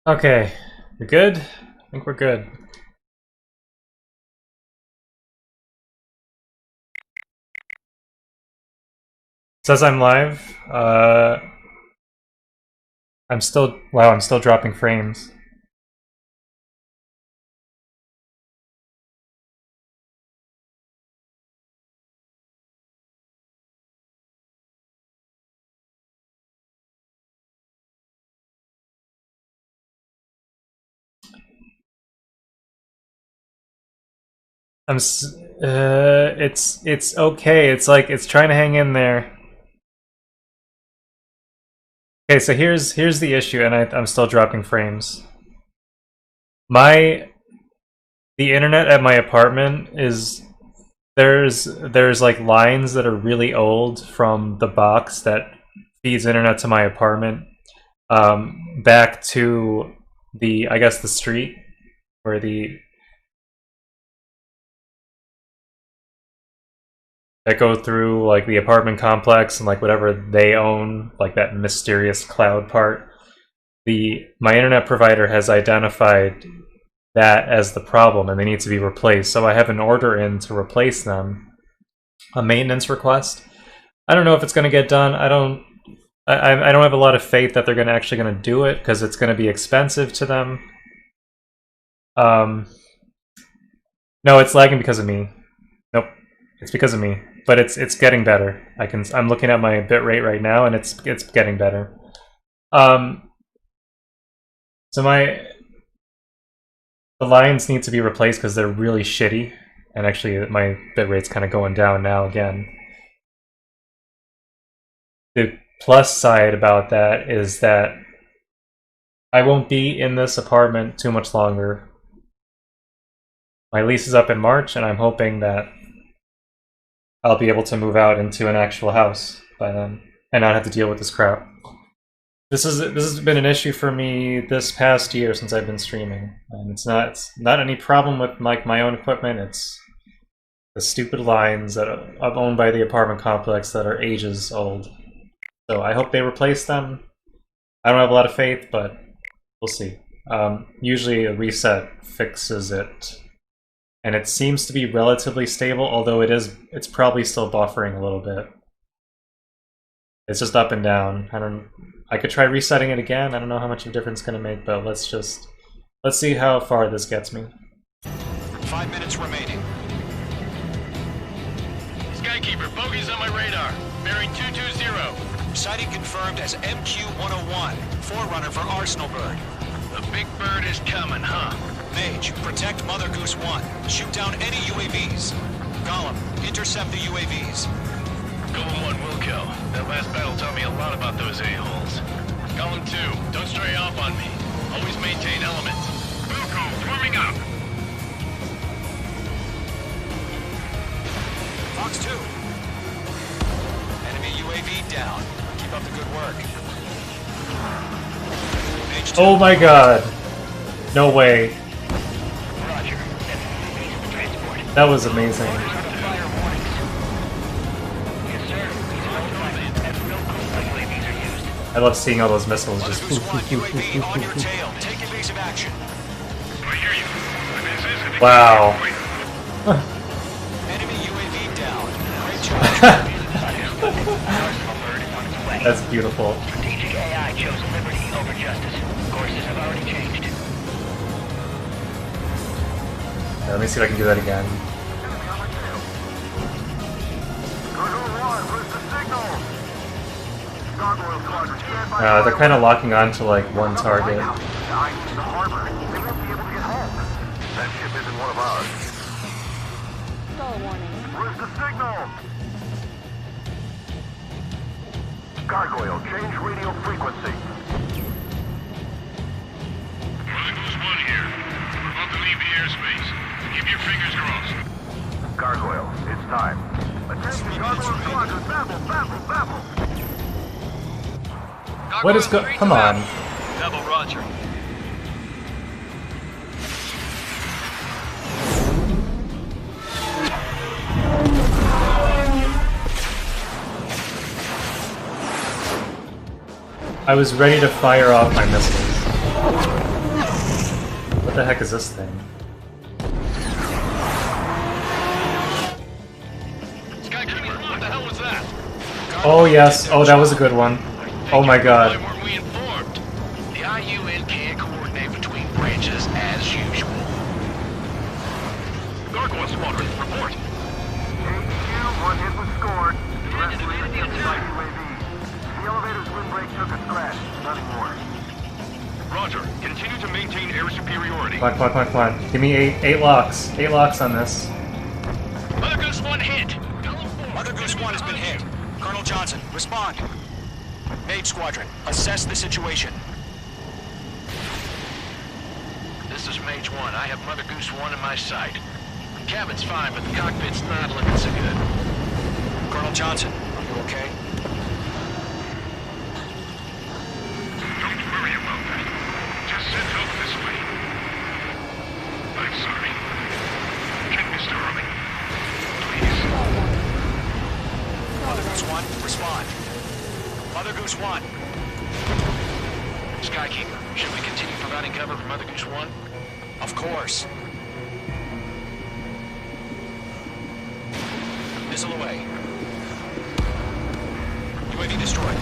Okay, we good? I think we're good. Says I'm live. I'm still dropping frames. It's okay. It's like it's trying to hang in there. Okay, so here's the issue, and I'm still dropping frames. The internet at my apartment is there's like lines that are really old from the box that feeds internet to my apartment, back to I guess the street where that go through like the apartment complex and like whatever they own, like that mysterious cloud part. My internet provider has identified that as the problem, and they need to be replaced. So I have an order in to replace them, a maintenance request. I don't know if it's going to get done. I don't have a lot of faith that they're actually going to do it because it's going to be expensive to them. No, it's lagging because of me. Nope, it's because of me. But it's getting better. I'm looking at my bitrate right now, and it's getting better. So the lines need to be replaced because they're really shitty, and actually my bitrate's kind of going down now again. The plus side about that is that I won't be in this apartment too much longer. My lease is up in March, and I'm hoping that I'll be able to move out into an actual house by then and not have to deal with this crap. This has been an issue for me this past year since I've been streaming, and it's not any problem with like my own equipment. It's the stupid lines that are owned by the apartment complex that are ages old. So I hope they replace them. I don't have a lot of faith, but we'll see. Usually a reset fixes it. And it seems to be relatively stable, although it's probably still buffering a little bit. It's just up and down. I could try resetting it again. I don't know how much of a difference it's gonna make, but let's see how far this gets me. 5 minutes remaining. Skykeeper, bogey's on my radar. Bearing 220. Sighting confirmed as MQ-101, forerunner for Arsenal Bird. The big bird is coming, huh? Mage, protect Mother Goose 1. Shoot down any UAVs. Gollum, intercept the UAVs. Golem 1 will kill. That last battle taught me a lot about those a-holes. Golem 2, don't stray off on me. Always maintain element. Buko, swarming up. Fox 2. Enemy UAV down. Keep up the good work. Mage 2. Oh my god. No way. That was amazing. I love seeing all those missiles just UAV on your tail. Take evasive action. I hear you. Wow. Enemy UAV down. Great job. That's beautiful. Strategic AI chose liberty over justice. Courses have already changed. Let me see if I can do that again. They're kind of locking on to like one target. That ship isn't one of ours. Stall warning. Where's the signal? Gargoyle, change radio frequency. Goose 1 here. We're about to leave the airspace. Keep your fingers crossed. Gargoyle, it's time. Attention, Gargoyle Squadron, babble. What is come on. Double roger. I was ready to fire off my missiles. the heck is this thing? Skykeeper, what the hell was that? Oh yes, oh that was a good one. Oh my Why god. weren't we informed? The IUN can't coordinate between branches as usual. Gargoyle Squadron, report. AQ, one hit was scored. The rest were intercepted by UAVs. The elevator's windbreak took a crash. Nothing more. Roger. Continue to maintain air superiority. Come on, come on, come on, come on. Give me eight locks. 8 locks on this. Mother Goose 1 hit. Mother Goose 1 has been hit. Colonel Johnson, respond. Mage Squadron, assess the situation. This is Mage 1. I have Mother Goose 1 in my sight. The cabin's fine, but the cockpit's not looking so good. Colonel Johnson, are you okay? Don't worry about that. Just send help this way. I'm sorry. Get Mr. Early. Please. Mother Goose 1, respond. Mother Goose 1. Skykeeper, should we continue providing cover for Mother Goose 1? Of course. Missile away. UAV destroyed.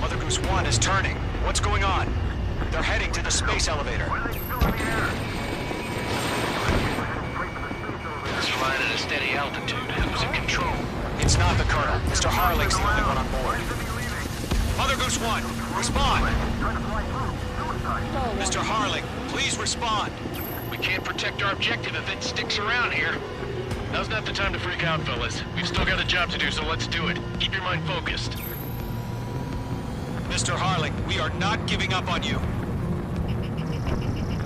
Mother Goose 1 is turning. What's going on? They're heading to the space elevator. Why are they still in the air? It's flying at a steady altitude. Who's in control? It's not the Colonel. Mr. Harling's the only one on board. Mother Goose 1, respond! Mr. Harling, please respond! We can't protect our objective if it sticks around here. Now's not the time to freak out, fellas. We've still got a job to do, so let's do it. Keep your mind focused. Mr. Harling, we are not giving up on you.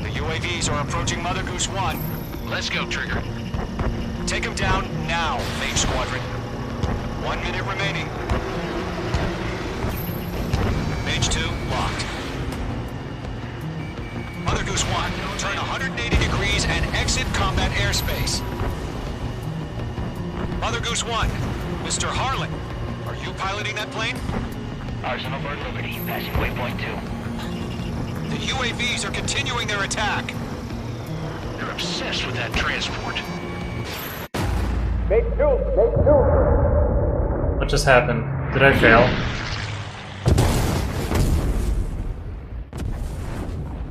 The UAVs are approaching Mother Goose 1. Let's go, Trigger. Take them down now, Mage Squadron. 1 minute remaining. Mage 2, locked. Mother Goose 1, turn 180 degrees and exit combat airspace. Mother Goose 1, Mr. Harlan, are you piloting that plane? Arsenal Bird Liberty, passing waypoint 2. The UAVs are continuing their attack. They're obsessed with that transport. What just happened? Did I fail?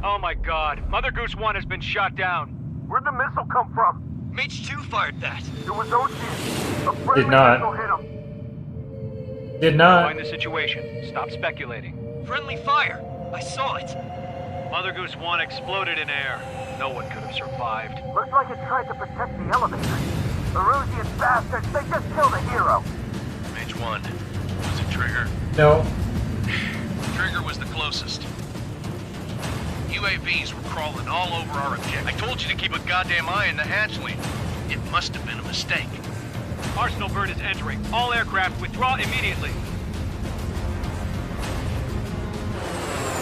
Oh my god, Mother Goose 1 has been shot down. Where'd the missile come from? Mage 2 fired that. It was OG. A friendly Did not. missile hit him. Did not. Find the situation. Stop speculating. Friendly fire. I saw it. Mother Goose 1 exploded in air. No one could have survived. Looks like it tried to protect the elevator. Erusian bastards, they just killed a hero. Mage 1. Was it Trigger? No. Trigger was the closest. UAVs were crawling all over our objective. I told you to keep a goddamn eye on the hatchling. It must have been a mistake. Arsenal Bird is entering. All aircraft withdraw immediately.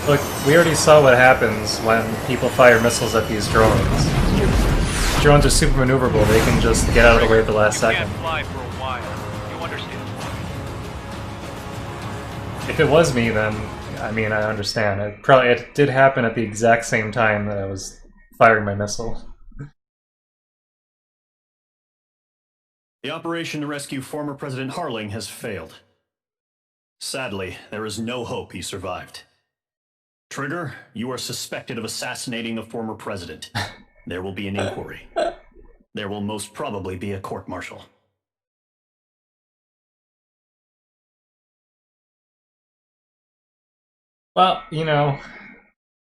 Look, we already saw what happens when people fire missiles at these drones. Drones are super maneuverable, they can just get out of the way at the last You second. can't fly for a while. You understand? If it was me, then, I mean, I understand. It did happen at the exact same time that I was firing my missile. The operation to rescue former President Harling has failed. Sadly, there is no hope he survived. Trigger, you are suspected of assassinating the former president. There will be an inquiry. There will most probably be a court-martial. Well, you know,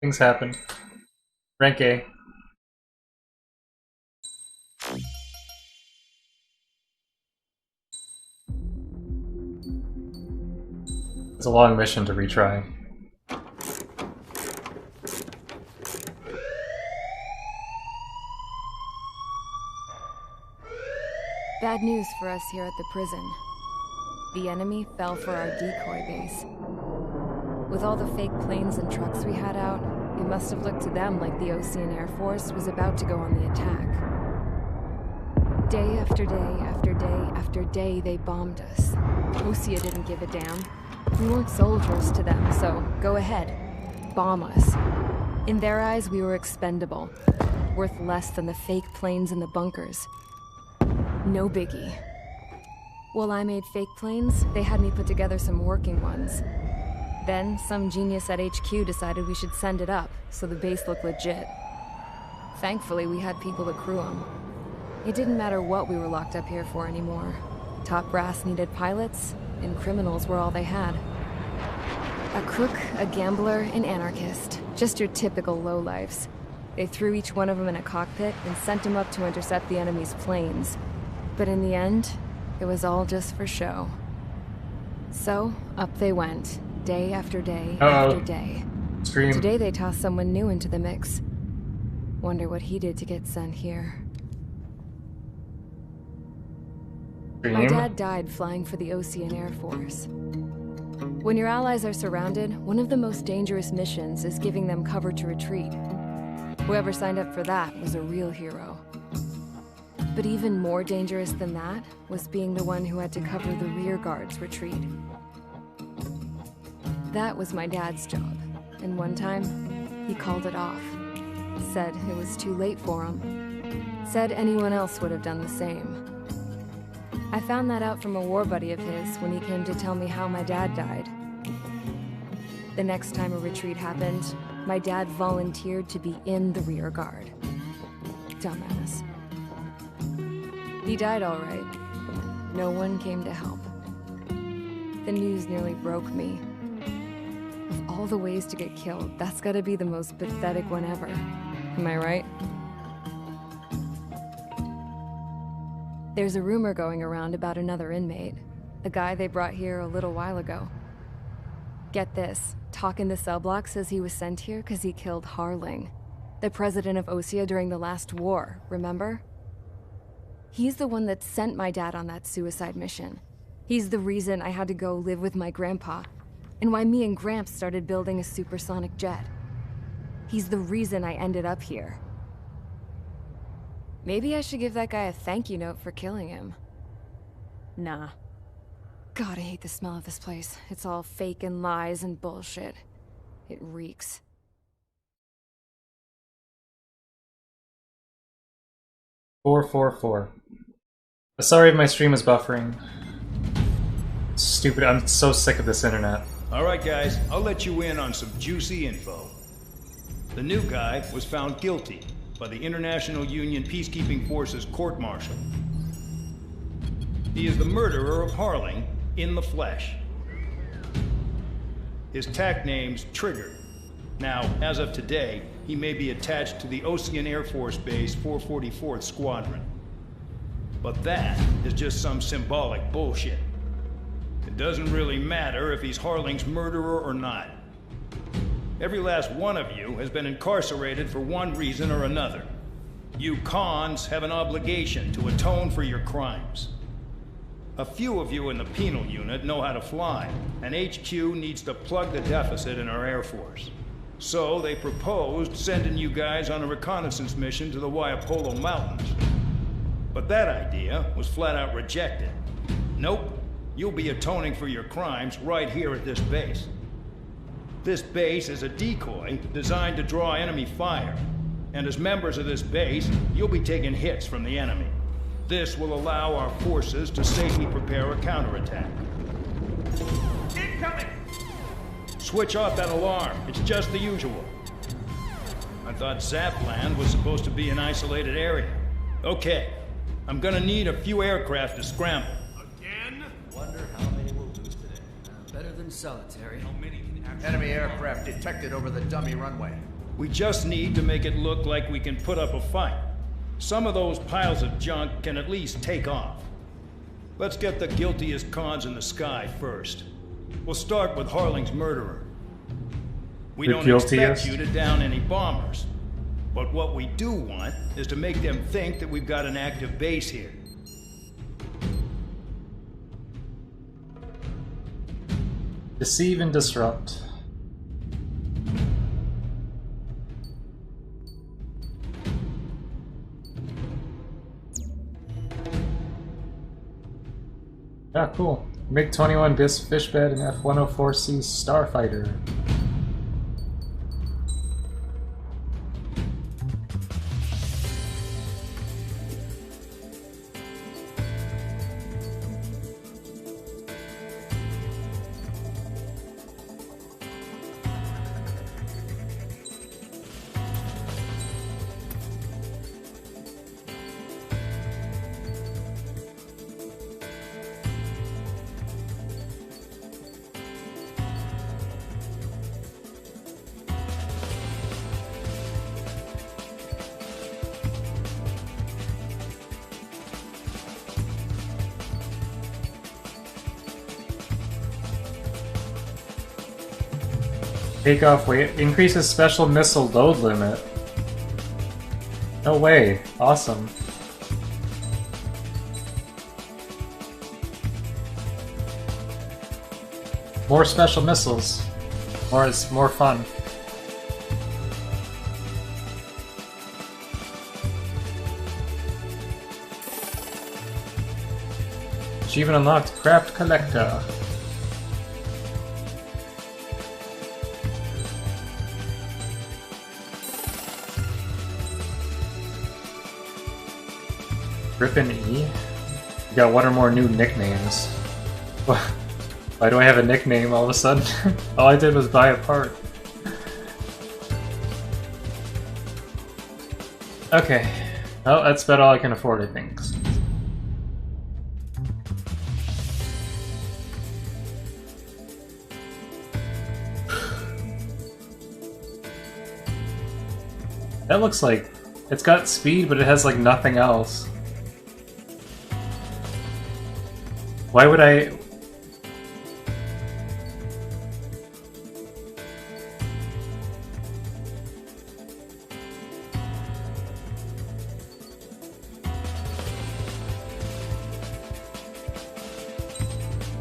things happen. Rank A. It's a long mission to retry. Bad news for us here at the prison. The enemy fell for our decoy base. With all the fake planes and trucks we had out, it must have looked to them like the Ocean Air Force was about to go on the attack. Day after day after day after day, they bombed us. Osea didn't give a damn. We weren't soldiers to them, so go ahead. bomb us. In their eyes, we were expendable, worth less than the fake planes in the bunkers. No biggie. While I made fake planes, they had me put together some working ones. Then, some genius at HQ decided we should send it up, so the base looked legit. Thankfully, we had people to crew them. It didn't matter what we were locked up here for anymore. Top brass needed pilots, and criminals were all they had. A crook, a gambler, an anarchist. Just your typical lowlifes. They threw each one of them in a cockpit and sent them up to intercept the enemy's planes. But in the end, it was all just for show. So, up they went, day after day after day. Scream. Today they tossed someone new into the mix. Wonder what he did to get sent here. My dad died flying for the Ocean Air Force. When your allies are surrounded, one of the most dangerous missions is giving them cover to retreat. Whoever signed up for that was a real hero. But even more dangerous than that was being the one who had to cover the rear guard's retreat. That was my dad's job, and one time, he called it off. Said it was too late for him. Said anyone else would have done the same. I found that out from a war buddy of his when he came to tell me how my dad died. The next time a retreat happened, my dad volunteered to be in the rear guard. Dumbass. He died all right. No one came to help. The news nearly broke me. Of all the ways to get killed, that's gotta be the most pathetic one ever. Am I right? There's a rumor going around about another inmate. A guy they brought here a little while ago. Get this, Talk in the cell block says he was sent here because he killed Harling, the president of Osea during the last war, remember? He's the one that sent my dad on that suicide mission. He's the reason I had to go live with my grandpa, and why me and Gramps started building a supersonic jet. He's the reason I ended up here. Maybe I should give that guy a thank you note for killing him. Nah. God, I hate the smell of this place. It's all fake and lies and bullshit. It reeks. "444. Sorry if my stream is buffering. Stupid, I'm so sick of this internet. Alright guys, I'll let you in on some juicy info. The new guy was found guilty by the International Union Peacekeeping Forces court-martial. He is the murderer of Harling in the flesh. His TAC name's Trigger. Now, as of today, he may be attached to the Ocean Air Force Base 444th Squadron. But that is just some symbolic bullshit. It doesn't really matter if he's Harling's murderer or not. Every last one of you has been incarcerated for one reason or another. You cons have an obligation to atone for your crimes. A few of you in the penal unit know how to fly, and HQ needs to plug the deficit in our Air Force. So they proposed sending you guys on a reconnaissance mission to the Waiapolo Mountains. But that idea was flat out rejected. Nope, you'll be atoning for your crimes right here at this base. This base is a decoy designed to draw enemy fire. And as members of this base, you'll be taking hits from the enemy. This will allow our forces to safely prepare a counterattack. Incoming! Switch off that alarm. It's just the usual. I thought Zapland was supposed to be an isolated area. Okay, I'm gonna need a few aircraft to scramble. Again? Wonder how many we'll lose today. Better than solitary. How many can actually... Enemy aircraft detected over the dummy runway. We just need to make it look like we can put up a fight. Some of those piles of junk can at least take off. Let's get the guiltiest cons in the sky first. We'll start with Harling's murderer. We don't expect you to down any bombers. But what we do want is to make them think that we've got an active base here. Deceive and disrupt. Yeah, cool. MiG-21 Bis Fishbed and F-104C Starfighter. Takeoff weight increases special missile load limit. No way. Awesome. More special missiles. It's more fun. Achievement unlocked. Craft Collector. Griffin E? You got one or more new nicknames. Why do I have a nickname all of a sudden? All I did was buy a part. Okay. Well, that's about all I can afford, I think. That looks like... It's got speed, but it has like nothing else. Why would I...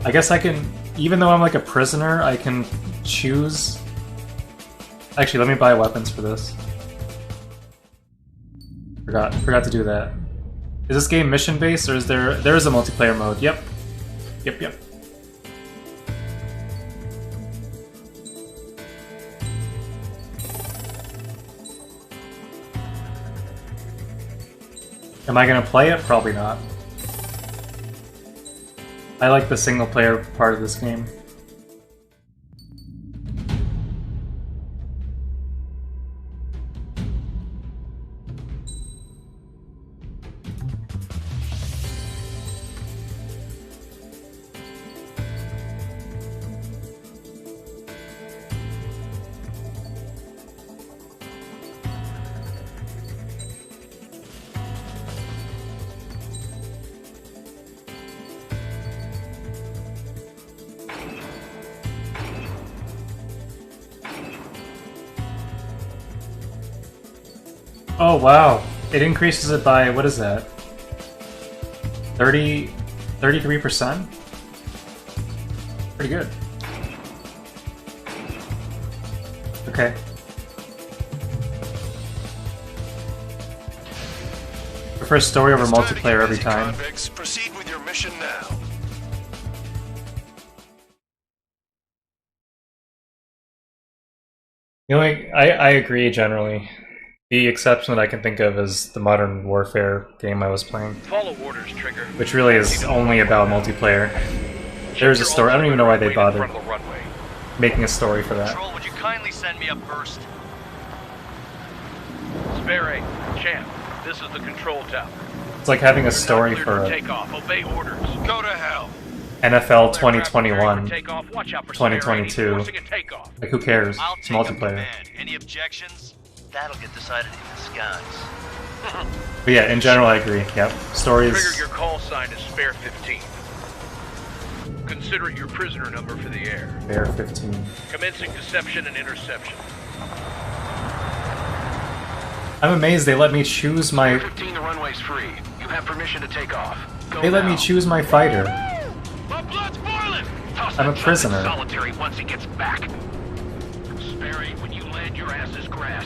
I guess I can, even though I'm like a prisoner, I can choose... Actually, let me buy weapons for this. Forgot to do that. Is this game mission-based, or is there is a multiplayer mode? Yep. Yep. Am I gonna play it? Probably not. I like the single-player part of this game. Oh wow, it increases it by, what is that? 33%? Pretty good. Okay. Prefer story over multiplayer every time. Convicts, proceed with your mission now. You know, I agree generally. The exception that I can think of is the Modern Warfare game I was playing. Follow orders, Trigger. Which really is only about multiplayer. There's a story. I don't even know why they bothered making a story for that. Control, would you kindly send me up first? Spare 8, Champ. This is the control tower. It's like having a story for a Takeoff. Obey orders. Go to hell. NFL 2021, 2022. Like, who cares? It's multiplayer. Any objections? That'll get decided in the skies. But yeah, in general, I agree. Yep. Stories. Trigger, your call sign is Spare 15. Consider it your prisoner number for the air. Spare 15. Commencing deception and interception. I'm amazed they let me choose my... 15, the runway's free. You have permission to take off. Go They let me choose my fighter. My blood's boiling! I'm a prisoner. Solitary once he gets back. Spare 8, when you land, your ass is grass.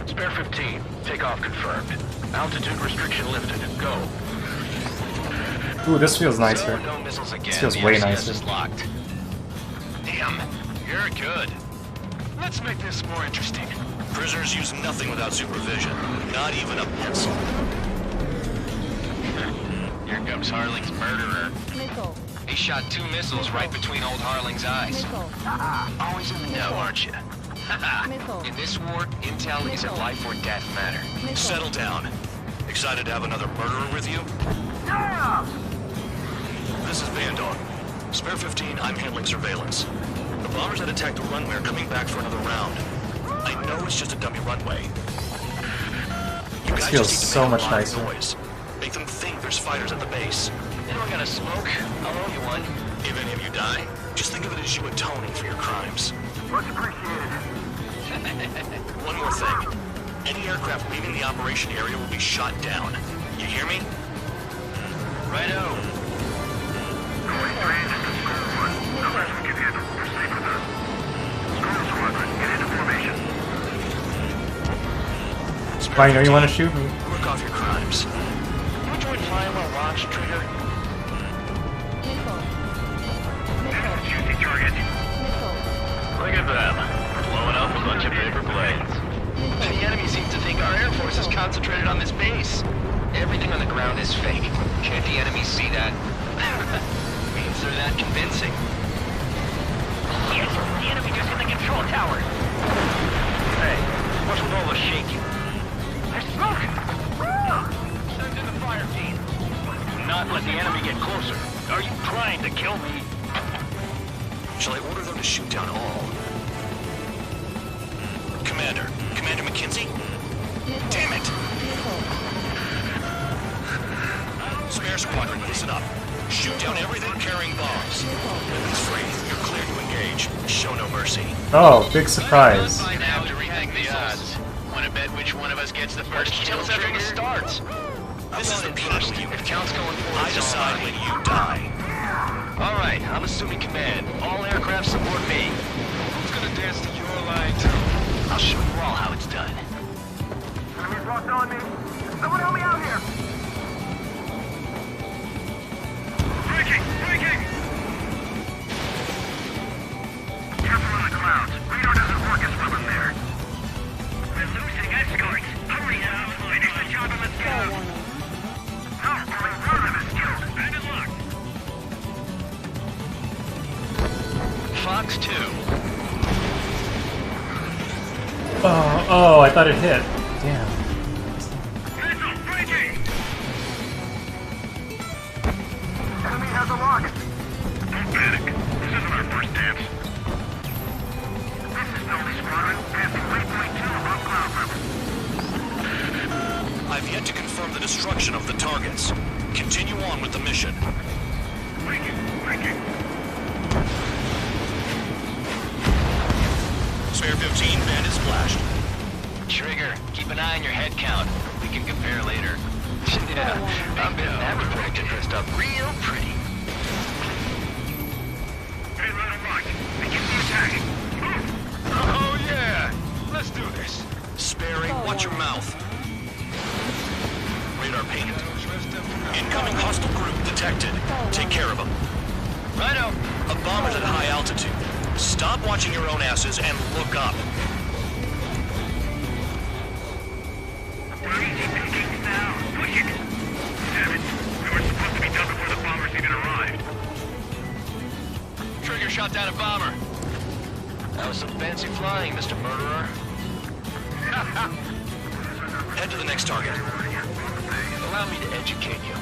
Spare 15, takeoff confirmed. Altitude restriction lifted. Go. Ooh, this feels nicer. No missiles again. This feels way nicer. Locked. Damn, you're good. Let's make this more interesting. Prisoners use nothing without supervision, not even a pencil. Here comes Harling's murderer. Missile. He shot 2 missiles right between old Harling's eyes. Missile. Always in the know, aren't you? Missile. In this war, intel is a life or death matter. Missile. Settle down. Excited to have another murderer with you? Yeah! This is Bandog. Spare 15, I'm handling surveillance. The bombers that attacked the runway are coming back for another round. I know it's just a dummy runway. You This guys feels just need to so make a much lot of nicer. noise. Make them think there's fighters at the base. Anyone got a smoke? I'll owe you one. If any of you die, just think of it as you atoning for your crimes. Much appreciated. One more thing. Any aircraft leaving the operation area will be shot down. You hear me? Righto. Going range to Skull 1. The rest we can handle. Proceed with us. Skull Squadron, get into formation. I know you want to shoot me. Work off your crimes. You enjoyed flying while watch, Trigger? Nickel. Juicy target. Nickel. Look at them. Blowing up a bunch of paper planes. The enemy seems to think our Air Force is concentrated on this base. Everything on the ground is fake. Can't the enemy see that? Means they're that convincing. Yes, the enemy just hit the control tower. Hey, what's with all the shaking? There's smoke! Send in the fire team. Not let the enemy get closer. Are you trying to kill me? Shall I order them to shoot down all? Commander McKenzie? Damn it! Spare Squadron, listen up. Shoot down everything carrying bombs. Weapons free. You're clear to engage. Show no mercy. Oh, big surprise. By now to rethink the odds. Want to bet which one of us gets the first kill, Tell us after Trigger? it starts. This is the penal unit. If count's going forward, I decide when you die. All right, I'm assuming command. All aircraft support me. Who's gonna dance to your line, too? I'll show you all how it's done. Enemy's locked on me. Someone help me out here. Breaking! Careful on the clouds. Radar doesn't work as well in there. We're losing escorts. Hurry up. Finish the job and let's Fair go. warning. No, we're running this job. Bandit locked. Fox 2. Oh, I thought it hit. Damn. Missile breaking! Enemy has a lock. Don't panic. This isn't our first dance. This is Delta Squadron. Passing waypoint 2 above cloud level. I've yet to confirm the destruction of the targets. Continue on with the mission. Breaking. Spare 15 band is flashed. Trigger, keep an eye on your head count. We can compare later. Yeah, I'm betting that report get dressed up real pretty. Payload unlocked. Begin the attack. Move! Oh yeah! Let's do this. Sperry, watch your mouth. Radar pinged. Incoming hostile group detected. Take care of them. Righto. A bomber's at high altitude. Stop watching your own asses and look up. We're easy pickings now. Push it. Damn it. We were supposed to be done before the bombers even arrived. Trigger shot down a bomber. That was some fancy flying, Mr. Murderer. Head to the next target. Allow me to educate you.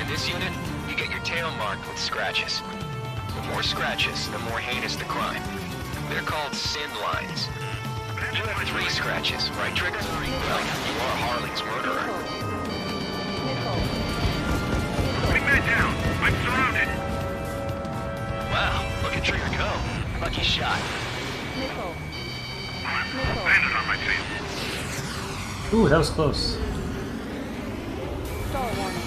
In this unit, you get your tail marked with scratches. The more scratches, the more heinous the crime. They're called sin lines. You have 3 scratches, right, Trigger? Well, you are Harling's murderer. Nickel. Bring that down. I'm surrounded. Wow, look at Trigger go. Lucky shot. Nickel. Bandit on my tail. Ooh, that was close. Stall warning.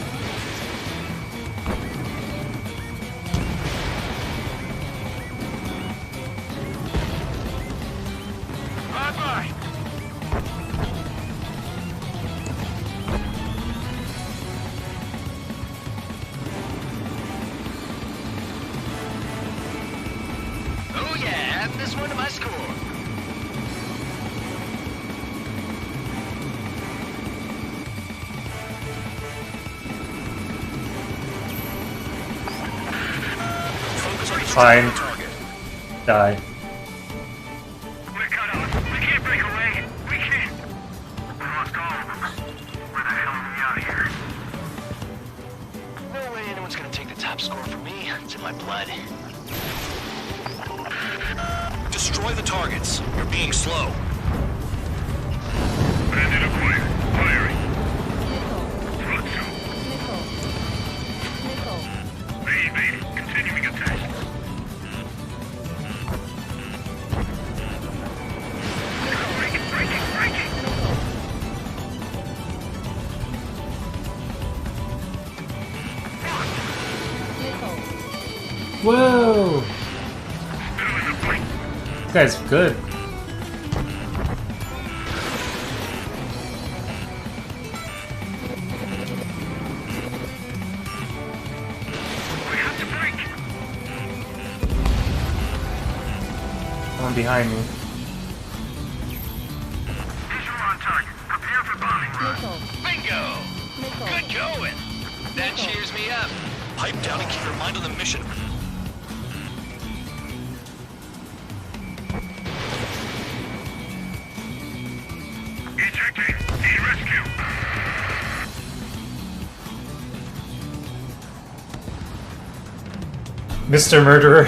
Bye-bye. Oh yeah, add this one to my score. Focus on the Fine. target. Die. We're cut off. We can't break away. We can't. We lost all of them. Where the hell are we out of here? No way anyone's gonna take the top score from me. It's in my blood. Destroy the targets. You're being slow. Bandit acquired. Firing. Nickel. Front 2. Nickel. Nickel. Evade. Continuing attack. Whoa! This guy's good. One behind me. Nickel. Bingo! Nickel. Good going! That cheers me up. Pipe down and keep your mind on the mission. Ejecting. Need rescue. Mr. Murderer.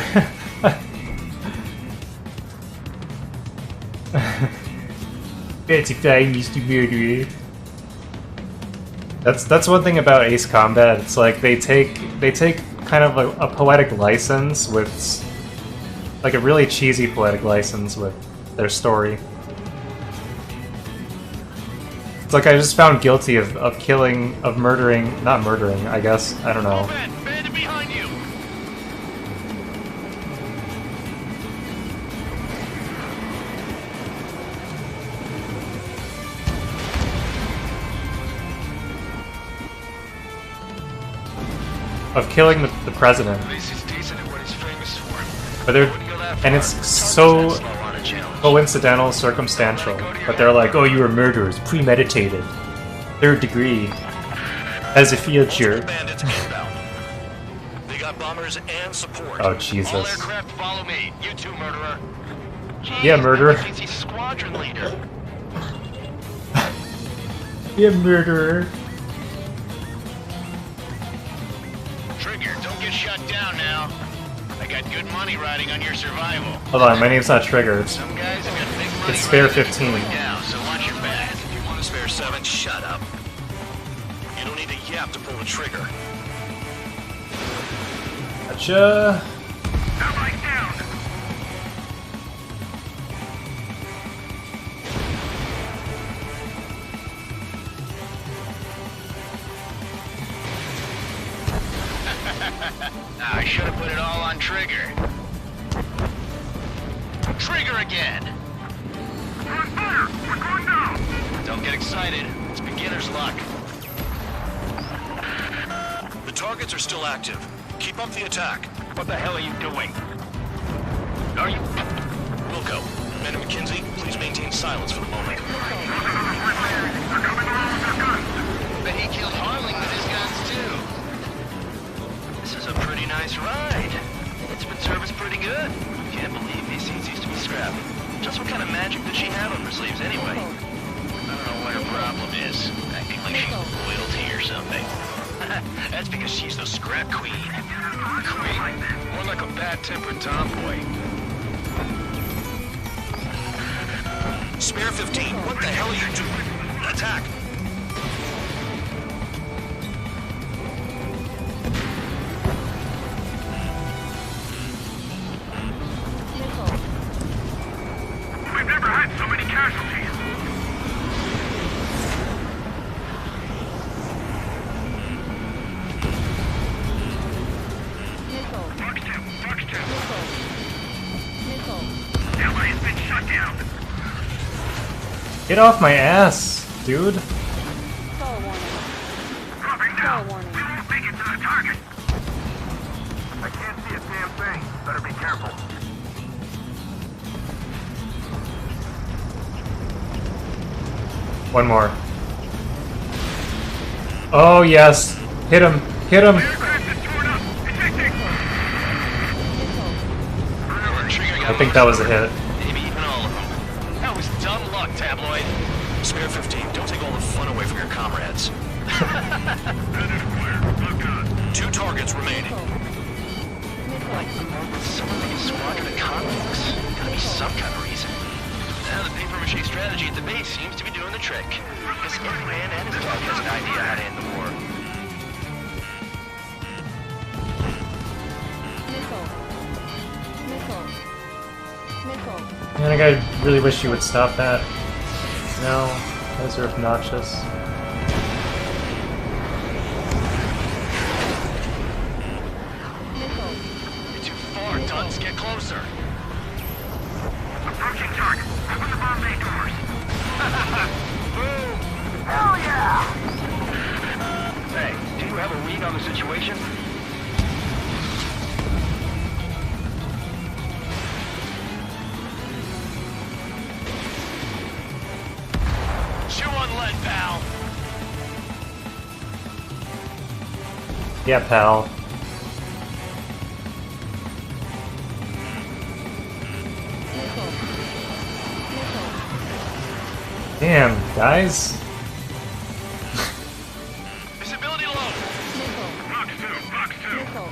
Fancy flying, Mr. Murderer. That's one thing about Ace Combat. It's like they take kind of a poetic license with, like, a really cheesy poetic license with their story. It's like I just found guilty of murdering, not murdering, I guess, I don't know. Bandit behind you. Of killing the president. Police is decent at what he's famous for. But they're, Wouldn't go that and far. it's Target's so that slow on a challenge. coincidental, circumstantial. But they're like, oh, you were murderers, premeditated, third degree, as a future. Bandits inbound. They got bombers and support. Oh All Jesus! aircraft follow me. You too, murderer. Jeez, Yeah, murderer. that means he's squadron leader. You murderer! Trigger, don't get shut down now. I got good money riding on your survival. Hold on, my name's not Trigger. Some guys have got big money It's Spare riding on 15. going down, so watch your back. If you want a spare 7, shut up. You don't need a yap to pull the trigger. Gotcha. Ally down. I should have put it all on Trigger. Trigger again! We're on fire! We're going down! Don't get excited. It's beginner's luck. The targets are still active. Keep up the attack. What the hell are you doing? Are you... Wilco, Men and McKinsey, please maintain silence for the moment. Bet he killed Harling with his guns, too. This is a pretty nice ride. It's been serviced pretty good. Can't believe these seats used to be scrapped. Just what kind of magic does she have up her sleeves anyway? I don't know what her problem is. Acting like she's royalty or something. That's because she's the scrap queen. Queen? More like a bad-tempered tomboy. Spare 15, what the hell are you doing? Attack! Nickel. We've never had so many casualties. Nickel. Fox 2, Fox 2. Nickel. Ally has been shut down. Get off my ass, dude. Fall warning. Dropping Fall down. warning. We won't make it to the target. I can't see a damn thing. Better be careful. One more. Oh yes, hit him, hit him. Aircraft is torn up. Ejecting. I think that was a hit. Maybe even all of them. That was dumb luck, Tabloid. Spare 15, don't take all the fun away from your comrades. Two targets remaining. Like the more with someone like a squadron of convicts. Gotta be some kind of reason. Now the paper-mache strategy at the base seems to be doing the trick. Guess every man and his dog has an idea how to end the war. Nickel. Nickel. Man, I really wish you would stop that. No, those are obnoxious. Nickel. You're too closer. Approaching target. Open the bomb bay doors. Boom! Hell yeah! Hey, do you have a read on the situation? Chew on lead, pal. Yeah, pal. Nickel. Nickel. Damn, guys. Visibility low. Nickel. Box 2, box 2. Nickel.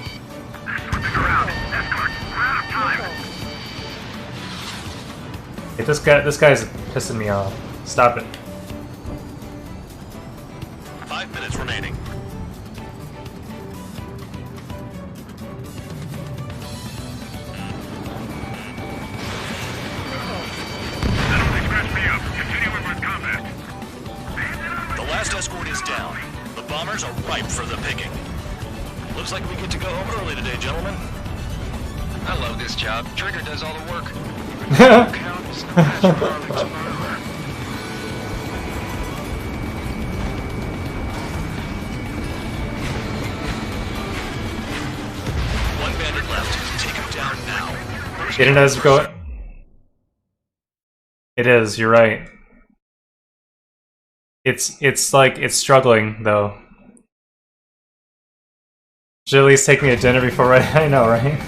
With the ground. Escort. We're out of time. Nickel. Hey, this guy's pissing me off. Stop it. 5 minutes remaining. That only scratched me up. Continuing with combat. The last escort is down. The bombers are ripe for the picking. Looks like we get to go home early today, gentlemen. I love this job. Trigger does all the work. One bandit left. Take him down now. It does go. It is. You're right. It's like it's struggling though. Should at least take me to dinner before. Right? I know, right?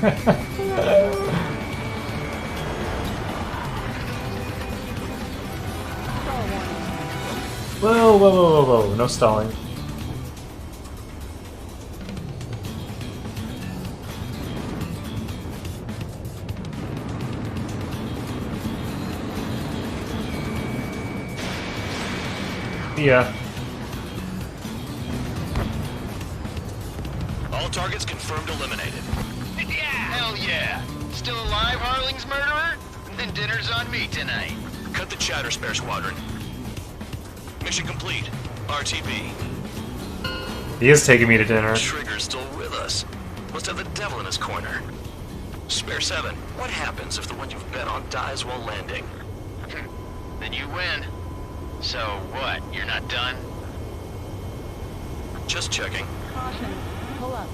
Stall warning. Whoa, whoa, whoa, whoa, whoa! No stalling. Yeah. All targets confirmed eliminated. Yeah! Hell yeah! Still alive, Harling's murderer? Then dinner's on me tonight. Cut the chatter, Spare Squadron. Mission complete. RTB. He is taking me to dinner. Trigger's still with us. Must have the devil in his corner. Spare 7, what happens if the one you've bet on dies while landing? Then you win. So what, you're not done? Just checking. Caution. Pull up.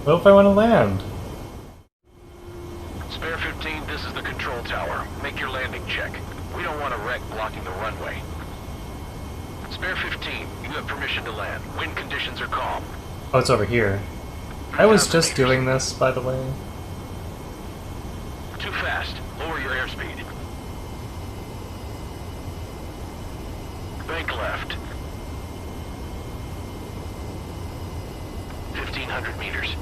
What if I want to land? Spare 15, this is the control tower. Make your landing check. We don't want a wreck blocking the runway. Spare 15, you have permission to land. Wind conditions are calm. Oh, it's over here. I was just doing this, by the way. Too fast. Lower your airspeed. Bank left. 1,500 meters.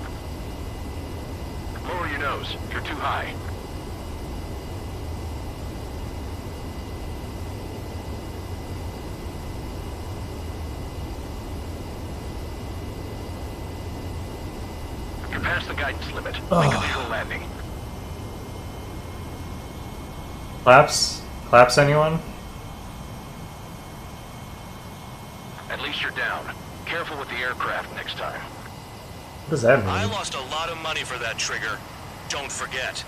Lower your nose. You're too high. You're past the guidance limit. Make a visual landing. Claps? Claps, anyone? At least you're down. Careful with the aircraft next time. What does that I mean? lost a lot of money for that trigger. Don't forget.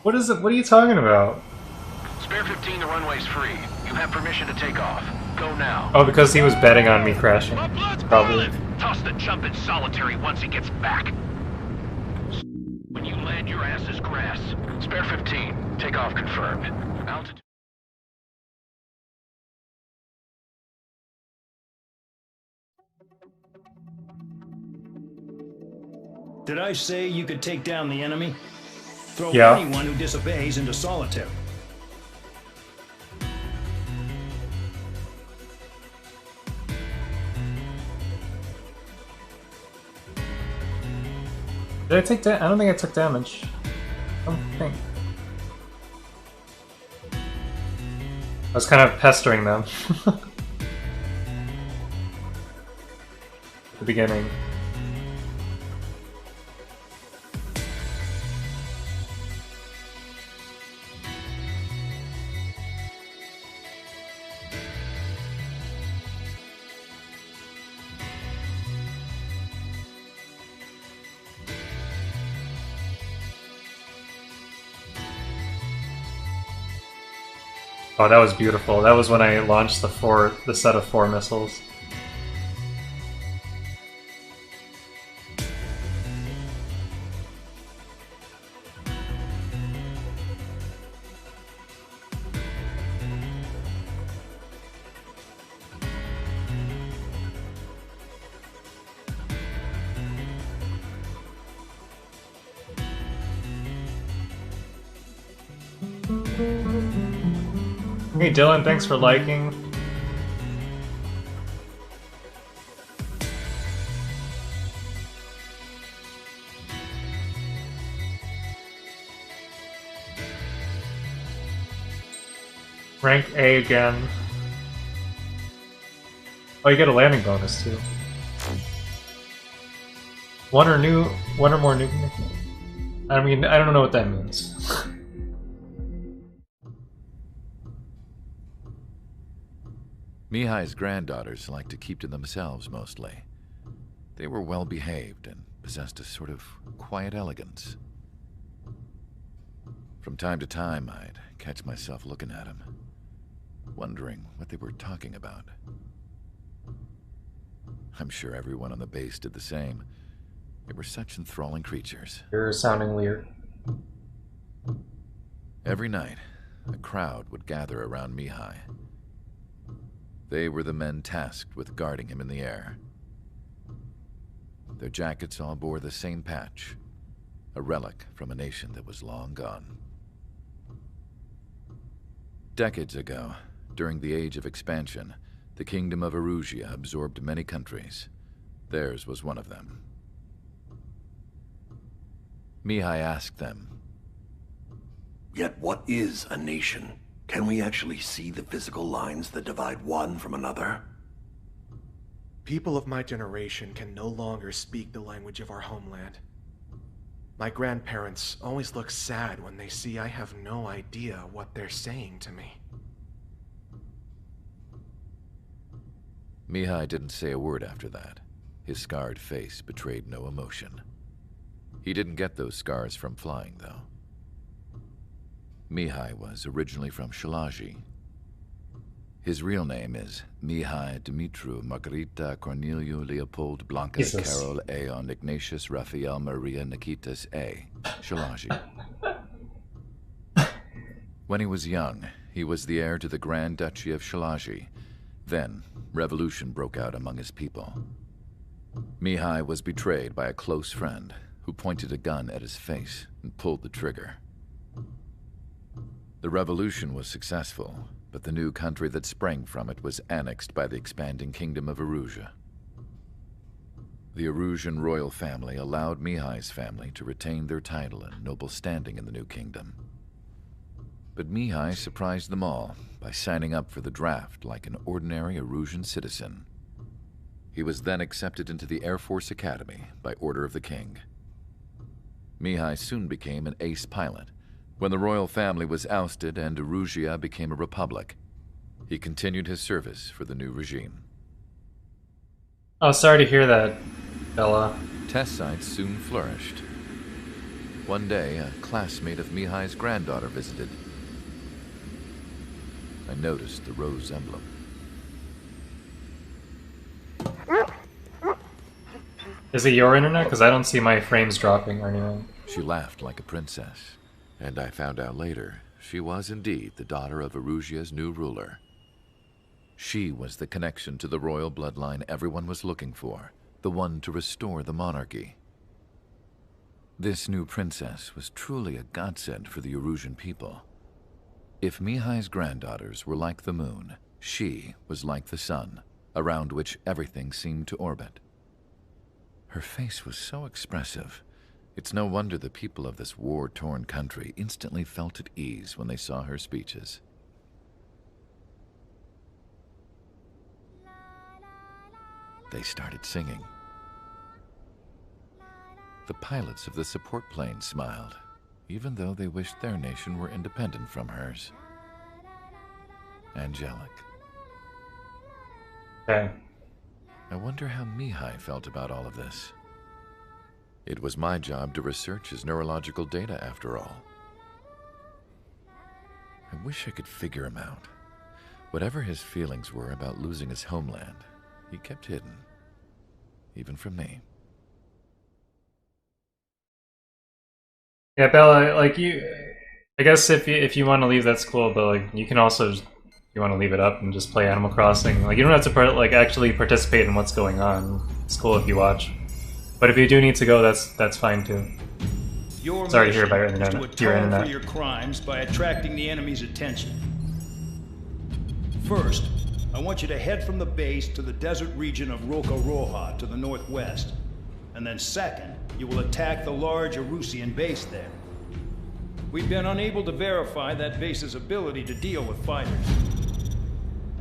What is it? What are you talking about? Spare 15, the runway's free. You have permission to take off. Go now. Oh, because he was betting on me crashing. Probably. Toss the jump in solitary once he gets back. When you land, your ass is grass. Spare 15, take off confirmed. Altitude. Did I say you could take down the enemy? Throw Yeah. anyone who disobeys into solitary. Did I take I don't think I took damage. I don't think. I was kind of pestering them. At the beginning. Oh, that was beautiful. That was when I launched the set of 4 missiles. Hey Dylan, thanks for liking. Rank A again. Oh, you get a landing bonus too. One or more new. I mean, I don't know what that means. Mihai's granddaughters liked to keep to themselves mostly. They were well behaved and possessed a sort of quiet elegance. From time to time, I'd catch myself looking at them, wondering what they were talking about. I'm sure everyone on the base did the same. They were such enthralling creatures. You're sounding weird. Every night, a crowd would gather around Mihai. They were the men tasked with guarding him in the air. Their jackets all bore the same patch, a relic from a nation that was long gone. Decades ago, during the Age of Expansion, the Kingdom of Erusia absorbed many countries. Theirs was one of them. Mihai asked them, "Yet what is a nation? Can we actually see the physical lines that divide one from another?" People of my generation can no longer speak the language of our homeland. My grandparents always look sad when they see I have no idea what they're saying to me. Mihai didn't say a word after that. His scarred face betrayed no emotion. He didn't get those scars from flying, though. Mihai was originally from Shalaji. His real name is Mihai Dumitru Margarita Corneliu Leopold Blanca Jesus. Carol Aeon Ignatius Raphael Maria Nikitas A. Shalaji. When he was young, he was the heir to the Grand Duchy of Shalaji. Then, revolution broke out among his people. Mihai was betrayed by a close friend who pointed a gun at his face and pulled the trigger. The revolution was successful, but the new country that sprang from it was annexed by the expanding Kingdom of Erusia. The Erusian royal family allowed Mihai's family to retain their title and noble standing in the new kingdom. But Mihai surprised them all by signing up for the draft like an ordinary Erusian citizen. He was then accepted into the Air Force Academy by order of the king. Mihai soon became an ace pilot. When the royal family was ousted and Erusia became a republic, he continued his service for the new regime. Oh, sorry to hear that, Bella. Test sites soon flourished. One day, a classmate of Mihai's granddaughter visited. I noticed the rose emblem. Is it your internet? Because I don't see my frames dropping or anything. She laughed like a princess, and I found out later she was indeed the daughter of Erusia's new ruler. She was the connection to the royal bloodline everyone was looking for, the one to restore the monarchy. This new princess was truly a godsend for the Erusian people. If Mihai's granddaughters were like the moon, she was like the sun, around which everything seemed to orbit. Her face was so expressive. It's no wonder the people of this war-torn country instantly felt at ease when they saw her speeches. They started singing. The pilots of the support plane smiled, even though they wished their nation were independent from hers. Angelic. Okay. I wonder how Mihai felt about all of this. It was my job to research his neurological data, after all. I I wish I could figure him out. Whatever his feelings were about losing his homeland, he kept hidden. Even from me. Yeah, Bella, like I guess if you want to leave, that's cool. But like, you can also, if you want to leave it up and just play Animal Crossing. Like, you don't have to like actually participate in what's going on. It's cool if you watch. But if you do need to go, that's fine too. Your Sorry to hear mission about is to atone for your crimes by attracting the enemy's attention. First, I want you to head from the base to the desert region of Roca-Roja to the northwest. And then second, you will attack the large Erusian base there. We've been unable to verify that base's ability to deal with fighters.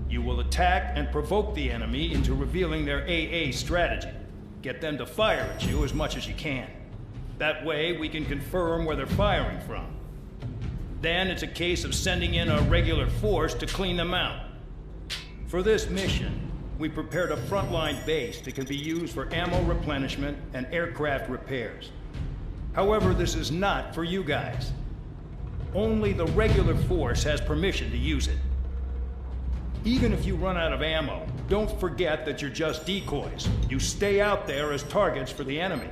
You will attack and provoke the enemy into revealing their AA strategy. Get them to fire at you as much as you can. That way, we can confirm where they're firing from. Then it's a case of sending in a regular force to clean them out. For this mission, we prepared a frontline base that can be used for ammo replenishment and aircraft repairs. However, this is not for you guys. Only the regular force has permission to use it. Even if you run out of ammo, don't forget that you're just decoys. You stay out there as targets for the enemy.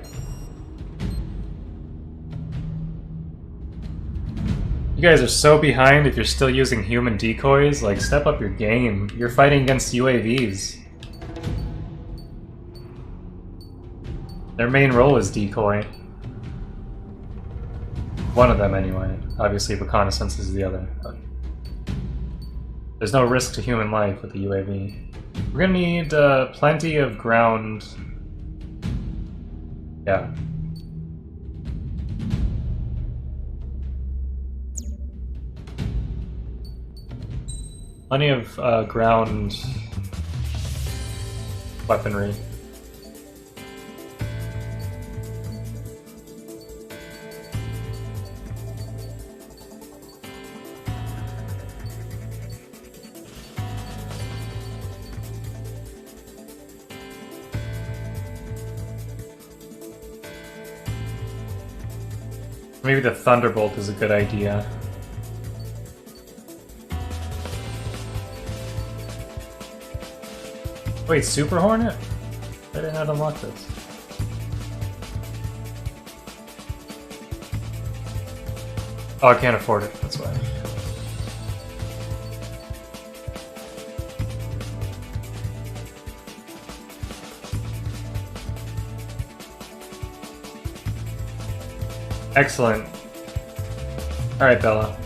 You guys are so behind if you're still using human decoys. Like, step up your game. You're fighting against UAVs. Their main role is decoy. One of them, anyway. Obviously, reconnaissance is the other. But there's no risk to human life with the UAV. We're gonna need plenty of ground. Yeah. Plenty of ground weaponry. Maybe the Thunderbolt is a good idea. Wait, Super Hornet? I didn't have to unlock this. Oh, I can't afford it, that's why. Excellent. Alright, Bella.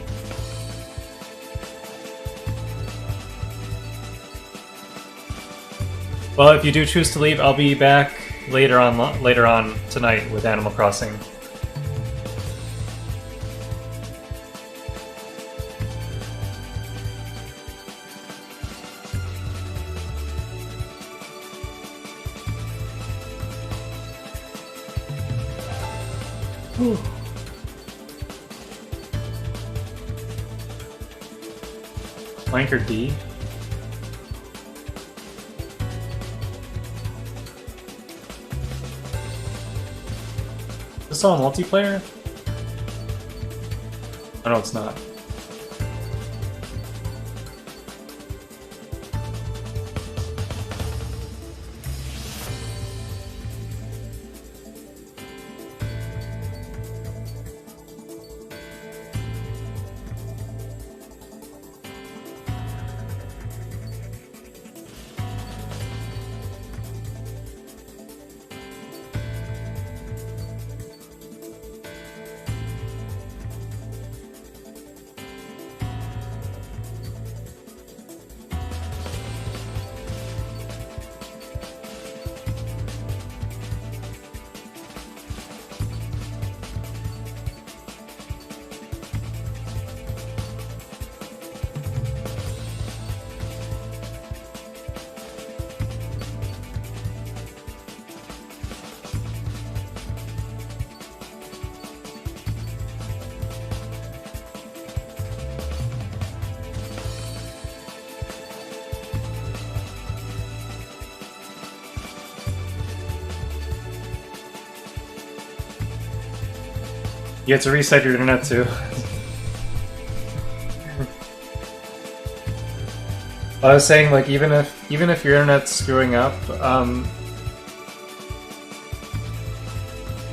Well, if you do choose to leave, I'll be back later on tonight with Animal Crossing. Whew. Flanker D. Is this all multiplayer? Oh no, it's not. You have to reset your internet too. I was saying, like, even if your internet's screwing up,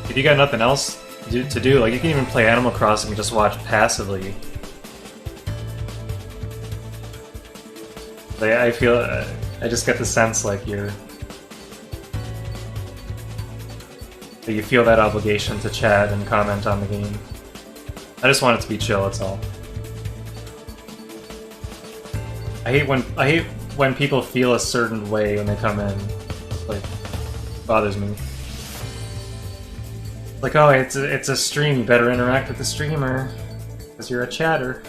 if you got nothing else to do, like, you can even play Animal Crossing and just watch passively. Like, I feel, I just get the sense like that you feel that obligation to chat and comment on the game. I just want it to be chill, that's all. I hate when people feel a certain way when they come in. Like, bothers me. Like, oh, it's a stream. You better interact with the streamer because you're a chatter.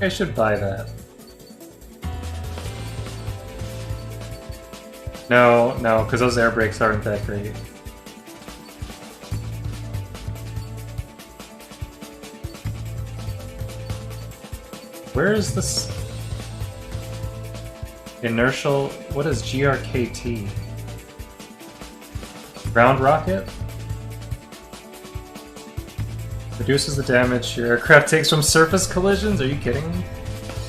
I should buy that. No, because those air brakes aren't that great. Where is this? Inertial... What is GRKT? Ground rocket? Reduces the damage your aircraft takes from surface collisions? Are you kidding me?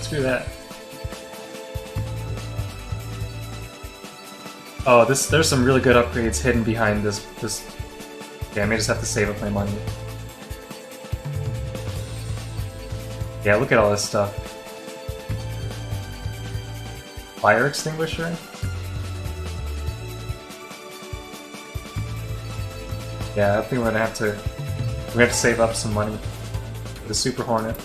Screw that. Oh, there's some really good upgrades hidden behind this. Yeah, I may just have to save up my money. Yeah, look at all this stuff. Fire extinguisher? Yeah, I think we're gonna have to save up some money for the Super Hornet.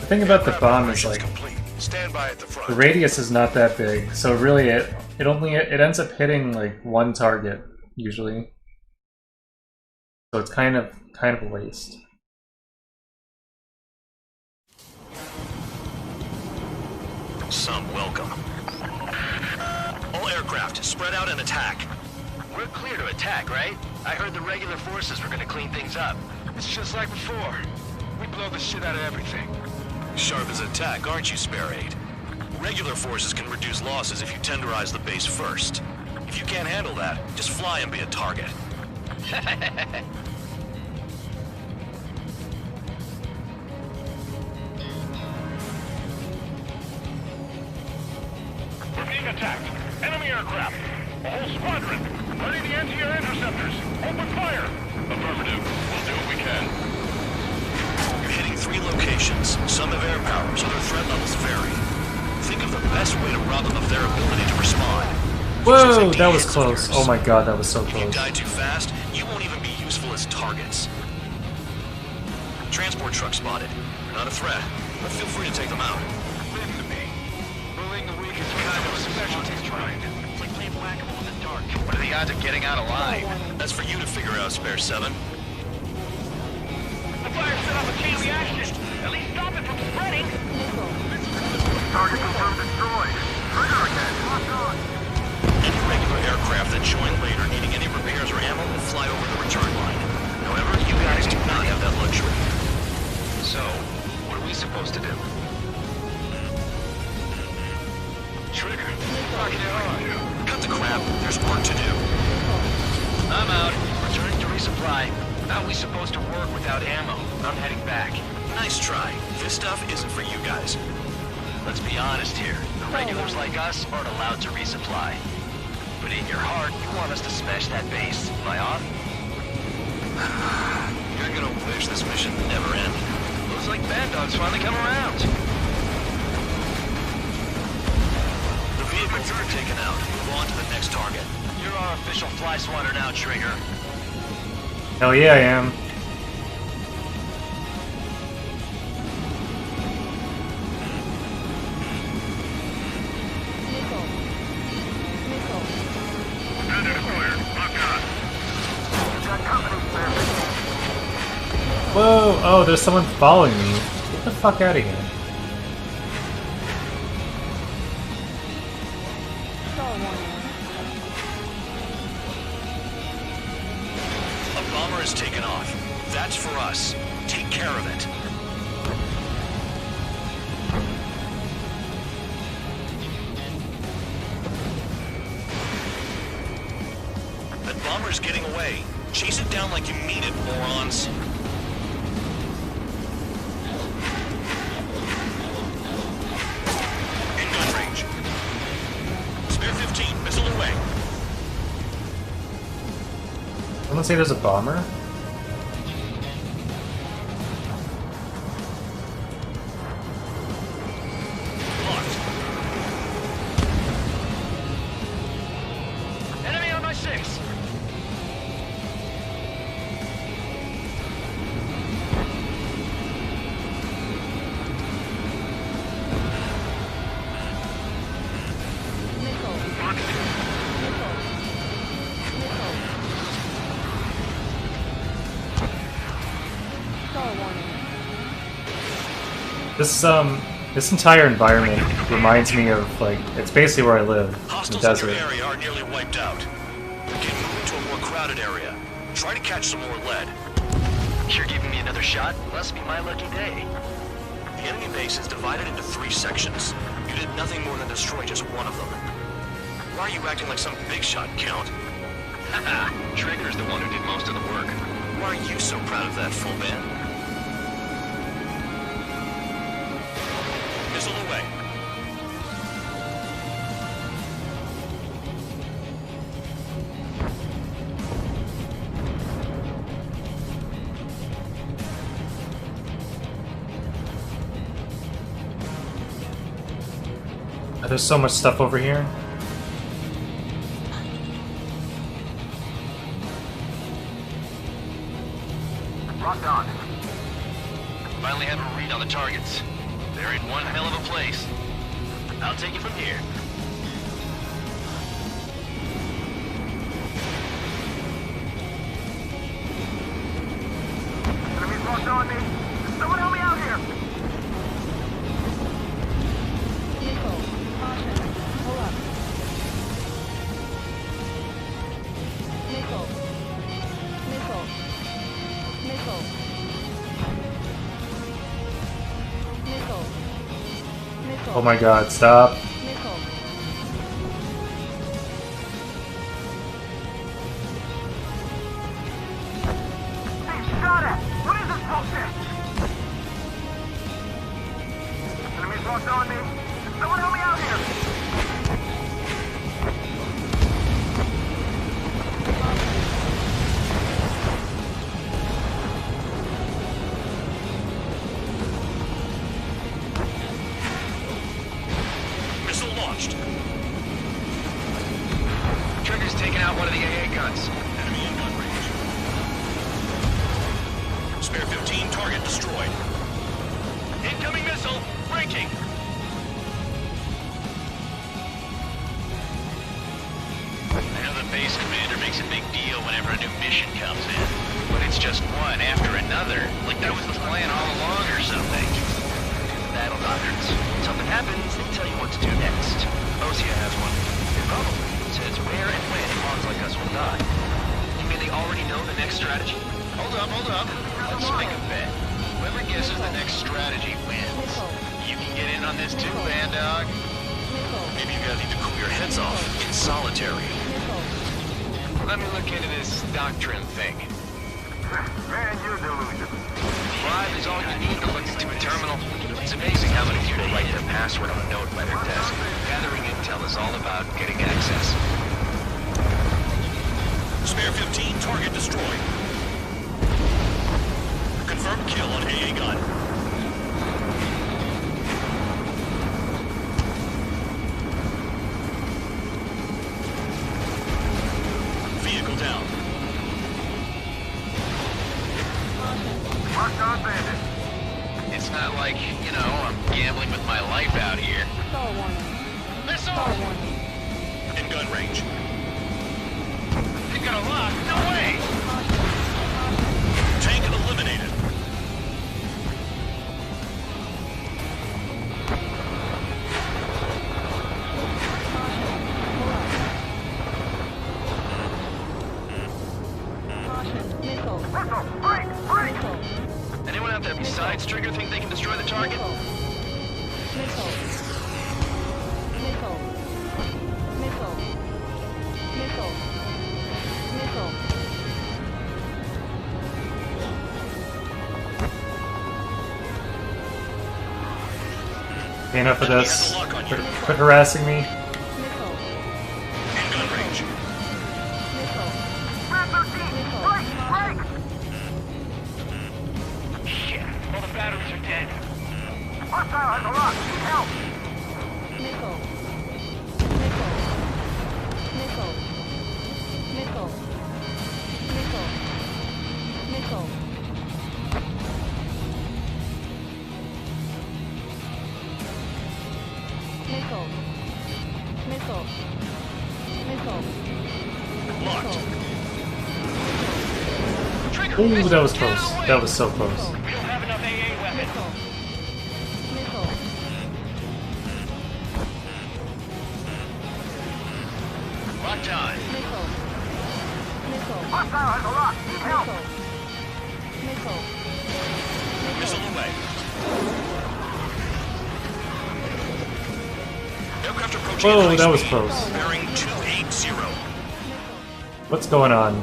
The thing about the bomb is, like, the radius is not that big, so really it ends up hitting like one target usually. So it's kind of a waste. Some welcome. All aircraft, spread out and attack. We're clear to attack, right? I heard the regular forces were gonna clean things up. It's just like before. We blow the shit out of everything. Sharp as attack, aren't you, Spare 8? Regular forces can reduce losses if you tenderize the base first. If you can't handle that, just fly and be a target. We're being attacked. Enemy aircraft. A whole squadron. Ready the anti-air interceptors. Open fire. Affirmative. We'll do what we can. You're hitting 3 locations. Some have air powers, other threat levels vary. Think of the best way to rob them of their ability to respond. Whoa, that was close. Oh my god, that was so If you close. die too fast, you won't even be useful as targets. Transport truck spotted. They're not a threat, but feel free to take them out. Listen to me. Bullying the weak is kind of a specialty grind. It's like playing whack-a-mole in the dark. What are the odds of getting out alive? That's for you to figure out, Spare 7. The fire set off a chain reaction. At least stop it from spreading. Target confirmed destroyed. Trigger again. Lock on. Any regular aircraft that join later needing any repairs or ammo will fly over the return line. However, you guys do not have that luxury. So, what are we supposed to do? Trigger. Fucking on. Cut the crap. There's work to do. I'm out. Returning to resupply. How are we supposed to work without ammo? I'm heading back. Nice try. This stuff isn't for you guys. Let's be honest here. The regulars like us aren't allowed to resupply. But in your heart, you want us to smash that base. Am I on? like Bandog's finally come around. The vehicles are taken out. Move on to the next target. You're our official fly swatter now, Trigger. Hell yeah, I am. Whoa! Oh, there's someone following me. Get the fuck out of here. A bomber is taken off. That's for us. Take care of it. That bomber's getting away. Chase it down like you mean it, morons. In gun range. Spare 15, missile away. Someone say there's a bomber? Enemy on my 6. This entire environment reminds me of, like, it's basically where I live, in the Hostiles in desert. your area are nearly wiped out. Get moving to a more crowded area. Try to catch some more lead. You're giving me another shot? Must be my lucky day. The enemy base is divided into 3 sections. You did nothing more than destroy just one of them. Why are you acting like some big shot, Count? Haha, Trigger's the one who did most of the work. Why are you so proud of that, full man? Missile away. There's so much stuff over here. Rock on. Finally have a read on the targets. They're in one hell of a place. I'll take it from here. Enemies locked on me. Someone help me out here. Nickel, caution. Pull up. Nickel. Nickel. Nickel. Nickel. Nickel. Oh my god, stop. Nickel. Hey, shot at! What is this bullshit? Enemies locked on me. Someone help me out here. Missile launched. Trigger's taking out one of the AA guns. Enemy in gun range. Spare 15, target destroyed. Incoming missile, breaking. I know the base commander makes a big deal whenever a new mission comes in, but it's just one after another, like that was the plan all along or something. Battle doctrines. Something happens, they tell you what to do next. Osia has one. It probably says where and when pawns like us will die. You mean they already know the next strategy? Hold up, hold up. Let's make a bet. Whoever guesses the next strategy wins. You can get in on this too, Bandog. Maybe you guys need to cool your heads off in solitary. Let me look into this doctrine thing. Man, you're delusional. Bribe is all you need to look into a terminal. It's amazing how many people write their password on a note by their desk. Gathering intel is all about getting access. Spare 15, target destroyed. Confirmed kill on AA gun. It's not like, you know, I'm gambling with my life out here. Star warning. Missile! Star warning. In gun range. You got a lock? No way! Tank eliminated. Caution. Missile. Missile. Anyone out there besides Trigger think they can destroy the target? Missile. Missile. Missile. Missile. Missile. Okay, enough of this. Quit harassing me. Missile. In gun range. Missile. Shit, all the batteries are dead. Missile. Missile. Missile. Missile. Missile. Missile. Missile. Missile. Missile. Locked. Ooh, that was close. That was so close. We don't have enough AA weapons. Missile. Missile. Locked on. Missile. Missile. Missile. Missile. Missile away. Aircraft approaching. Whoa, at high that was speed. close. Bearing 280. What's going on?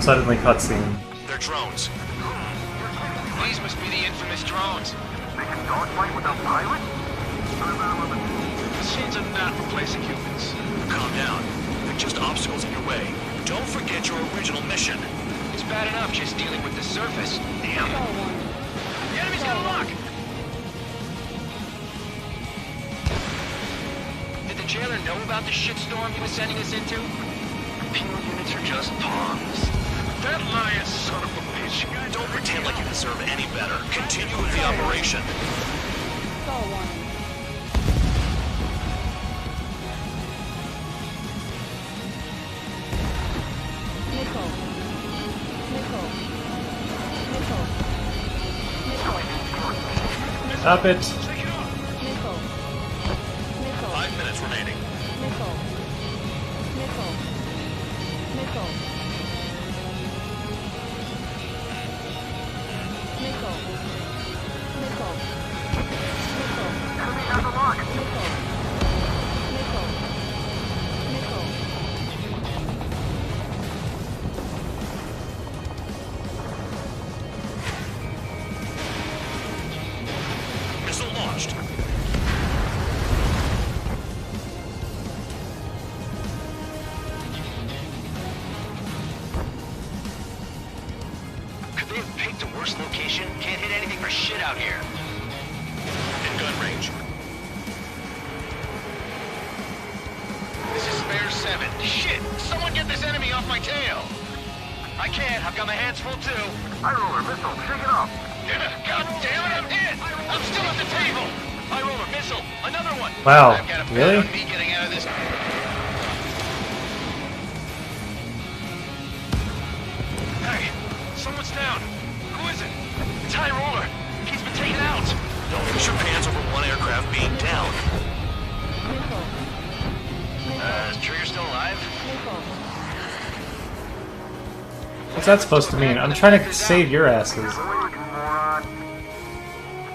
Suddenly cutscene. They're drones. These must be the infamous drones. Machines are not replacing humans. Calm down. They're just obstacles in your way. Don't forget your original mission. It's bad enough just dealing with the surface. Damn. Star warning. The enemy's got a lock! Did the jailer know about the shitstorm he was sending us into? Penal units are just pawns. That lion son of a bitch. Don't pretend like you deserve any better. Continue with the operation. Star warning. Missile. Missile. Missile. Missile. Stop it. Missile. Missile. 5 minutes remaining. Missile. Missile. Missile. Missile. Missile. Missile. Enemy has a lock. Missile. Missile. Missile. Missile launched. Could they have picked a worse location? Can't hit anything for shit out here. In gun range. This is Spare 7. Shit! Someone get this enemy off my tail! I can't. I've got my hands full too. God damn it, I'm hit! I'm still at the table! High roller missile. Another one. Wow, I've got a bet really? on me getting out of this. Hey, someone's down. Who is it? It's High Roller. He's been taken out. Don't lose your pants over one aircraft being down. Missile. Is Trigger still alive? Missile. What's that supposed to mean? I'm trying to save your asses.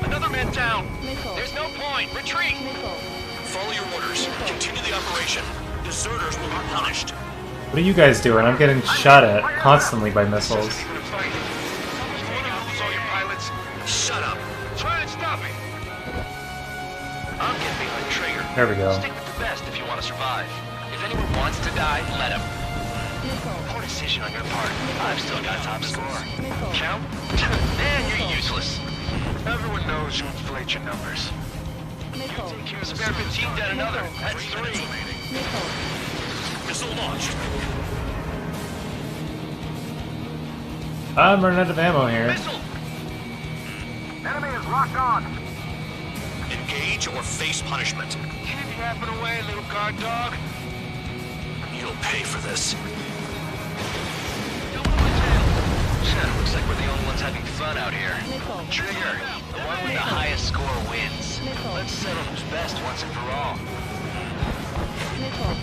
Another man down. Missile. There's no point. Retreat. Missile. Follow your orders. Continue the operation. Deserters will be punished. What are you guys doing? I'm getting shot at constantly by missiles. You're gonna fight. You wanna lose all your pilots? Shut up. Try and stop me. I'm getting behind Trigger. There we go. Stick with the best if you want to survive. If anyone wants to die, let him. Missile. Poor decision on your part. I've still got top score. Missile. Count? Man, you're useless. Everyone knows you inflate your numbers. Missile. Spare 15 dead another. That's 3. Missile. Missile launched. I'm running out of ammo here. Missile! Enemy is locked on. Engage or face punishment. Keep yapping away, little guard dog. You'll pay for this. Looks like we're the only ones having fun out here. Missile. Trigger, the one with the highest score wins. Missile. Let's settle who's best once and for all. Missile.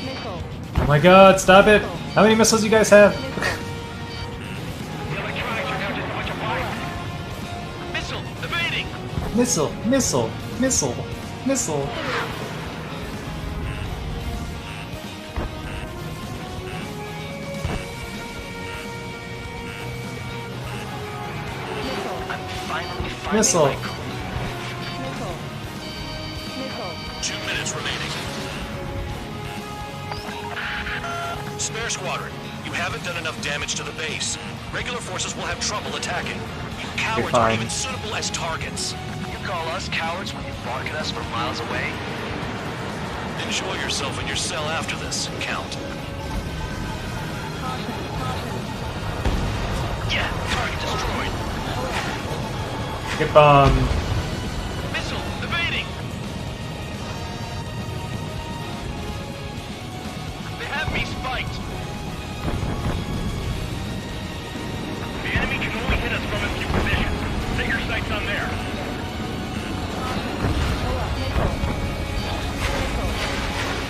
Missile. Oh my god, stop it! How many missiles you guys have? The electronics are now just a bunch of fire. Missile! Evading! Missile, missile, missile, missile. I'm finally Missile. my Missile. Missile. 2 minutes remaining. Spare squadron, you haven't done enough damage to the base. Regular forces will have trouble attacking. You cowards fine. aren't even suitable as targets. You call us cowards when you bark at us from miles away? Enjoy yourself in your cell after this, Count. Yeah, Target destroyed. Get bombed. Missile! Evading! They have me spiked. The enemy can only hit us from a few positions. Set your sights on there.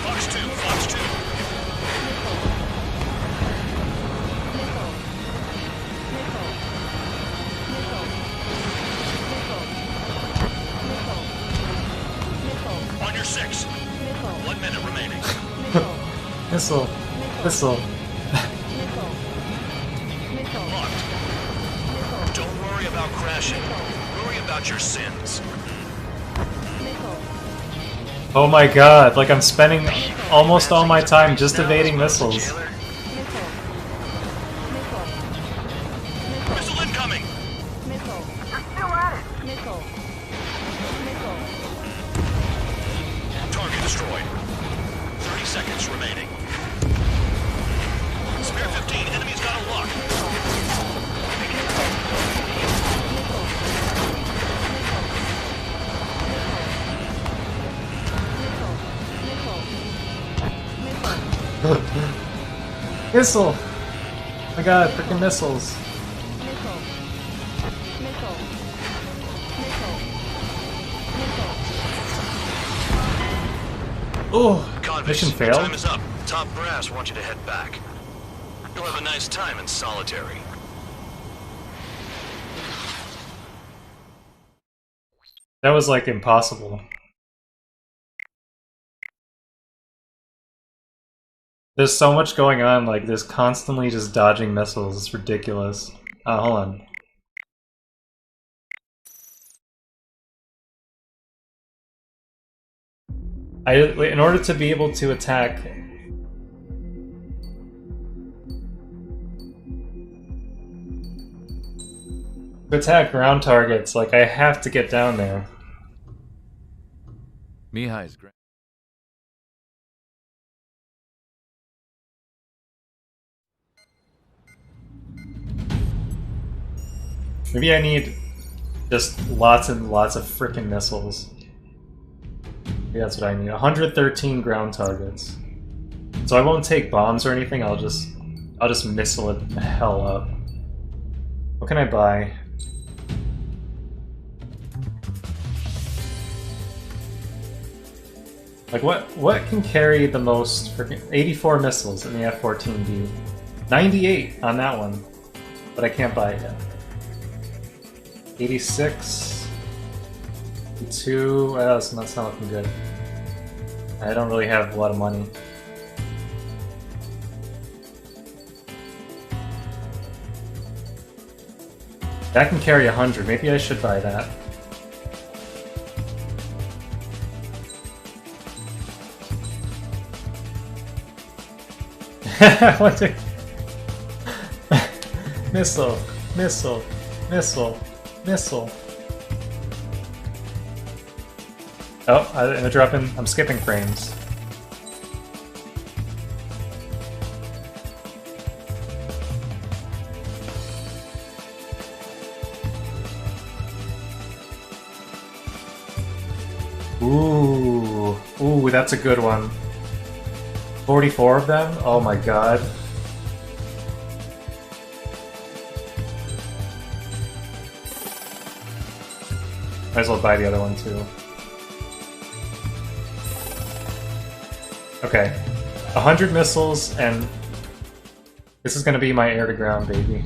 Fox 2, Fox 2. On your 6. 1 minute remaining. Missile, missile. Locked. Don't worry about crashing. Worry about your sins. Oh my god, like I'm spending almost all my time just evading missiles. Missile incoming! Missile. You're still at it! Missile. Missile. Target destroyed. 30 seconds remaining. Spare 15, enemy's got a lock. Missile! Oh my god, freaking missiles. Oh, Convicts, mission your failed. time is up. Top brass want you to head back. You'll have a nice time in solitary. That was like impossible. There's so much going on, like there's constantly just dodging missiles. It's ridiculous. Hold on. In order to be able to attack ground targets, like I have to get down there. Mihai's grand. Maybe I need just lots and lots of frickin' missiles. Maybe that's what I need. 113 ground targets. So I won't take bombs or anything, I'll just missile it the hell up. What can I buy? Like what can carry the most freaking 84 missiles in the F-14B? 98 on that one. But I can't buy it yet. 86, 2. That's not looking good. I don't really have a lot of money. That can carry 100. Maybe I should buy that. What the... Missile, missile, missile. Missile. Oh, I'm dropping. I'm skipping frames. Ooh. Ooh, that's a good one. 44 of them? Oh my god. Might as well buy the other one too. Okay. 100 missiles, and this is gonna be my air-to-ground baby.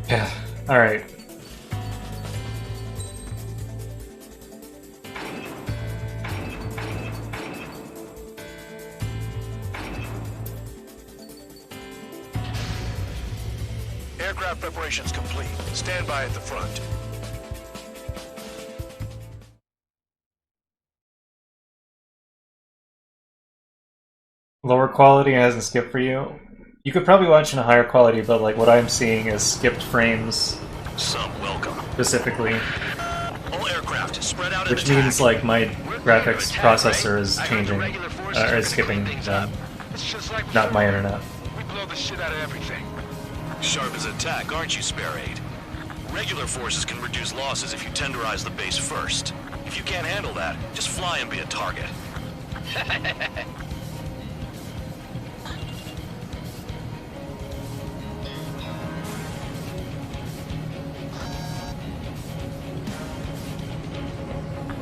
Yeah, alright. Aircraft preparations complete. Stand by at the front. Lower quality hasn't skipped for you. You could probably watch in a higher quality, but like what I'm seeing is skipped frames Some welcome. specifically, All aircraft spread out and which attack. means like my graphics processor is changing, or is skipping them, not my internet. We blow the shit out of everything. Sharp as attack, aren't you, Spare 8? Regular forces can reduce losses if you tenderize the base first. If you can't handle that, just fly and be a target.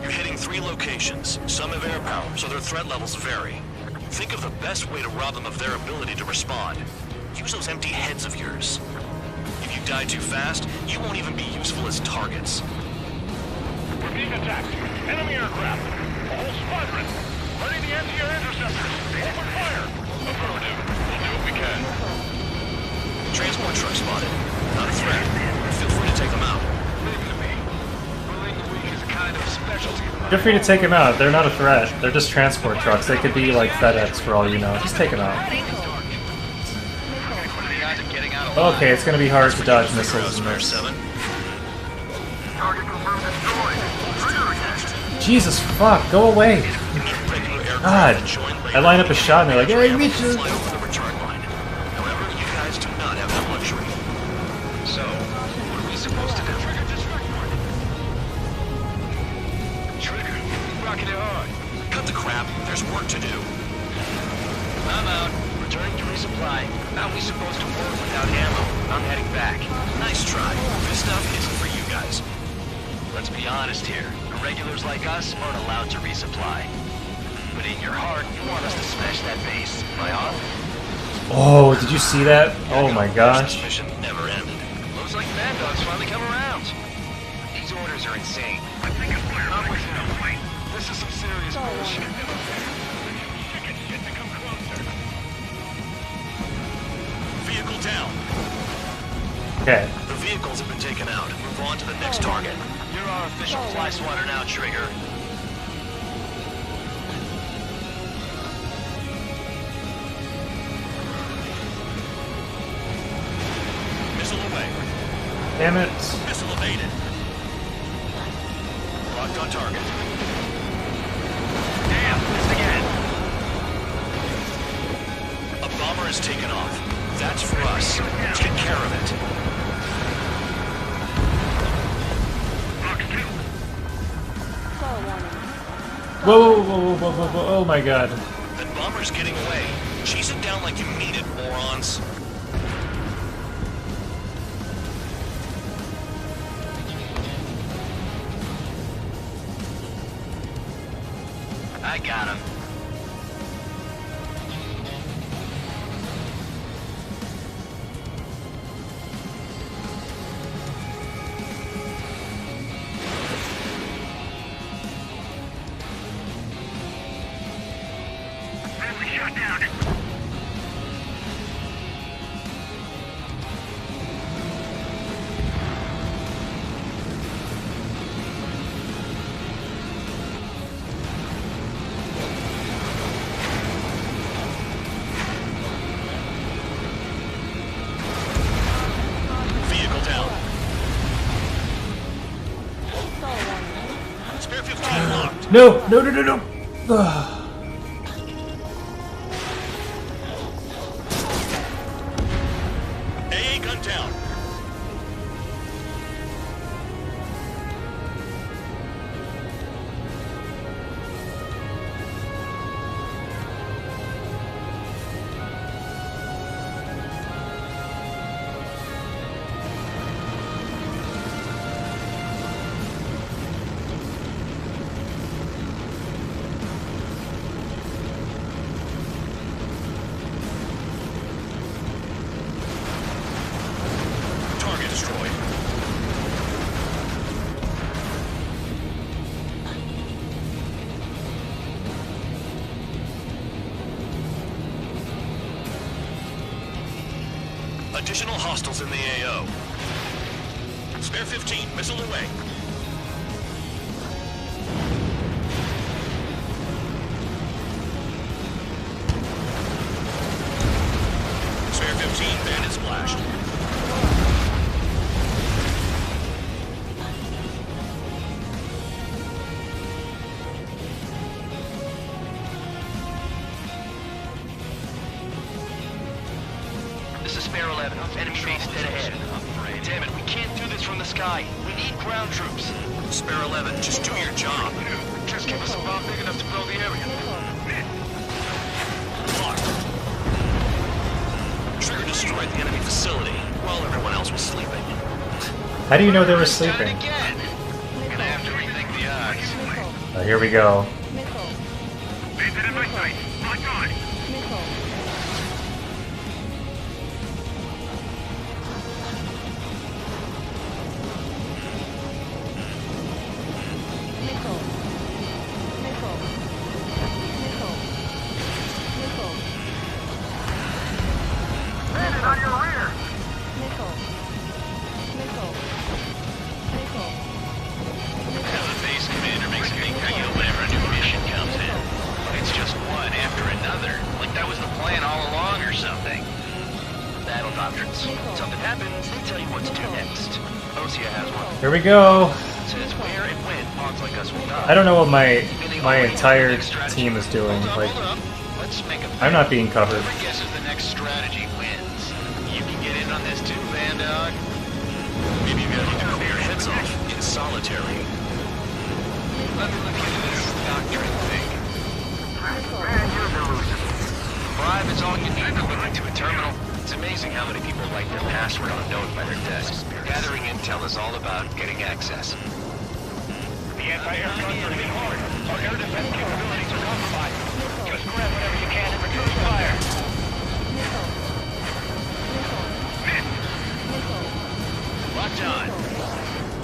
You're hitting 3 locations. Some have air power, so their threat levels vary. Think of the best way to rob them of their ability to respond. Use those empty heads of yours. If you die too fast, you won't even be useful as targets. We're being attacked. Enemy aircraft. A whole squadron. Ready the anti-air interceptors. Open fire. Affirmative. We'll do what we can. Transport truck spotted. Not a threat. Feel free to take them out. Leave it to me. Bullying the weak is a kind of specialty. Feel free to take them out. They're not a threat. They're just transport trucks. They could be like FedEx for all you know. Just take them out. Okay, it's gonna be hard to dodge missiles in this. Jesus fuck, go away! God, I line up a shot and they're like, hey, Mitchell! However, you guys do not have that luxury. So, what are we supposed to do? Trigger, rocking it hard. Cut the crap. There's work to do. I'm out. Returning to resupply. How are we supposed to work without ammo? I'm heading back. Nice try. This stuff isn't for you guys. Let's be honest here. Irregulars like us aren't allowed to resupply. But in your heart, you want us to smash that base. Right on? Oh, did you see that? Oh my gosh. This mission never ended. Looks like Bandog's finally come around. These orders are insane. I think it's clear. I'm with you. Wait, this is some serious bullshit. Vehicle down. Okay. The vehicles have been taken out. Move on to the next target. You're our official fly swatter now, Trigger. Missile away. Damn it. Missile evaded. Locked on target. Damn, missed again. A bomber is taken off. That's for us. Take care of it. Whoa, whoa, whoa, whoa, whoa, whoa, oh my god. That bomber's getting away. Chase it down like you mean it, morons. I got him. Vehicle down. Spare 15 locked. No, no, no, no, no! Ugh. down. Target destroyed. Additional hostiles in the AO. Spare 15, missile away. Spare 15, bandit splashed. This is Spare 11. Enemy base dead ahead. Damn it, we can't do this from the sky. We need ground troops. Spare 11, just do your job. Just give us a bomb big enough to blow the area. Locked. Trigger destroyed the enemy facility while everyone else was sleeping. How do you know they were sleeping? Again. Gonna have to rethink the odds. Oh, here we go. Missile. Bandit in my sight. Lock on. Missile. Missile. Missile. Missile. Missile. Bandit on your rear. Missile. Missile. Missile. Now the base commander makes a big deal whenever a new mission comes in. It's just one after another. Like that was the plan all along or something. Battle doctrines. Something happens, they tell you what to do next. Osia has one. Here we go. Says where and when pawns like us will die. I don't know what my entire team is doing. Like, Hold up. Let's make a I'm not being covered. Whoever guesses the next strategy wins. You can get in on this too, Van Dog. Maybe you gotta look your heads off in solitary. Let me look into this doctrine thing. Bribe is all you need to look into a terminal. It's amazing how many people write their password on a note by their desks. Gathering intel is all about getting access. The anti-air guns are hitting hard. Our air defense capabilities are compromised. Just grab whatever you can and return fire. Locked on.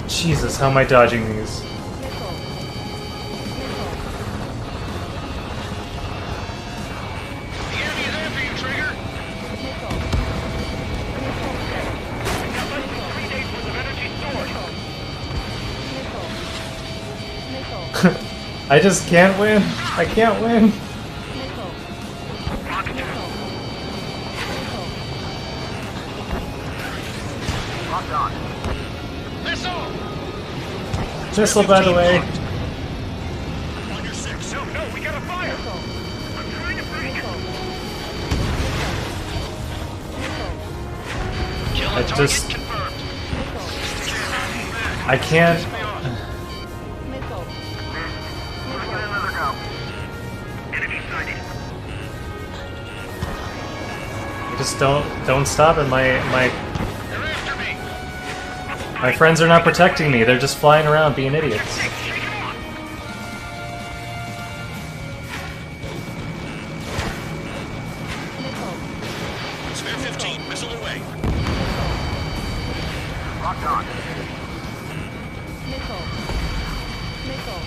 Jesus, how am I dodging these? The enemy is after you, Trigger. We've got less than 3 days worth of energy stored. I just can't win. I can't win. Locked on. Missile! Missile, by the way. On your 6. No, we got a fire. I'm trying to break it. Kill I the target just- confirmed. I can't. Missile. Let's get another go. Enemy sighted. Just don't stop it. They're after me. My friends are not protecting me. They're just flying around being idiots. Shake him off. Spare 15, missile away. Locked on. Missile. Missile.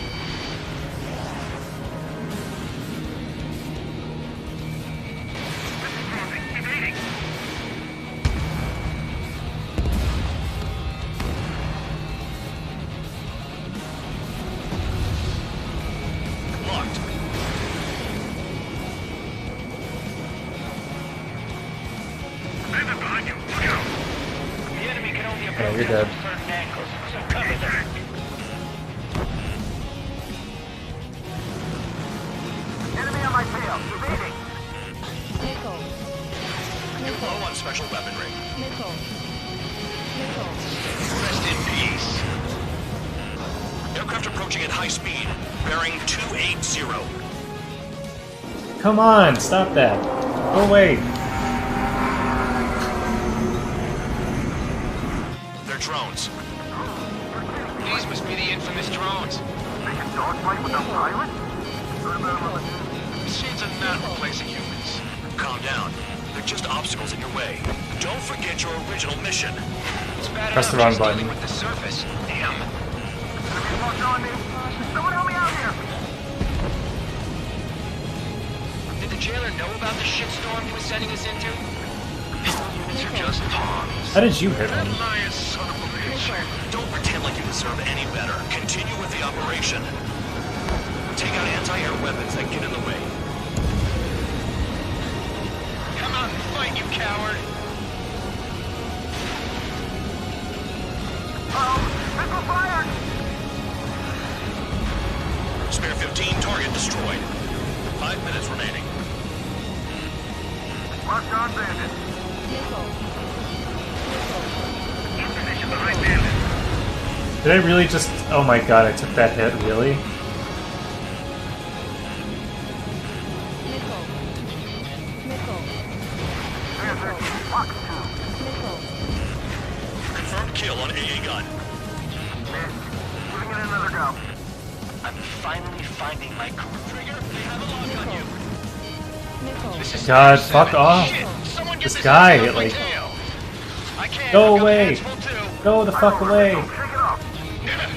Evading. Locked. Bandit behind you. Look out. The enemy can only Yeah, approach you're dead. from certain angles, so cover them. Enemy on my tail. Evading. Missile. Low on special weaponry. Missile. Rest in peace. Aircraft approaching at high speed, bearing 280. Come on, stop that. Go away. They're drones. These must be the infamous drones. They can dogfight without pilots? Machines are not replacing humans. Calm down. They're just obstacles in your way. Don't forget your original mission. It's bad Press the enough wrong just button. dealing with the surface. Damn. Locked on me. Someone help me out here. Did the jailer know about the shitstorm he was sending us into? Units are just pawns. How did you hit him? Lion son of a bitch. Don't pretend like you deserve any better. Continue with the operation. Take out anti-air weapons that get in the way. Come out and fight, you coward! Missile fired! Spare 15, target destroyed. 5 minutes remaining. Locked on bandit. Missile. In position behind bandit. Did I really just... Oh my god, I took that hit, really? Missile. Missile. Fox 2. Missile. Confirmed kill on AA gun. Giving it another go. I'm finally finding my groove. Trigger, they have a lock on you. Missile. This is God, Seven. fuck off. Shit, someone get This this guy, thing off my like... tail. I can't. Go I've got away. hands full too. Go the fuck away. Shake it off.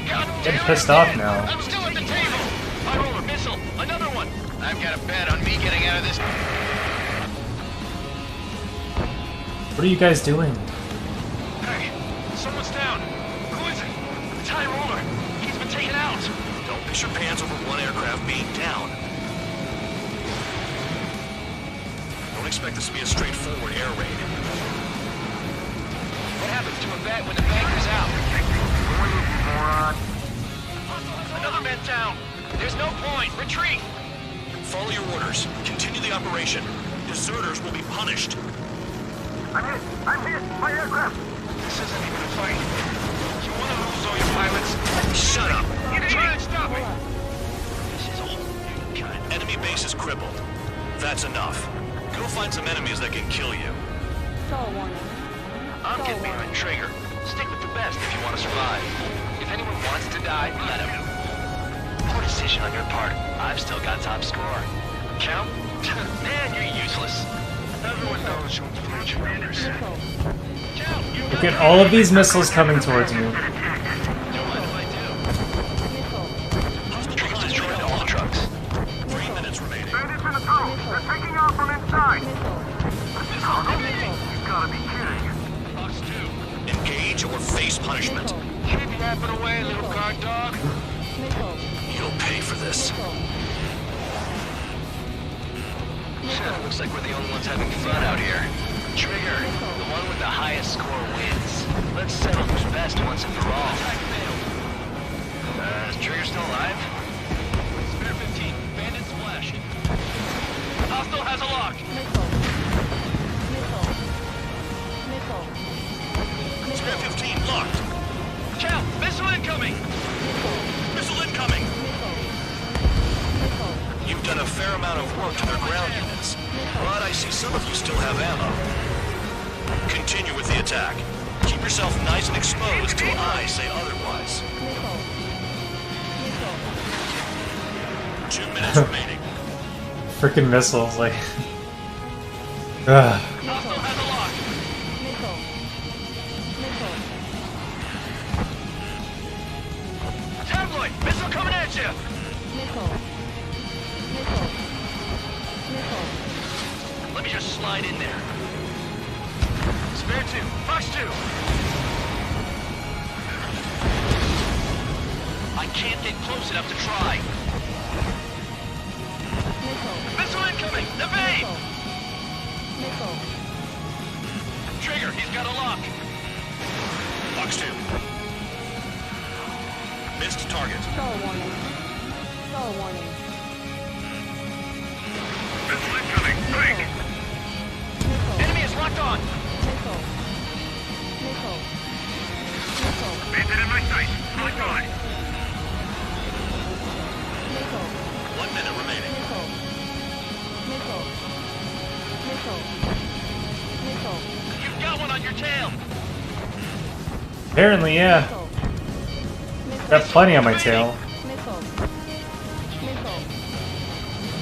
God Getting damn pissed it, off man. now. I'm still at the table. I roll a missile. Another one. I've got a bet on me getting out of this. What are you guys doing? Hey, someone's down. Who is it? It's High Roller. He's been taken out. Don't piss your pants over one aircraft being down. Don't expect this to be a straightforward air raid. What happens to a vet when the banker's out? Moron. Another man down. There's no point. Retreat. Follow your orders. Continue the operation. Deserters will be punished. I'm hit. I'm hit. My aircraft. This isn't even a fight. You want to lose all your pilots? Shut up. Try and stop me. This is all. Enemy base is crippled. That's enough. Go find some enemies that can kill you. Stall warning. I'm getting behind Trigger. Stick with the best if you want to survive. If anyone wants to die, let him. Poor decision on your part. I've still got top score. Count? Man, you're useless. Everyone knows you influence your others. Missile. Count, you Look at all of these missiles coming towards me. don't mind if I Missile. do. Trigger's destroyed all the trucks. 3 minutes remaining. Bandits in the tunnel. They're taking off from inside. Missile. You gotta be kidding. Fox 2. Engage or face punishment. Keep yapping away, little guard dog. Missile. You'll pay for this. Looks like we're the only ones having fun out here. Trigger, the one with the highest score wins. Let's settle who's best once and for all. Is Trigger still alive? Spare 15. Bandits flashed. Hostile has a lock. Missile. Missile. Missile. Spare 15 locked. Cal, missile incoming. Missile incoming. Missile. You've done a fair amount of work to their ground units, but I see some of you still have ammo. Continue with the attack. Keep yourself nice and exposed till I say otherwise. Missile. Missile. 2 minutes remaining. Freaking missiles, like... Ugh. Hostile has a lock. Missile. Missile. Tabloid, missile coming at you. Missile. Missile. Missile. Let me just slide in there. Spare 2. Fox 2. I can't get close enough to try. Missile. Missile incoming! Evade! Missile. Trigger, he's got a lock. Fox 2. Missed target. Stall warning. Stall warning. Missile incoming. Break. Missile. Enemy is locked on. Missile. Missile. someone on your tail. Apparently, yeah. Got plenty on my tail. Missile. Missile.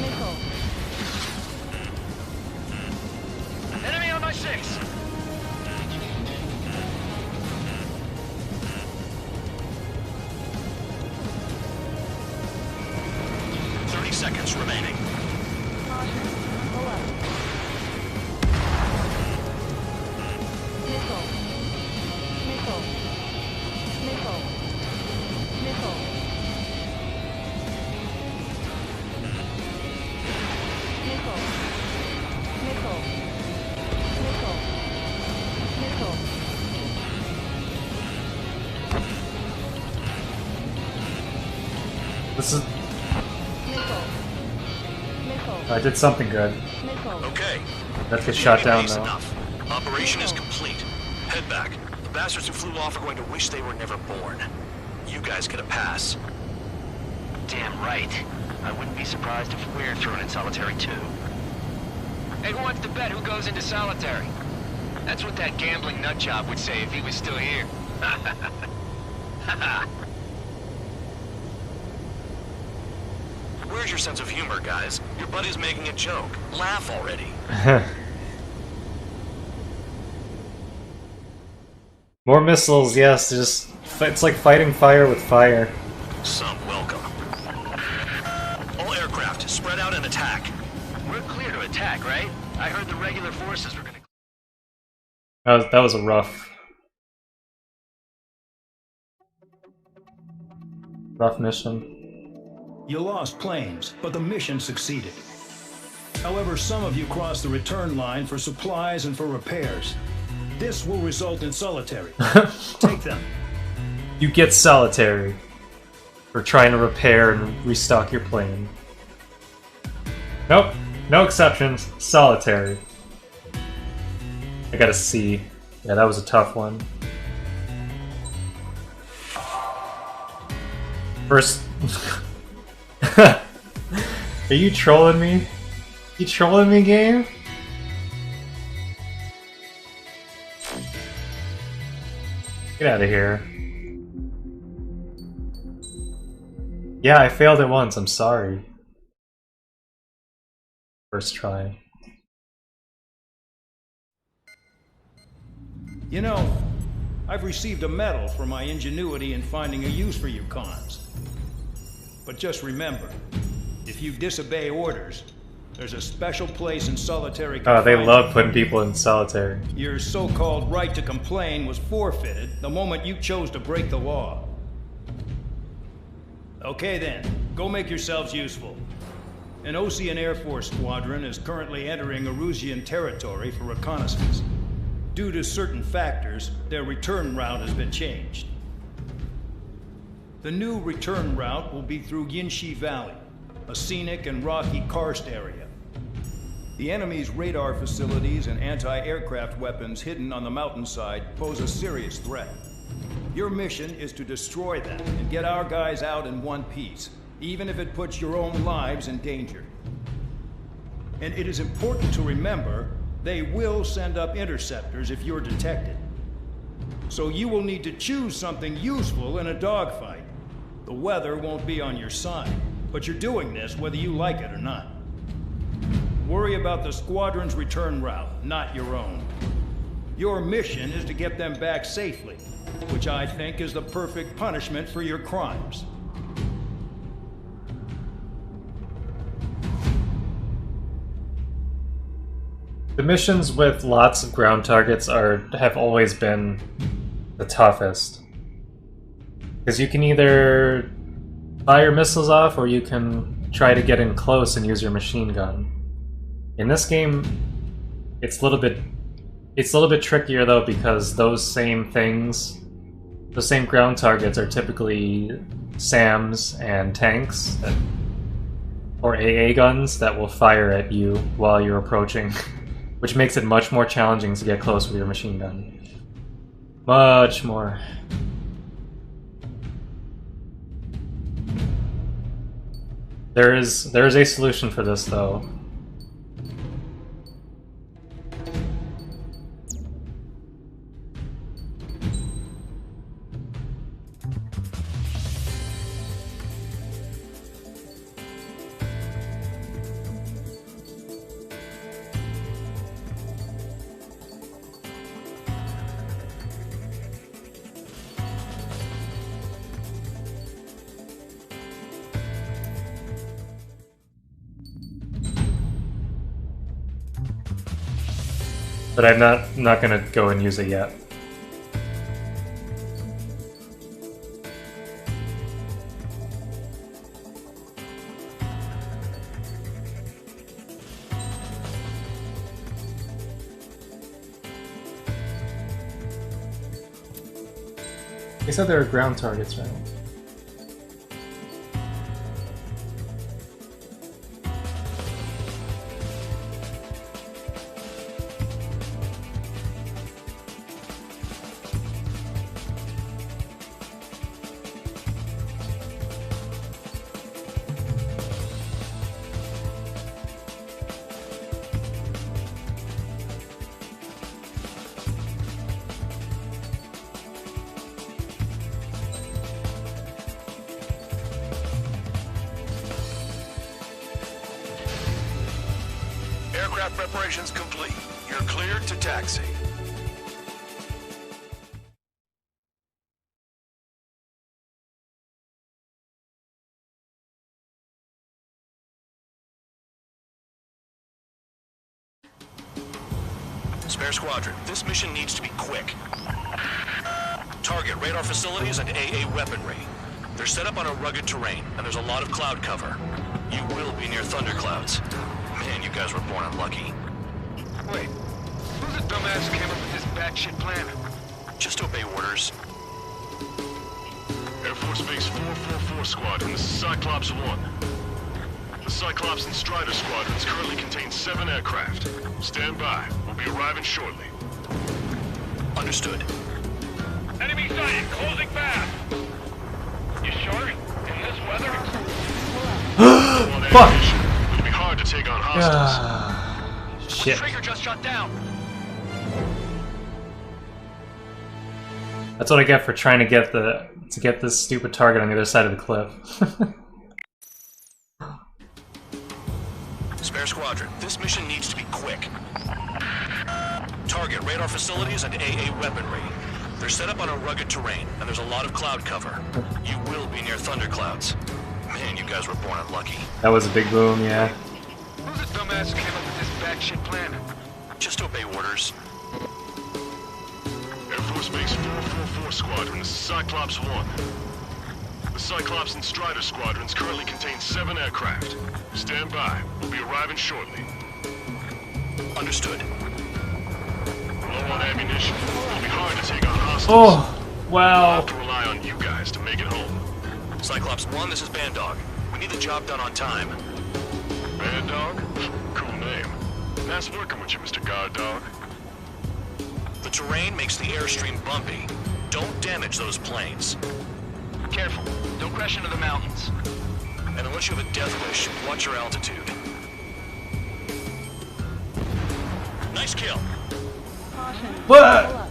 Missile. Enemy on my 6. Seconds remaining. Caution. Pull up. Missile. Missile. Missile. Missile. Missile. Missile. Missile. Missile. This is. Missile. Missile. I did something good. Missile. Okay. Let's get shot down Pace though. enough. Operation is complete. Head back. The bastards who flew off are going to wish they were never born. You guys get a pass. Damn right. I wouldn't be surprised if we're thrown in solitary too. Hey, who wants to bet who goes into solitary? That's what that gambling nutjob would say if he was still here. Where's your sense of humor, guys? Your buddy's making a joke. Laugh already. More missiles, yes. Just it's like fighting fire with fire. Some welcome. All aircraft, spread out and attack. We're clear to attack, right? I heard the regular forces were gonna... That was a rough mission. You lost planes, but the mission succeeded. However, some of you crossed the return line for supplies and for repairs. This will result in solitary. Take them. You get solitary for trying to repair and restock your plane. Nope, no exceptions. Solitary. I got a C. Yeah, that was a tough one. First... Are you trolling me? You trolling me, game? Get out of here. Yeah, I failed it once, I'm sorry. First try. You know, I've received a medal for my ingenuity in finding a use for you cons. But just remember, if you disobey orders, there's a special place in solitary Oh, they confinement. love putting people in solitary. Your so-called right to complain was forfeited the moment you chose to break the law. Okay then, go make yourselves useful. An Ocean Air Force squadron is currently entering Erusian territory for reconnaissance. Due to certain factors, their return route has been changed. The new return route will be through Yinshi Valley, a scenic and rocky karst area. The enemy's radar facilities and anti-aircraft weapons hidden on the mountainside pose a serious threat. Your mission is to destroy them and get our guys out in one piece, even if it puts your own lives in danger. And it is important to remember, they will send up interceptors if you're detected. So you will need to choose something useful in a dogfight. The weather won't be on your side, but you're doing this whether you like it or not. Worry about the squadron's return route, not your own. Your mission is to get them back safely, which I think is the perfect punishment for your crimes. The missions with lots of ground targets have always been the toughest. Because you can either fire missiles off or you can try to get in close and use your machine gun. In this game, it's a little bit trickier though, because those same things, the same ground targets are typically SAMs and tanks or AA guns that will fire at you while you're approaching, which makes it much more challenging to get close with your machine gun. Much more. There is a solution for this though. But I'm not gonna go and use it yet. They said there were ground targets, right? Aircraft preparations complete. You're cleared to taxi. Spare Squadron, this mission needs to be quick. Target radar facilities and AA weaponry. They're set up on a rugged terrain, and there's a lot of cloud cover. You will be near thunderclouds. Man, you guys were born unlucky. Wait, who's the dumbass came up with this batshit plan? Just obey orders. Air Force Base 444 Squadron, this is Cyclops 1. The Cyclops and Strider squadrons currently contain 7 aircraft. Stand by. We'll be arriving shortly. Understood. Enemy sighted, closing fast. You sure? In this weather? Fuck! It'll be hard to take on hostiles. Shit. Trigger just shut down. That's what I get for trying to get this stupid target on the other side of the cliff. Spare Squadron, this mission needs to be quick. Target radar facilities and AA weaponry. They're set up on a rugged terrain, and there's a lot of cloud cover. You will be near thunderclouds. Man, you guys were born unlucky. That was a big boom, yeah. Who's the dumbass came up with this batshit plan? Just obey orders. Air Force Base 444 Squadron, this is Cyclops 1. The Cyclops and Strider squadrons currently contain 7 aircraft. Stand by. We'll be arriving shortly. Understood. Low on ammunition. It'll be hard to take on hostiles. Oh, We'll wow. have to rely on you guys to make it home. Cyclops 1, this is Bandog. We need the job done on time. Bad Dog? Cool name. Nice working with you, Mr. Guard Dog. The terrain makes the airstream bumpy. Don't damage those planes. Careful, don't crash into the mountains. And unless you have a death wish, watch your altitude. Nice kill. Caution. What? Pull up.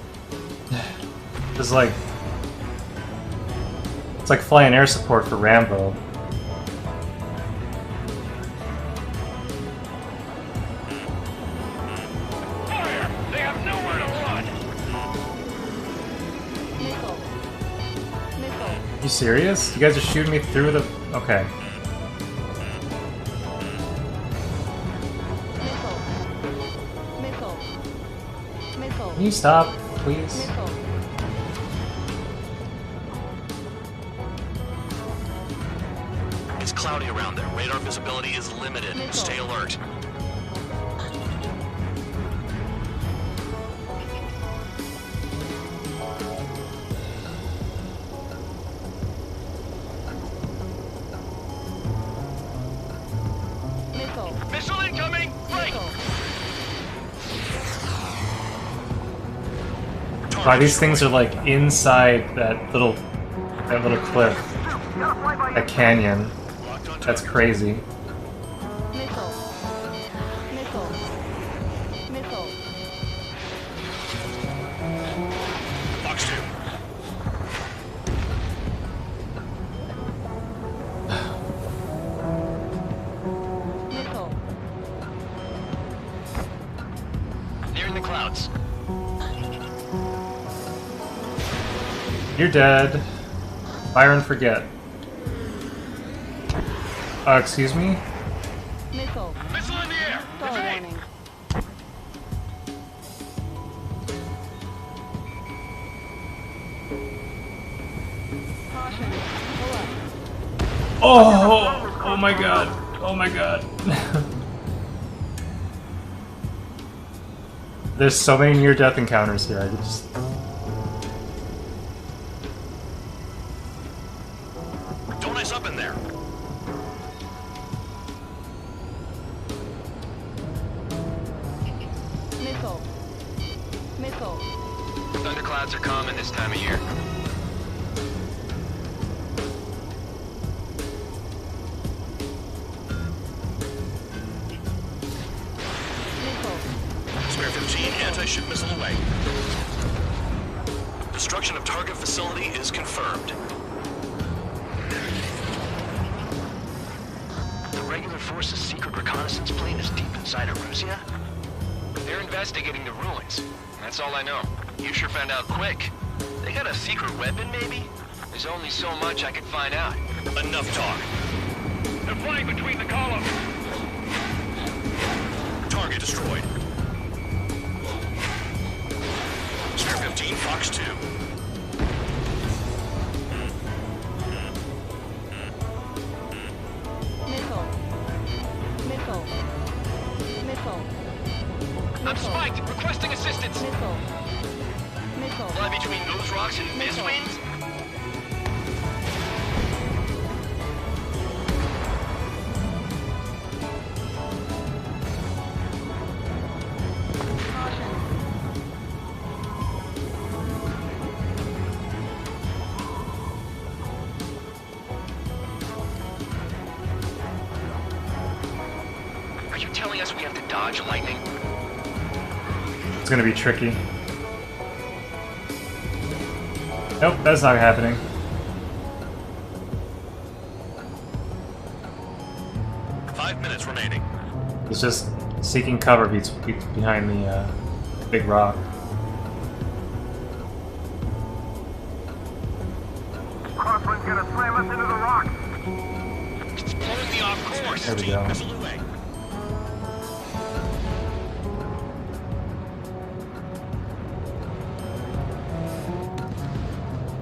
It's like flying air support for Rambo. Fire! They have nowhere to run! Missile. Missile. You serious? You guys are shooting me through the... Okay. Missile. Missile. Missile. Can you stop, please? Missile. It's cloudy around there. Radar visibility is limited. Missile. Stay alert. Missile. Missile incoming! Break! Missile. Wow, these things are like inside that little cliff. That canyon. That's crazy. Missile. Missile. Missile. Box 2. Missile. They're in the clouds. You're dead. Fire and forget. Excuse me? Missile. Missile in the air! Stall warning. Caution. Pull up. Oh! Oh my god. Oh my god. There's so many near-death encounters here. I just... Don't ice up in there. Missile. Missile. Thunderclouds are common this time of year. Missile. Spare 15, anti-ship missile away. Destruction of target facility is confirmed. The regular force's secret reconnaissance plane is deep inside Erusea? They're investigating the ruins. That's all I know. You sure found out quick. They got a secret weapon, maybe? There's only so much I could find out. Enough talk. They're flying between the columns. Target destroyed. Spare 15, Fox 2. Missile. Missile. Missile. I'm spiked! Requesting assistance! Missile. Missile. Fly between those rocks and this Missile. winds? Caution. Are you telling us we have to dodge lightning? It's gonna be tricky. Nope, that's not happening. Five minutes remaining. It's just seeking cover behind the big rock. Crosswind's gonna slam us into the rock. It's pulling me off course. There we go. Missile away.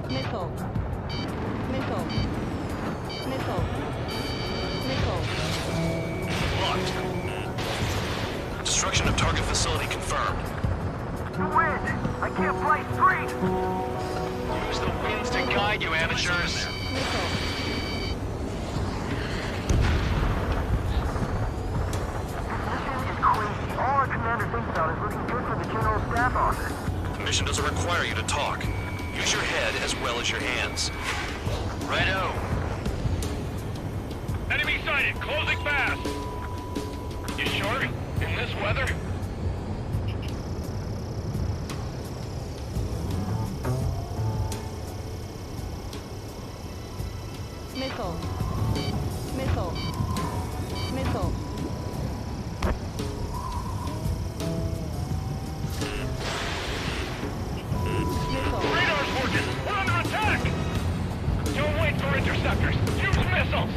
Missile. Missile. Missile. Missile. Locked. Destruction of target facility confirmed. The wind! I can't fly straight! Use the winds to guide you, amateurs. Missile. All our commander thinks about is looking good for the general staff office. The mission doesn't require you to talk. Use your head as well as your hands. Righto. Enemy sighted, closing fast! You sure? In this weather? Missile. Missile. Missile. Missile. Radar's working! We're under attack! Don't wait for interceptors! Use missiles!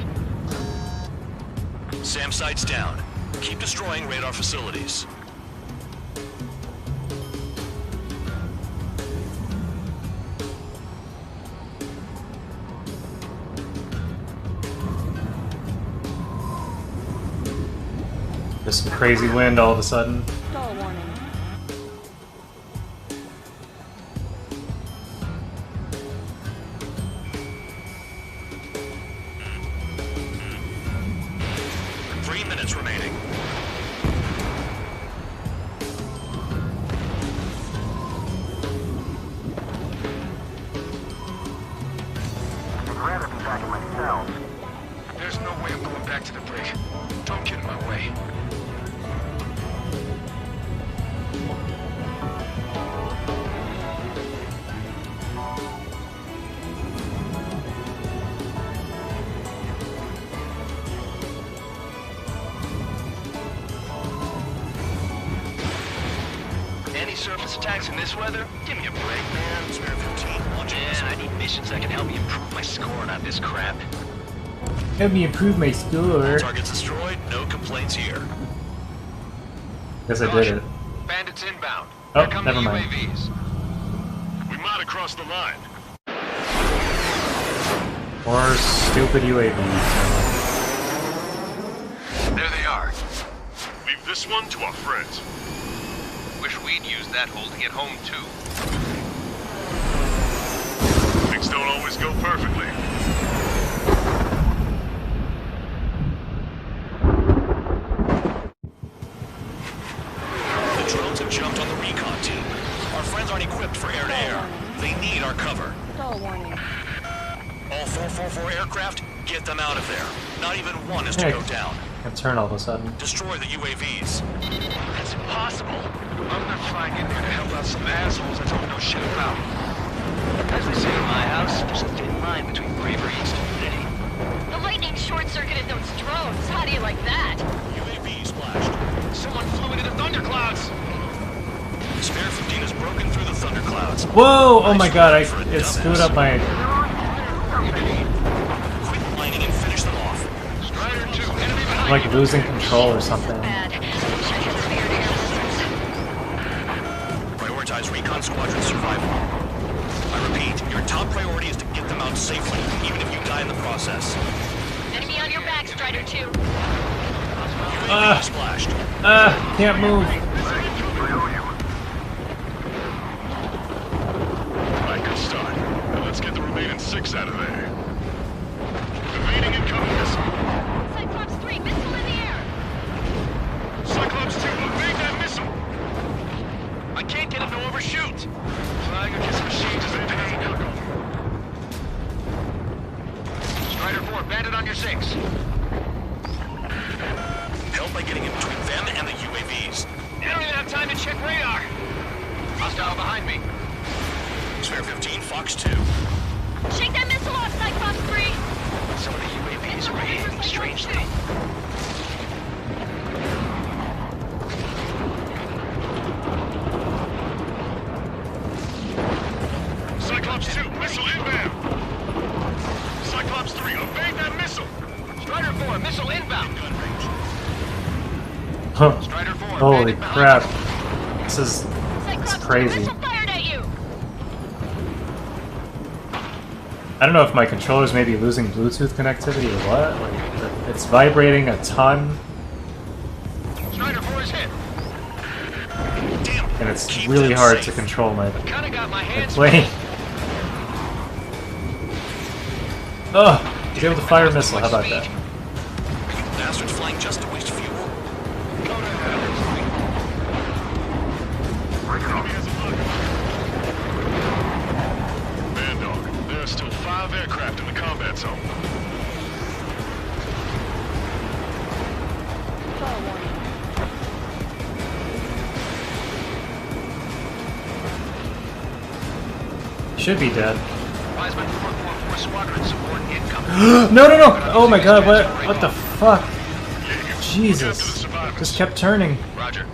SAM sights down. Keep destroying radar facilities. There's some crazy wind all of a sudden. Stall warning. Three minutes remaining. I'd rather be back in my cell. There's no way I'm going back to the brig. Don't get in my way. Any surface attacks in this weather? Give me a break, man. Spare 15. Launching Man, missile. I need missions that can help me improve my score, not this crap. Help me improve my score. Targets destroyed. No complaints here. Guess I did it. Bandits inbound. Oh, Here come never the mind. UAVs. We might have crossed the line. More stupid UAVs. There they are. Leave this one to our friends. Wish we'd used that hole to get home, too. Things don't always go perfectly. The drones have jumped on the recon team. Our friends aren't equipped for air-to-air. They need our cover. Stall warning. All 444 aircraft, get them out of there. Not even one is to Hey. go down. I turn all of a sudden. Destroy the UAVs. That's impossible. I'm not flying in there to help out some assholes I don't know shit about. As they say in my house, there's a thin line between bravery and stupidity. The lightning short-circuited those drones. How do you like that? UAV splashed. Someone flew into the thunderclouds! Spare 15 has broken through the thunderclouds. Whoa! Oh my god, it screwed up my... Quit whining and finish them off. Strider 2, enemy behind I'm like losing control or something. Bad. I wish I had spared air systems. Prioritize recon squadron survival. I repeat, your top priority is to get them out safely, even if you die in the process. Enemy on your back, Strider 2. UAV splashed. Can't move. Right, good start. Now let's get the remaining 6 out of there. Evading incoming missile. Cyclops 3, missile in the air. Cyclops 2, evade that missile. I can't get him to overshoot! Flying against machines is a pain. Strider 4, bandit on your 6. Help by getting in between them and the UAVs. I don't even have time to check radar! Hostile behind me. Spare 15, Fox 2. Shake that missile off, Cyclops 3. Some of the UAVs are behaving strangely. Cyclops 2, missile inbound. Cyclops 3, evade that missile. Strider 4, missile inbound. Gun range. Huh. Strider 4, Holy bandit behind crap. you. This is Cyclops 2, crazy. missile fired at you. I don't know if my controller's maybe losing Bluetooth connectivity or what. Like, it's vibrating a ton, Strider 4 is hit. Damn. and it's Keep really them hard safe. to control my Kinda got my hands plane. Oh, be able to fire a missile. How about that? Bastards flying just to waste fuel. Go to hell. Enemy has a look. Man dog, there are still 5 aircraft in the combat zone. Stall warning. Should be dead. Wiseman 444 squadron support incoming. No, no, no! Oh my god, what the fuck? Jesus. Just kept turning. Roger.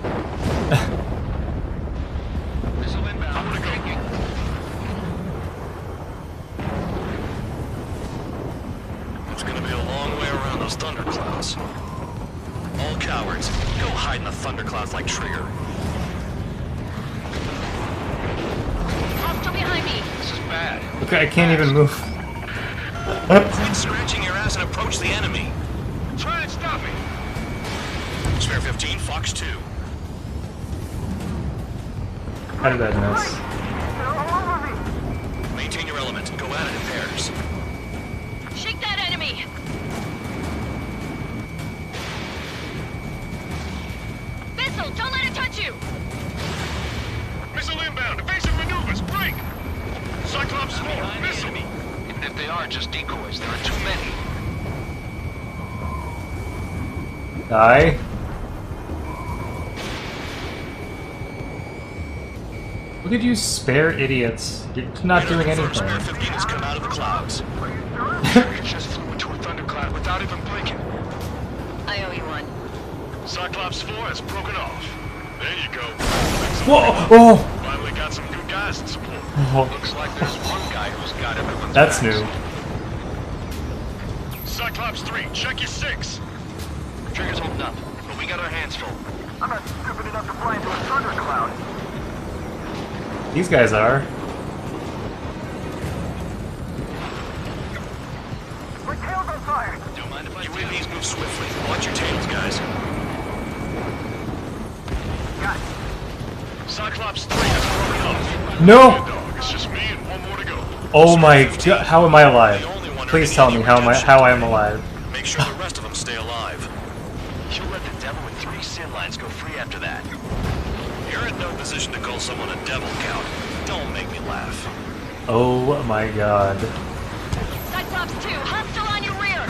Missile inbound. Taking. It's gonna be a long way around those thunderclouds. All cowards, go hide in the thunderclouds like Trigger. Hostile behind me. This is bad. Okay, I can't even move. Quit scratching your ass and approach the enemy. Try and stop me. Spare 15, Fox 2. How did that miss? Maintain your element. Go at it in pairs. Shake that enemy. Missile, don't let it touch you. Missile inbound, evasive maneuvers, break. Cyclops 4, missile. Even if they are just decoys, there are too many. Die. Look at you spare idiots. You're not doing anything. Spare 15 has come out of the clouds. It just flew into a thundercloud without even blinking. I owe you one. Cyclops 4 has broken off. There you go. Whoa! Oh! Finally got some good guys in support. Oh, Looks like there's one guy who's got everyone's that's backs. new. Cyclops 3, check your 6. Trigger's holding up, but we got our hands full. I'm not stupid enough to fly into a thundercloud. These guys are. swiftly. Watch your tails, guys. Cyclops 3 is rolling off. No! Dog, it's just me and one more to go. Oh my god, how am I alive? Please tell me how I am alive. Make sure the rest of them stay alive. You'll let the devil with 3 sin lines go free after that. You're in no position to call someone a devil, Count. Don't make me laugh. Oh my god. Cyclops 2, hostile on your rear!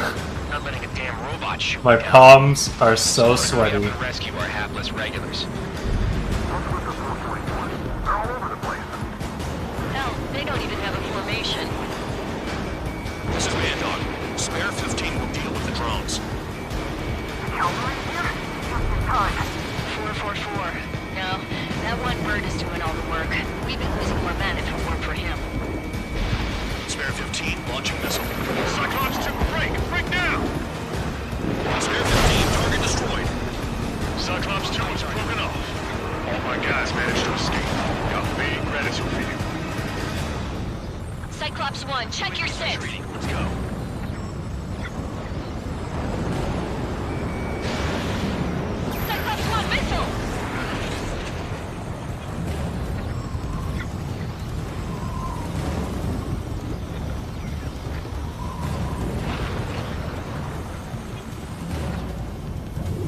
Not letting a damn robot shoot. My palms are so sweaty. To rescue our hapless regulars. Hell, they don't even have a formation. This is Bandog. Spare 15 will deal with the drones. 444. No, that one bird is doing all the work. We'd be losing more men if it weren't for him. Spare 15 launching missile. Cyclops 2, break! Break down! Spare 15 target destroyed. Cyclops 2 is broken off. All my guys managed to escape. Got big gratitude for you. Cyclops 1, check your six. Let's go. Cyclops 1, missile!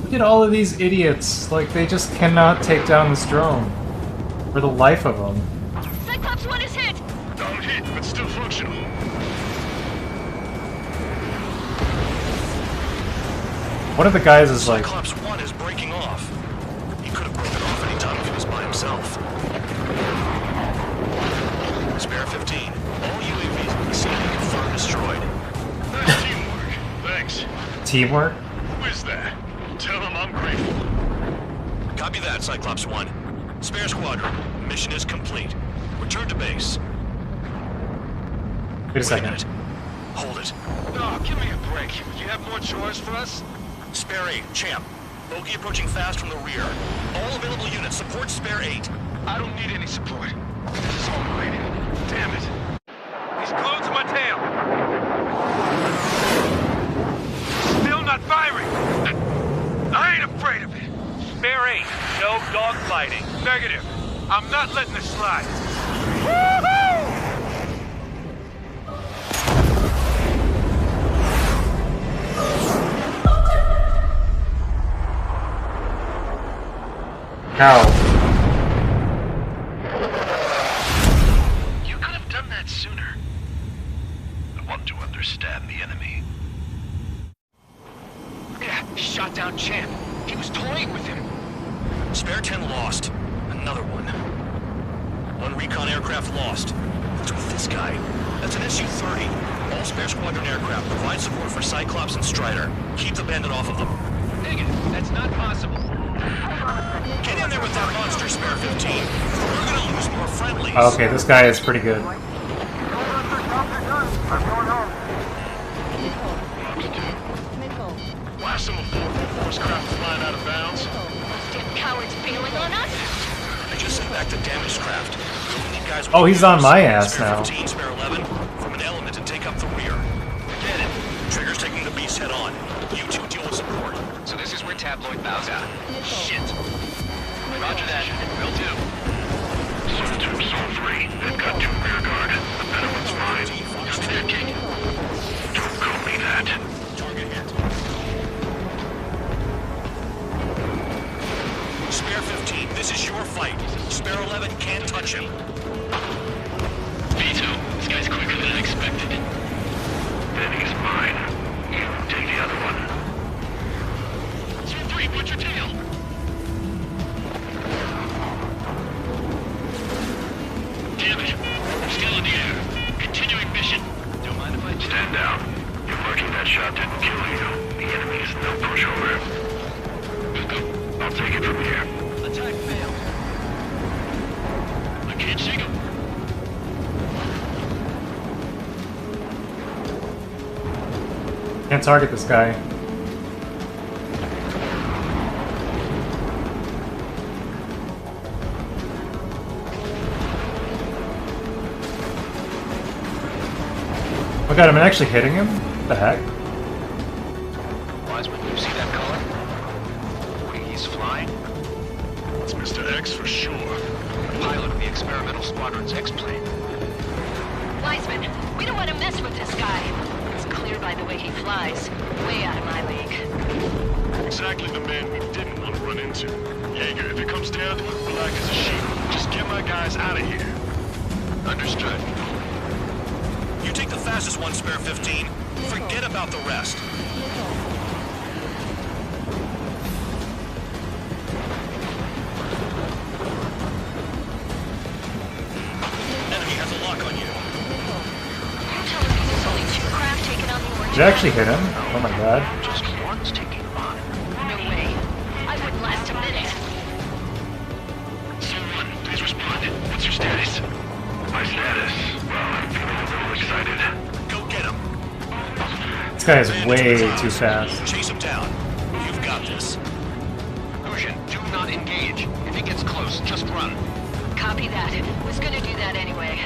Look at all of these idiots. Like, they just cannot take down this drone. For the life of them. Cyclops 1 is hit! Down hit, but still functional. One of the guys is like... Cyclops 1 is breaking off. He could have broken off any time if he was by himself. Spare 15. All UAVs in the scene confirmed destroyed. Nice teamwork. Thanks. Teamwork? Who is that? Tell him I'm grateful. Copy that, Cyclops 1. Spare squadron. Mission is complete. Return to base. Wait a second. Minute. Hold it. Oh, give me a break. You have more chores for us? Spare 8, champ. Bogey approaching fast from the rear. All available units support Spare 8. I don't need any support. This is all mine. Damn it. He's glued to my tail. Still not firing. I ain't afraid of it. Spare 8. No dogfighting. Negative. I'm not letting this slide. Woohoo! How? You could have done that sooner. I want to understand the enemy. Yeah, shot down Champ. He was toying with him. Spare 10 lost. Another one. One recon aircraft lost. What's with this guy? That's an Su-30. All spare squadron aircraft provide support for Cyclops and Strider. Keep the bandit off of them. Negative. That's not possible. Get in there with that monster, Spare 15. We're gonna lose more friendlies. Okay, this guy is pretty good. Missile. Blast some of force craft flying out of bounds. Those damn cowards bailing on us? I just sent back the damaged craft. We'll need guys Oh, he's on my ass Spare now. 15, Spare 11, from an element and take up the rear. Get it. Trigger's taking the beast head on. You two deal with support. So this is where Tabloid bows out. Shit. Roger that. Will do. Zone 2, Zone 3. They've got 2 rear guard. The better one's mine. Just thinking. Don't call me that. Target hit. Spare 15, this is your fight. Spare 11 can't touch him. Vito, this guy's quicker than I expected. Then he's mine. You take the other one. Zone 3, put your tail. Damn it. I'm still in the air. Continuing mission. Don't mind if I Stand down. You're lucky that shot didn't kill you. The enemy is no pushover. I'll take it from here. Attack failed. I can't shake him. Can't target this guy. Oh god, am I actually hitting him? What the heck? Wise with for sure. The pilot of the experimental squadron's X-plane. Wiseman, we don't want to mess with this guy. It's clear by the way he flies. Way out of my league. Exactly the man we didn't want to run into. Jaeger, if it comes down to it, we'll act as a shield. Just get my guys out of here. Understood. You take the fastest one, Spare 15. Forget about the rest. Enemy has a lock on you. You're telling me there's only 2 craft taking on the orange? Did I actually hit him? Oh my god. Just one's taking him on. No way. I wouldn't last a minute. Someone, please respond. What's your status? My status? Well, I'm feeling a little excited. Go get him. This guy is way too fast. Chase him down. You've got this. Lucian, do not engage. If he gets close, just run. Copy that. Was gonna do that anyway.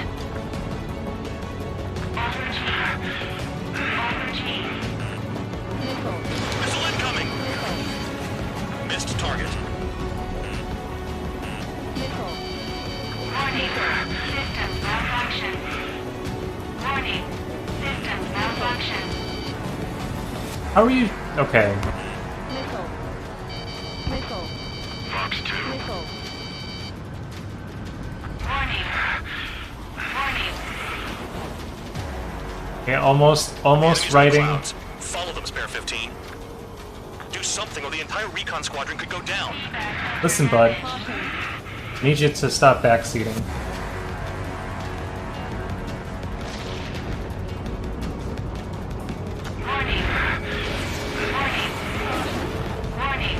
Missile incoming. Missed target. Warning. Systems malfunction. Warning. Systems malfunction. How are you? Okay. Fox 2. Warning. Warning. Yeah, almost writing. Clouds. Follow them, Spare 15. Do something or the entire recon squadron could go down. Listen, bud. I need you to stop backseating. Warning. Warning. Warning.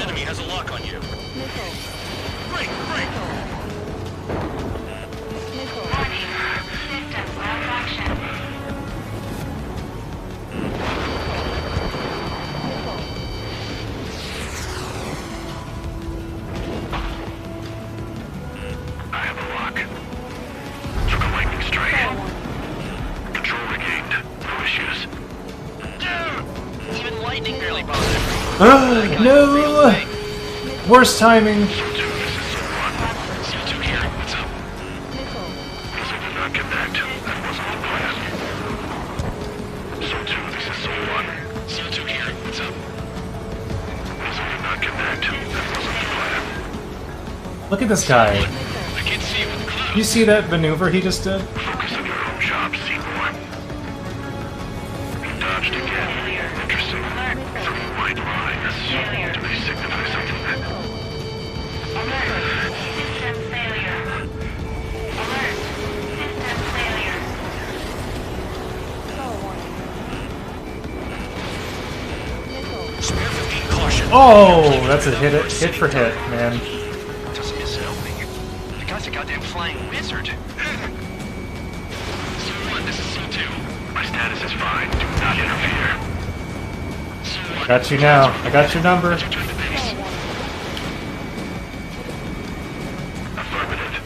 Enemy has a lock on you. Break, break. Warning. Systems malfunction. I have a lock. Took a lightning strike. Control regained. No issues. Even lightning barely bothered him. No! Worst timing. Seal 2, this is Zone 1. Seal 2 here. What's up? Missile did not connect. That wasn't the plan. Zone 2, this is Zone 1. Seal 2 here. What's up? Missile did not connect. That wasn't the plan. Look at this guy. I can't see you with the clouds. You see that maneuver he just did? Focus on your own job, Seymour. You dodged again. Interesting. 3 white lines. Do they signify something? Alert. System failure. Alert. System failure. Spare 15 caution. Oh, that's a hit for hit, man. Doesn't miss an opening. The guy's a goddamn flying wizard. Zone 1, this is Zone 2. My status is fine. Do not interfere. Zone 1. Got you now. I got your number. Return to base. Affirmative.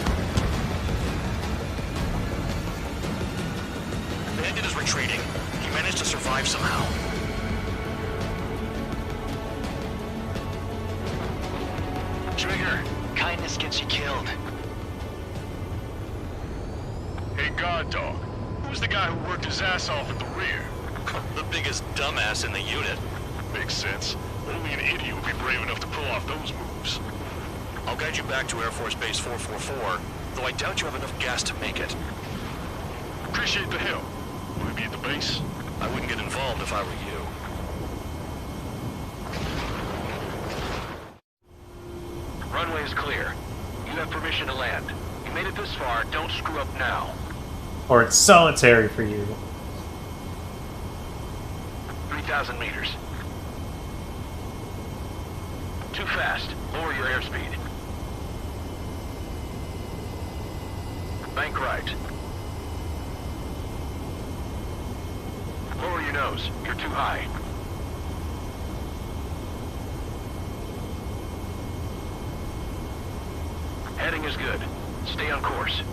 Bandit is retreating. He managed to survive somehow. Trigger, kindness gets you killed. Hey, guard dog. Who's the guy who worked his ass off at the rear? The biggest dumbass in the unit. Makes sense. Only an idiot would be brave enough to pull off those moves. I'll guide you back to Air Force Base 444, though I doubt you have enough gas to make it. Appreciate the help. Will we be at the base? I wouldn't get involved if I were you. Runway is clear. You have permission to land. You made it this far, don't screw up now. Or it's solitary for you. 3,000 meters. Too fast. Lower your airspeed. Bank right. Lower your nose. You're too high. Heading is good. Stay on course.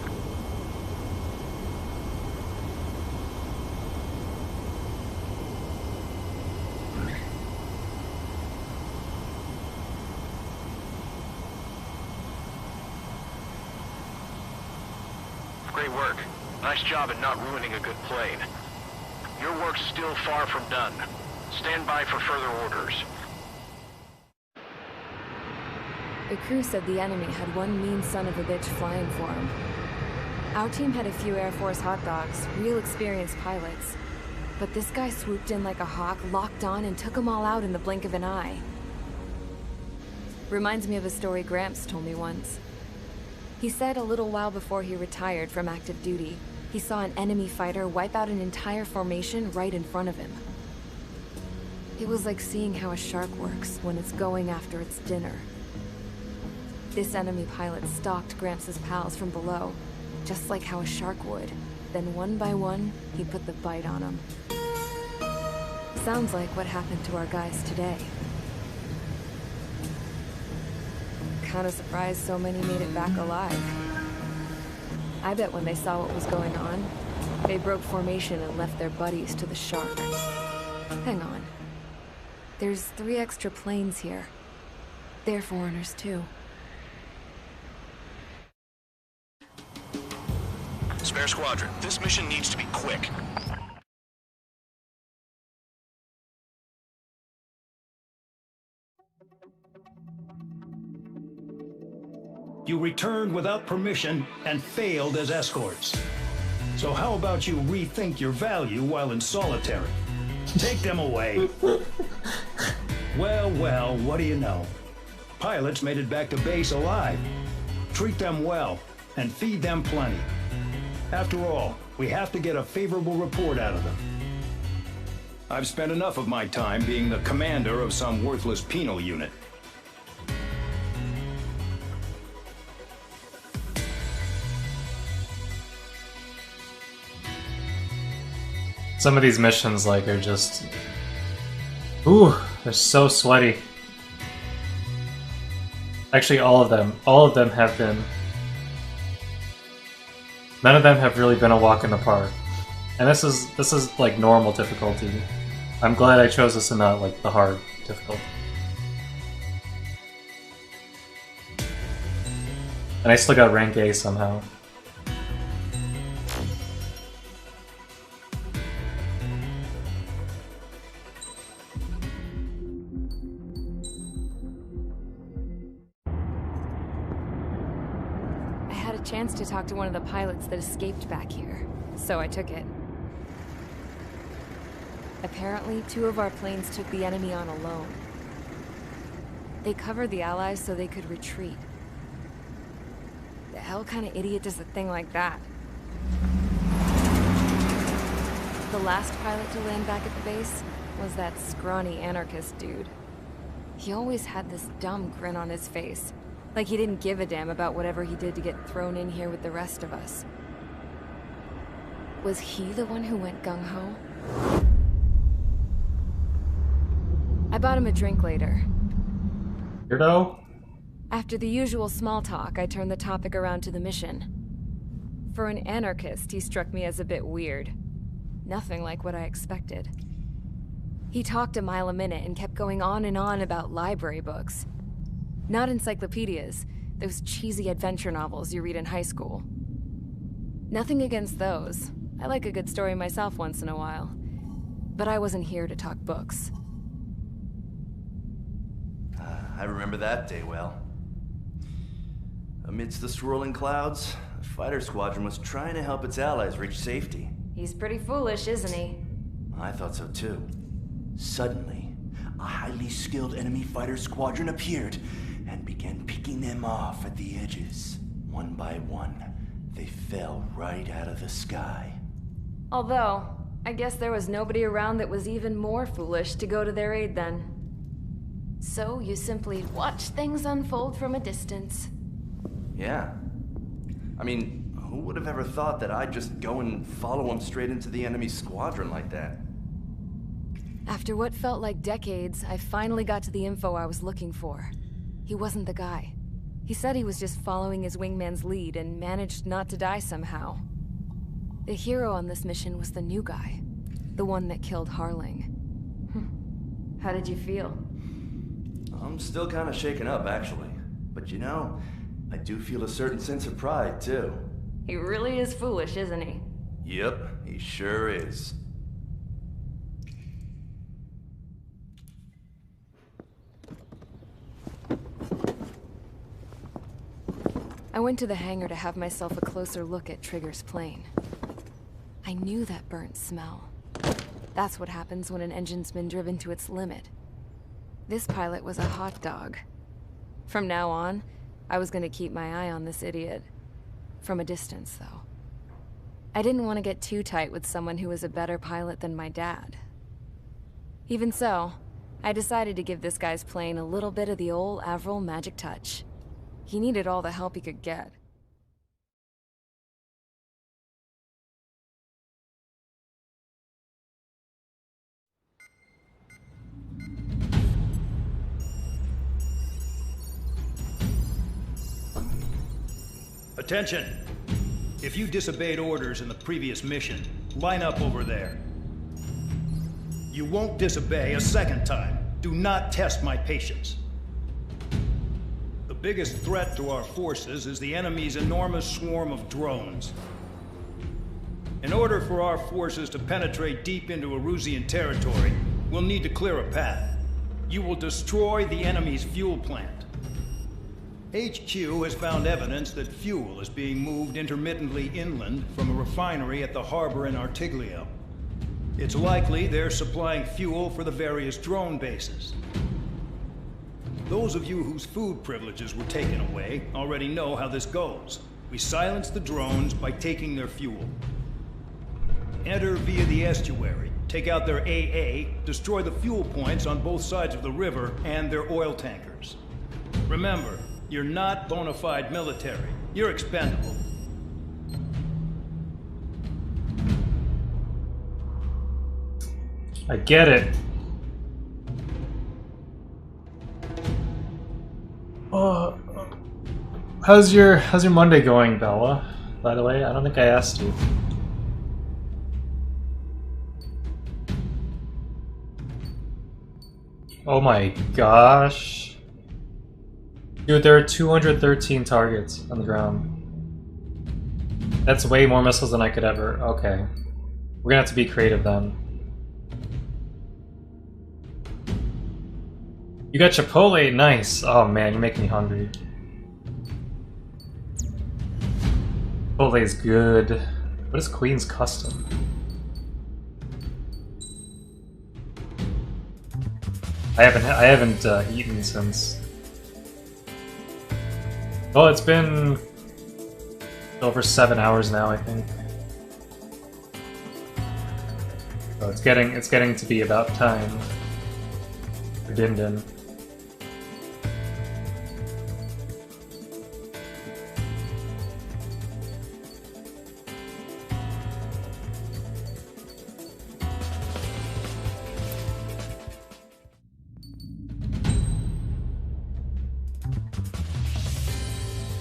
Great work. Nice job in not ruining a good plane. Your work's still far from done. Stand by for further orders. The crew said the enemy had one mean son of a bitch flying for him. Our team had a few Air Force hot dogs, real experienced pilots. But this guy swooped in like a hawk, locked on, and took them all out in the blink of an eye. Reminds me of a story Gramps told me once. He said a little while before he retired from active duty, he saw an enemy fighter wipe out an entire formation right in front of him. It was like seeing how a shark works when it's going after its dinner. This enemy pilot stalked Gramps' pals from below, just like how a shark would. Then one by one, he put the bite on them. Sounds like what happened to our guys today. Kinda surprised so many made it back alive. I bet when they saw what was going on, they broke formation and left their buddies to the shark. Hang on. There's 3 extra planes here. They're foreigners too. Spare Squadron, this mission needs to be quick. You returned without permission and failed as escorts. So how about you rethink your value while in solitary? Take them away. Well, what do you know? Pilots made it back to base alive. Treat them well and feed them plenty. After all, we have to get a favorable report out of them. I've spent enough of my time being the commander of some worthless penal unit. Some of these missions, like, are just... Ooh, they're so sweaty. Actually, all of them have been... None of them have really been a walk in the park. And this is like normal difficulty. I'm glad I chose this and not like the hard difficulty. And I still got rank A somehow. Chance to talk to one of the pilots that escaped back here, so I took it. Apparently, 2 of our planes took the enemy on alone. They covered the Allies so they could retreat. The hell kind of idiot does a thing like that? The last pilot to land back at the base was that scrawny anarchist dude. He always had this dumb grin on his face. Like he didn't give a damn about whatever he did to get thrown in here with the rest of us. Was he the one who went gung-ho? I bought him a drink later. Weirdo? After the usual small talk, I turned the topic around to the mission. For an anarchist, he struck me as a bit weird. Nothing like what I expected. He talked a mile a minute and kept going on and on about library books. Not encyclopedias, those cheesy adventure novels you read in high school. Nothing against those. I like a good story myself once in a while. But I wasn't here to talk books. I remember that day well. Amidst the swirling clouds, the fighter squadron was trying to help its allies reach safety. He's pretty foolish, isn't he? I thought so too. Suddenly, a highly skilled enemy fighter squadron appeared and began picking them off at the edges. One by one, they fell right out of the sky. Although, I guess there was nobody around that was even more foolish to go to their aid then. So you simply watch things unfold from a distance. Yeah. I mean, who would have ever thought that I'd just go and follow them straight into the enemy squadron like that? After what felt like decades, I finally got to the info I was looking for. He wasn't the guy. He said he was just following his wingman's lead and managed not to die somehow. The hero on this mission was the new guy. The one that killed Harling. How did you feel? I'm still kind of shaken up, actually. But you know, I do feel a certain sense of pride, too. He really is foolish, isn't he? Yep, he sure is. I went to the hangar to have myself a closer look at Trigger's plane. I knew that burnt smell. That's what happens when an engine's been driven to its limit. This pilot was a hot dog. From now on, I was gonna keep my eye on this idiot. From a distance, though. I didn't want to get too tight with someone who was a better pilot than my dad. Even so, I decided to give this guy's plane a little bit of the old Avril magic touch. He needed all the help he could get. Attention! If you disobeyed orders in the previous mission, line up over there. You won't disobey a second time. Do not test my patience. The biggest threat to our forces is the enemy's enormous swarm of drones. In order for our forces to penetrate deep into Erusian territory, we'll need to clear a path. You will destroy the enemy's fuel plant. HQ has found evidence that fuel is being moved intermittently inland from a refinery at the harbor in Artiglio. It's likely they're supplying fuel for the various drone bases. Those of you whose food privileges were taken away already know how this goes. We silence the drones by taking their fuel. Enter via the estuary, take out their AA, destroy the fuel points on both sides of the river and their oil tankers. Remember, you're not bona fide military. You're expendable. I get it. How's your Monday going, Bella? By the way, I don't think I asked you. Oh my gosh. Dude, there are 213 targets on the ground. That's way more missiles than I could ever... Okay. We're gonna have to be creative then. You got Chipotle? Nice. Oh man, you're making me hungry. Chipotle is good. What is Queen's Custom? I haven't eaten since... Well, it's been over 7 hours now, I think. So it's getting to be about time for Din Din.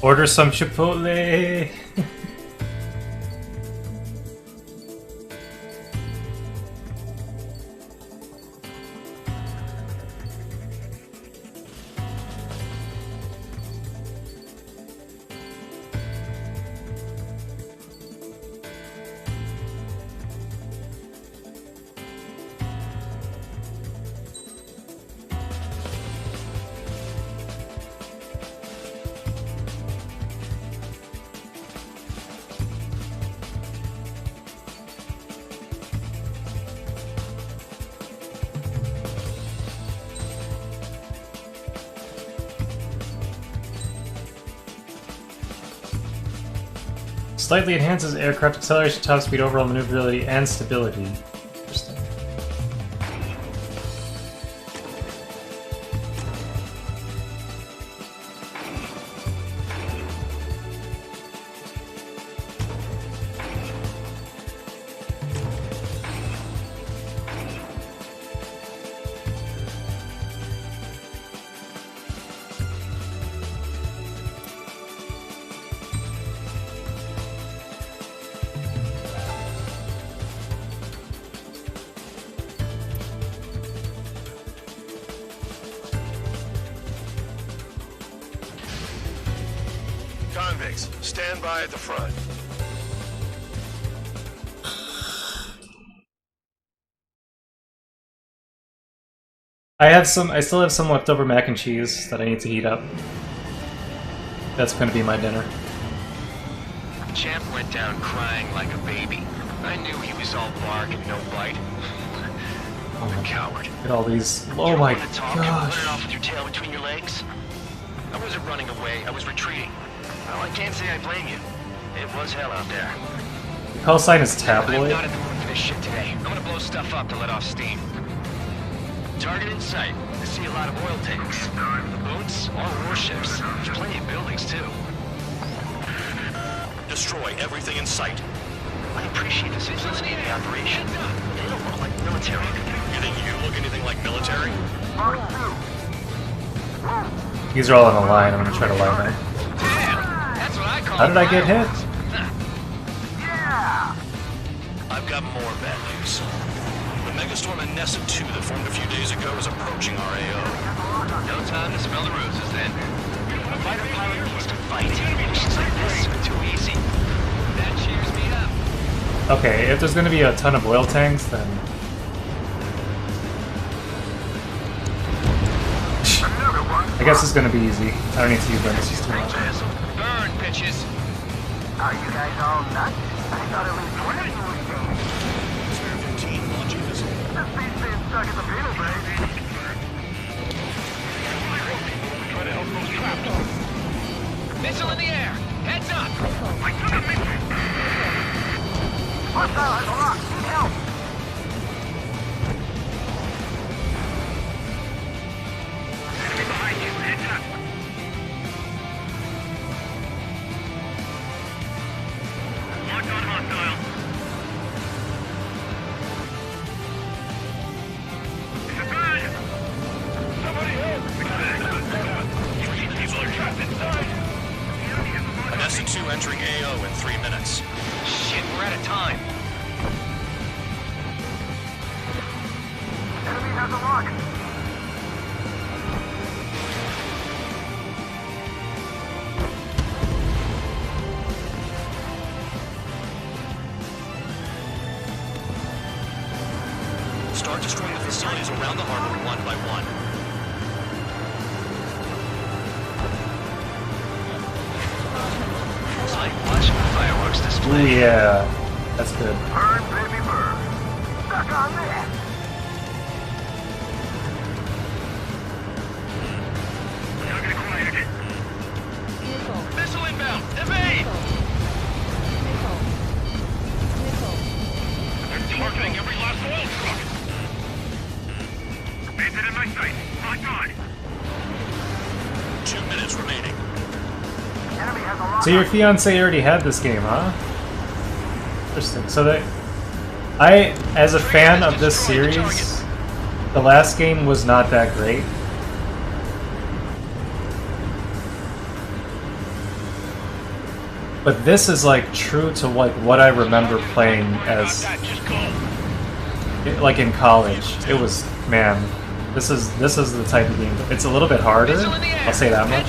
Order some Chipotle! Slightly enhances aircraft acceleration, top speed, overall maneuverability, and stability. Interesting. Convicts, stand by at the front. I still have some leftover mac and cheese that I need to heat up. That's gonna be my dinner. Champ went down crying like a baby. I knew he was all bark and no bite. Oh my Coward. Look at all these. Oh my Let it gosh. off with your tail between your legs? I wasn't running away, I was retreating. Well, I can't say I blame you. It was hell out there. The call sign is I'm tabloid. not in the mood for this shit today. I'm gonna blow stuff up to let off steam. Target in sight. I see a lot of oil tanks. Boats or warships. There's plenty of buildings, too. Destroy everything in sight. I appreciate the simplicity of the operation. They don't look like military. You think you look anything like military? These are all on a line. I'm gonna try to line them. That's what I call How did I get hit? I've got more bad news. The megastorm in Nessa 2 that formed a few days ago is approaching our AO. No time to smell the roses then. A fighter pilot needs to fight. Missions like this are too easy. That cheers me up. Okay, if there's gonna be a ton of oil tanks, then I guess it's gonna be easy. I don't need to use bonuses too much. Burn, bitches. Are you guys all nuts? I thought at least one of you was dead. Spare 15 launching missile. This beast being stuck in the beetle base. Try to help those trapped. Missile in the air. Heads up. I took a missile. Hostile has a lock. Need help. Enemy behind you. Heads up. Lock on hostile. This is bad. Somebody help. Three people are trapped inside. Nessa 2 entering AO in 3 minutes. Shit, we're out of time. Enemy has a lock. Start destroying the facilities around the harbor one by one. It's like watching a fireworks Ooh, display. yeah, that's good. Burn, baby, burn. Stuck on that. Target acquired. Missile inbound. Evade. They're targeting every last oil truck. Bandit in my sight. Lock on. 2 minutes remaining. Enemy has a lock. So your fiance already had this game, huh? Interesting. So that as a fan of this series, the last game was not that great. But this is like true to like what I remember playing as like in college. It was, man, this is the type of game. It's a little bit harder, I'll say that much.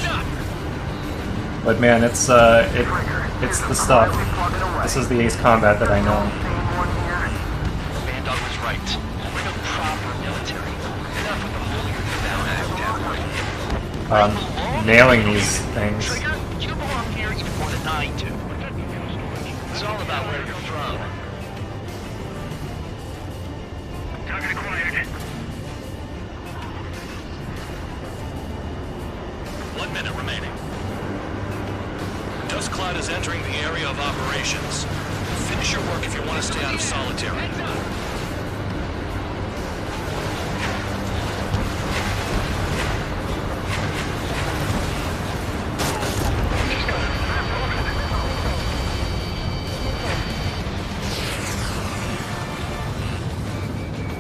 But man, it's the stuff. This is the Ace Combat that I know. Bandog was right. We're no proper military. Enough with the holier than thou attitude. Nailing these things. Trigger, you belong here even more than I do. It's all about where you're from. Target acquired. 1 minute remaining. Dust cloud is entering the area of operations. Finish your work if you want to stay out of solitary.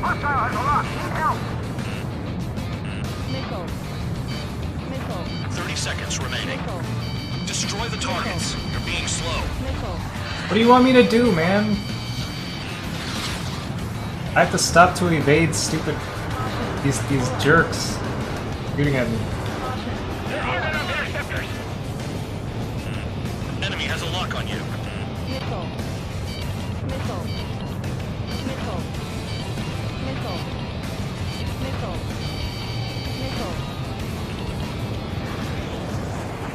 Hostile has a lock. Need help. 30 seconds remaining. Destroy the targets. You're being slow. What do you want me to do, man? I have to stop to evade stupid these jerks shooting at me. They're hard enough interceptors. Enemy has a lock on you.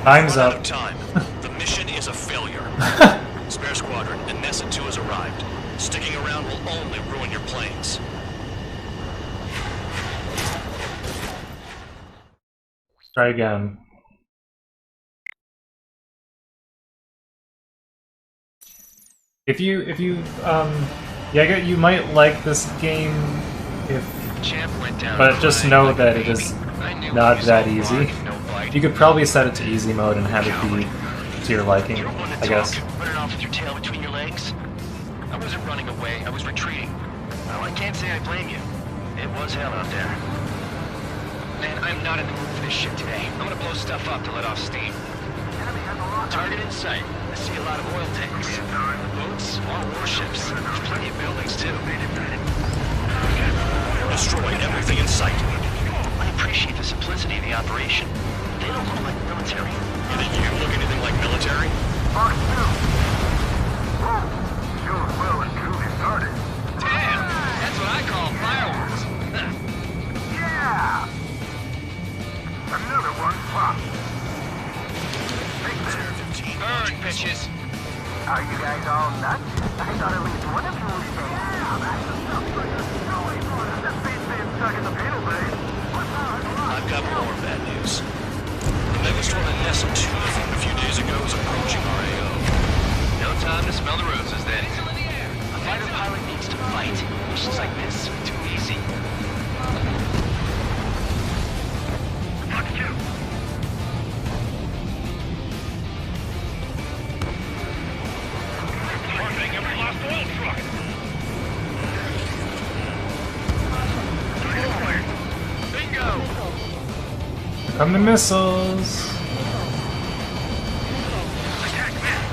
Time's Run out up. of time. The mission is a failure. Spare Squadron, Anessa 2 has arrived. Sticking around will only ruin your planes. Try again. Yeah, you might like this game but just know that it is not that easy. You could probably set it to easy mode and have it be to your liking, I guess. Running off with your tail between your legs? I wasn't running away, I was retreating. Well, I can't say I blame you. It was hell out there. Man, I'm not in the mood for this shit today. I'm gonna blow stuff up to let off steam. Target in sight. I see a lot of oil tanks. Boats, all warships. There's plenty of buildings, too. Destroy everything in sight. I appreciate the simplicity of the operation. They don't look like military. You think you look anything like military? Fox 2. Whoa. Sure well and truly started. Damn! That's what I call fireworks. Yeah! Another one popped. Burn, bitches! Are you guys all nuts? I thought at least one of you was saying, yeah, that's the stuff for you. This beat's being stuck in the penal bay. I've got more bad news. The Megastorm Anessa 2 from a few days ago is approaching our AO. No time to smell the roses, then. A fighter pilot needs to fight. Missions like this are too easy. Fox 2. Targeting every lost oil truck. Bingo! Come the missiles! Attack missed.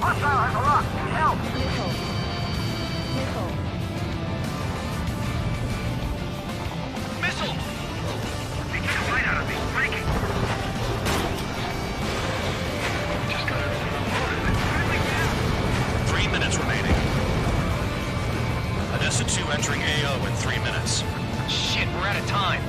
Hostile has a lock. Help! Missile! They get a light out of me. Breaking. Just got it loaded. 3 minutes remaining. Anessa 2 entering AO in 3 minutes. Shit, we're out of time.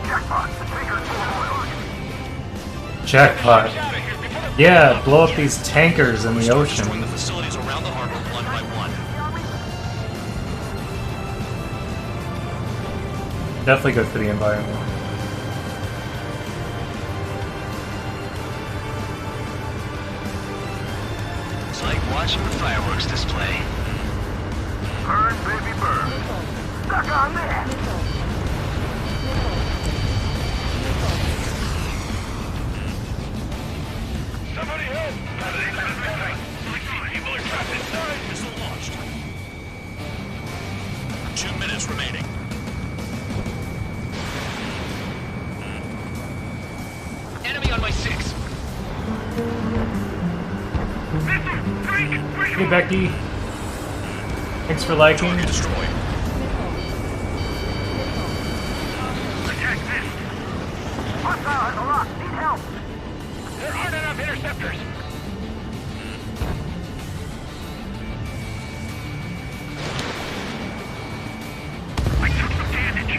Jackpot. The tanker's full of oil. Jackpot. Yeah, blow up these tankers in the ocean. Destroying the facilities around the harbor one by one. Definitely good for the environment. It's like watching the fireworks display. Burn, baby, burn. Stuck on there. Somebody help! People are trapped inside. Missile launched. 2 minutes remaining. Enemy on my 6. Hey Becky. Thanks for liking. Target destroyed. Attack missed. Hostile has a lock. Need help. There aren't enough interceptors. I took some damage.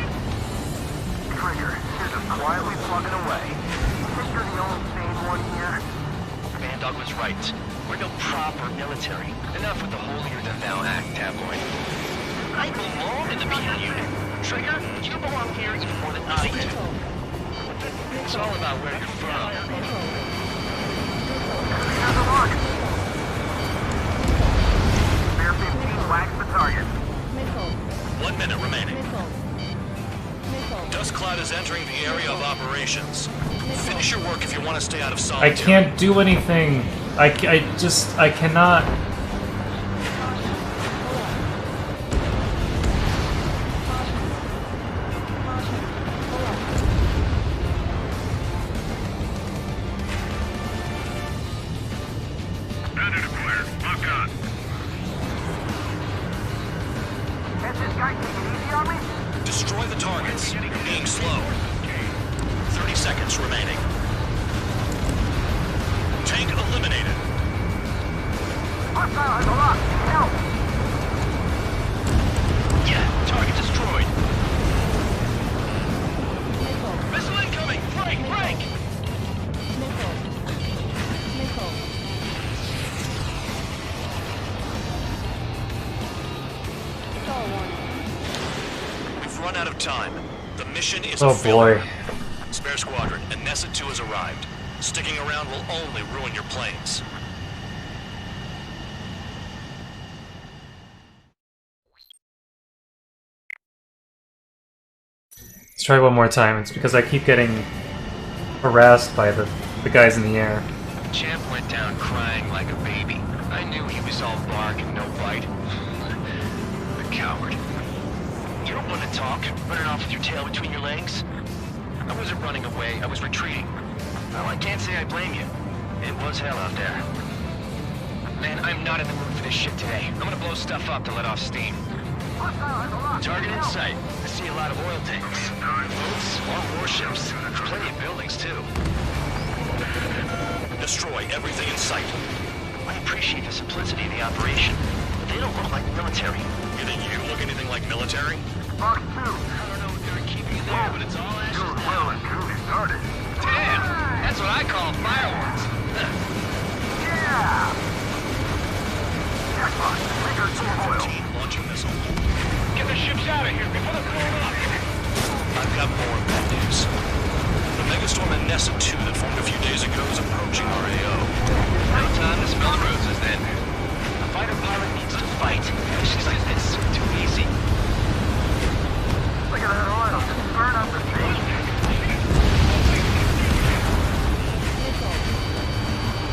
Trigger, you're just quietly plugging away. Think you're the only sane one here? Command Dog was right. We're no proper military. Enough with the holier-than-thou act, tabloid. I belong in the PL unit. Trigger, you belong here even more than I do. It's all about where you're from. Here's the lock. Spare 15 whacks the target. 1 minute remaining. Dust cloud is entering the area of operations. Finish your work if you want to stay out of I solitary. can't do anything. I cannot. Bandit acquired. Lock on. Has this guy taken easy on me? Destroy the targets. You're being slow. 30 seconds remaining. Tank eliminated. Hostile has a lock. Help! Yeah, target destroyed. Nickel. Missile incoming! Break! Break! Nickel. Nickel. Star warning. We've run out of time. The mission is Oh a failure. boy. Spare Squadron, Anessa 2 has arrived. Sticking around will only ruin your planes. Let's try one more time. It's because I keep getting harassed by the guys in the air. Champ went down crying like a baby. I knew he was all bark and no bite. The coward. You don't want to talk, running off with your tail between your legs? I wasn't running away, I was retreating. Well, I can't say I blame you. It was hell out there. Man, I'm not in the mood for this shit today. I'm gonna blow stuff up to let off steam. Hostile has a lock. Target in sight. I see a lot of oil tanks. Boats or warships. Plenty of buildings, too. Destroy everything in sight. I appreciate the simplicity of the operation, but they don't look like military. You think you look anything like military? Box 2. I don't know what they're keeping in there, but it's all ashes You're now. well and truly started. Damn! That's what I call fireworks. Yeah! Jackpot. Trigger 2 oil. 15 launching missile. Get the ships out of here before they're blown up. I've got more bad news. The megastorm Anessa 2 that formed a few days ago is approaching our AO. No time to smell roses then. A fighter pilot needs to fight. Missions like this are too easy. Look at that oil. Burn up the tank. Nickel.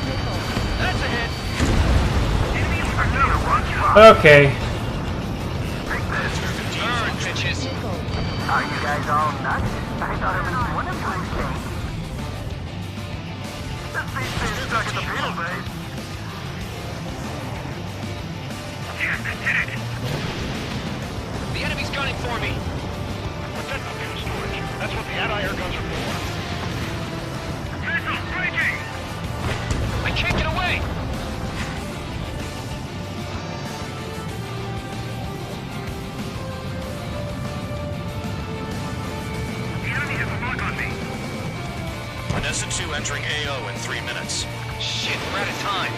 Nickel. That's a hit. Okay. Burn, bitches. Nickel. Are you guys all nuts? I thought it was one of those things. This thing's been stuck at the penal base. The enemy's gunning for me. But that's not fuel storage. That's what the anti-air guns are for. Missiles breaking! I can't get away. The enemy has a lock on me. Anessa 2 entering AO in 3 minutes. Shit, we're out of time.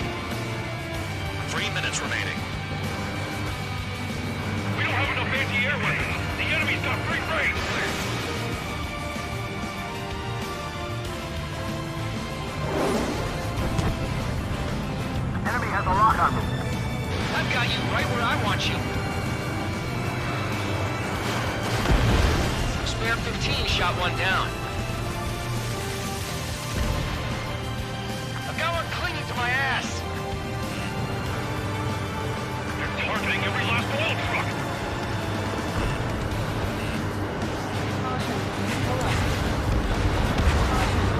3 minutes remaining. We don't have enough anti-air weapons. The enemy's got free reign. Enemy has a lock on me. I've got you right where I want you. Spare 15 shot one down. I've got one clinging to my ass. They're targeting every last oil truck. Caution. Pull up.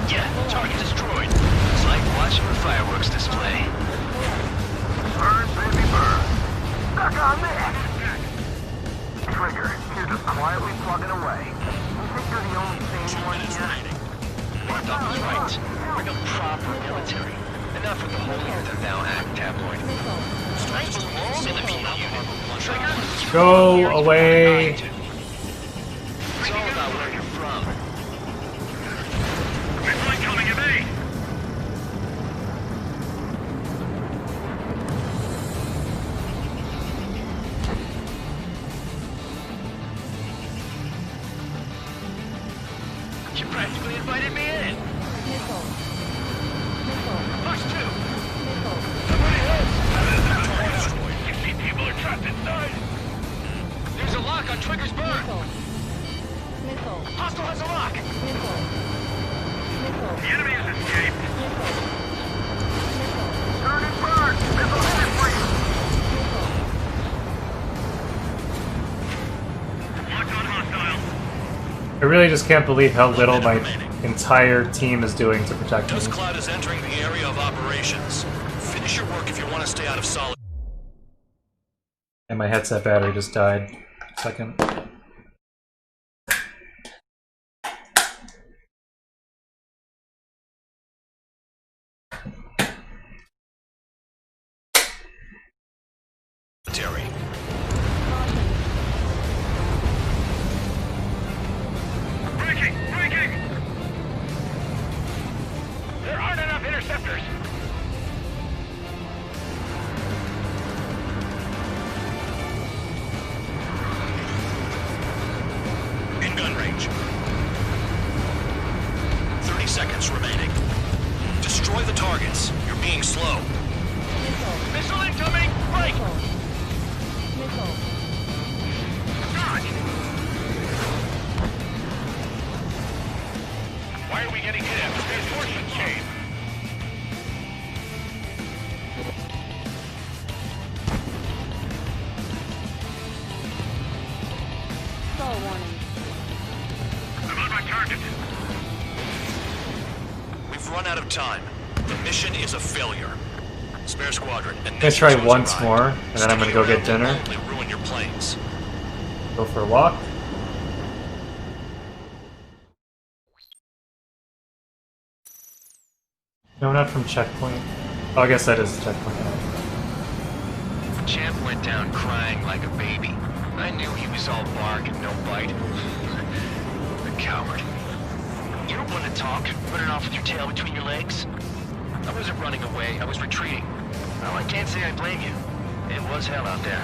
Yeah, target destroyed. It's like watching a fireworks display. Burn, baby, burn. Stuck on this. Trigger, you're just quietly plugging away. You think you're the only sane 2 one minutes here? remaining. Bardock was right. We're no proper military. Enough with the holier-than-thou act tabloid. Nickel. Stripes belong in the penal unit. Trigger, Go away. It's all about where you're from. Missile incoming at me. you practically invited me in. Nickel. Nickel. Box 2. Nickel. Somebody help! You see people are trapped inside. There's a lock on Trigger's burn. Nickel. Nickel. Hostile has a lock. Nickel. Nickel. The enemy has escaped. Nickel. Nickel. Turn and burn! Missile hit for you! Lock on hostile. I really just can't believe how little my entire team is doing to protect me. Dust cloud is entering the area of operations. Finish your work if you want to stay out of solid. And my headset battery just died. Second. Fire warning. I'm on my target. We've run out of time. The mission is a failure. Spare squadron. I'm gonna try once more, and then I'm gonna go get dinner. Ruin your planes. Go for a walk. No, not from checkpoint. Oh, I guess that is the checkpoint. Champ went down crying like a baby. I knew he was all bark and no bite. The coward. You don't want to talk, running off with your tail between your legs. I wasn't running away, I was retreating. Well, I can't say I blame you. It was hell out there.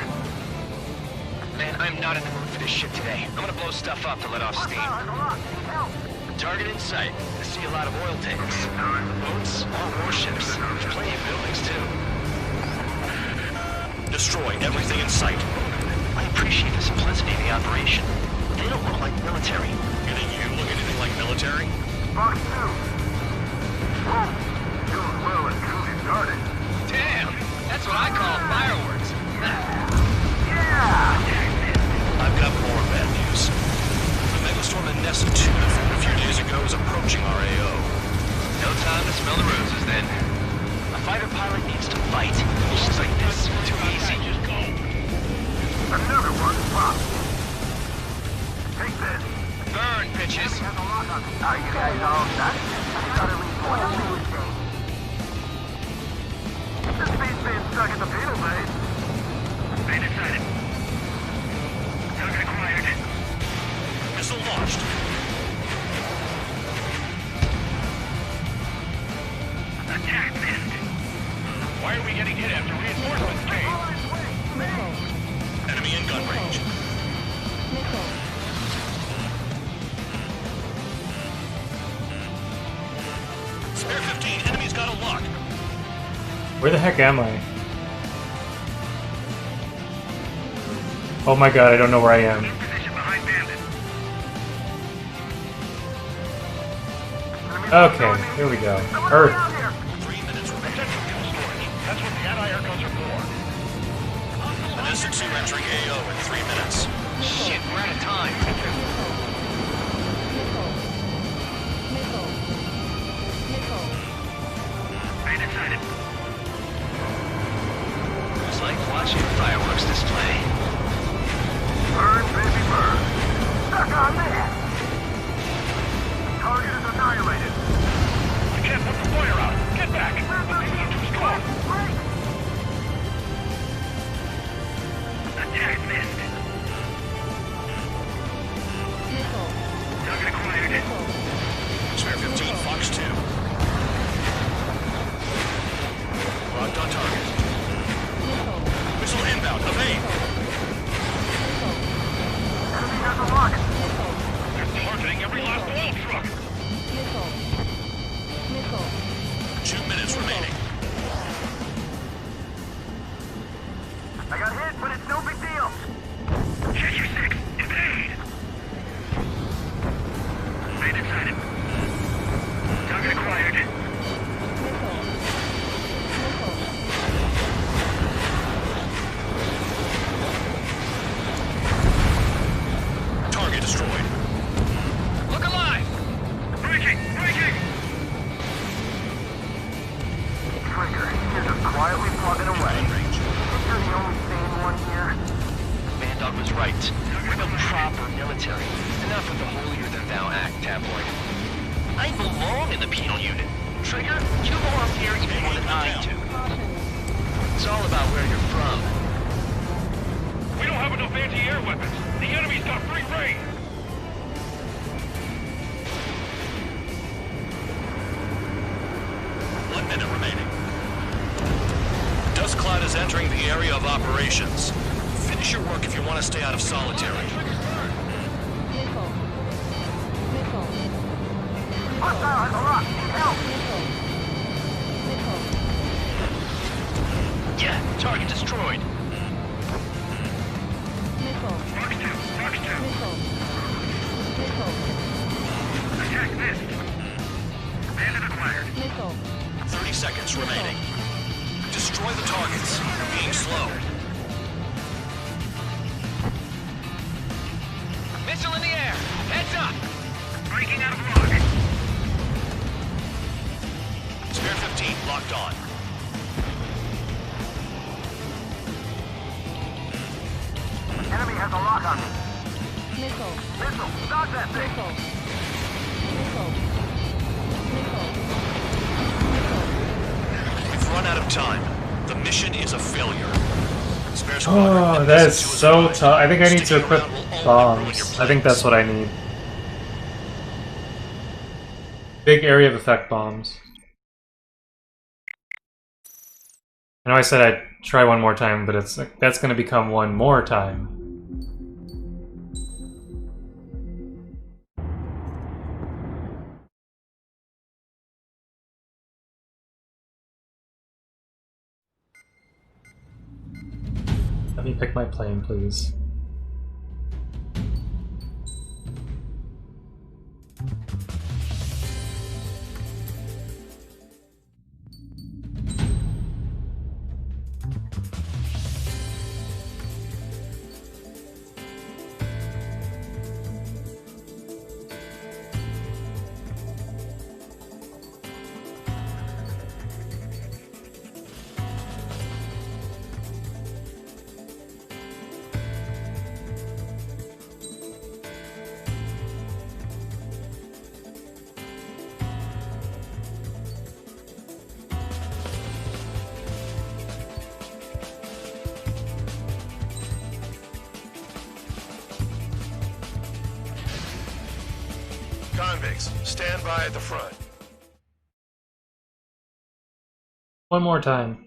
Man, I'm not in the mood for this shit today. I'm gonna blow stuff up to let off steam. Target in sight. I see a lot of oil tanks. Boats, all warships. There's plenty of buildings, too. Destroy everything in sight. I appreciate the simplicity of the operation. They don't look like military. You think you look anything like military? Box 2. Whoa. Doing well and truly started. Damn! That's what I call fireworks. I've got more bad news. The megastorm in Nest 2 a few days ago is approaching our AO. No time to smell the roses, then. A fighter pilot needs to fight. Missions like this are too easy. Just go. Another one popped. Take this. Burn, bitches! Are you guys all done? Gotta report to Tuesday. This beat's being stuck at the penal base. Main inside. Target acquired. Missile launched. Attack missed. Why are we getting hit after reinforcements came? Missile. Enemy in gun range. Missile. Spare 15, enemy's got a lock. Where the heck am I? Oh my god, I don't know where I am. Position behind bandit. Okay, here we go. Earth. 3 minutes remaining. Central fuel storage. That's what the anti-air guns are for. Vanessa 2 entering AO in 3 minutes. Shit, we're out of time. Missile. Missile. Missile. Main inside it. It's like watching a fireworks display. Burn, baby, burn. Stuck on that. Target is annihilated. We can't put the fire out. Get back. The beams are too strong. Attack missed. Missile. Target acquired. Spare 15, Fox 2. Locked on target. Missile. Missile inbound, evade. Enemy has a lock. Missile. They're targeting every last oil truck. Missile. Missile. 2 minutes remaining. I got hit, but it's no big deal. Check your 6. Evade. Main inside it. Target acquired. Missile. Missile. Target destroyed. Look alive! Breaking! Breaking! Trigger, you're just quietly plugging away. You're the only sane one here. Bandog was right. We're the proper military. Enough with the holier-than-thou act, tabloid. I belong in the penal unit. Trigger, you belong here even more than I do. It's all about where you're from. We don't have enough anti-air weapons. The enemy's got free reign. One minute remaining. Dust cloud is entering the area of operations. Finish your work if you want to stay out of solitary. Missile. Missile. Hostile has a lock. Help! Missile. Missile. Yeah, target destroyed. Missile. Fox 2. Fox 2. Missile. Missile. Attack missed. Bandit acquired. Missile. 30 seconds remaining. Destroy the targets. You're being slow. Missile Taking out of luck. Spare 15 locked on. Enemy has a lock on me. Missile. Missile, stop that thing. Missile. Missile. Missile. We've run out of time. The mission is a failure. Spare squadron. Oh, that is so tough. I think I need to equip bombs. I think that's what I need. Big area of effect bombs. I know I said I'd try one more time, but it's that's going to become one more time. Let me pick my plane, please. Convicts, stand by at the front. One more time.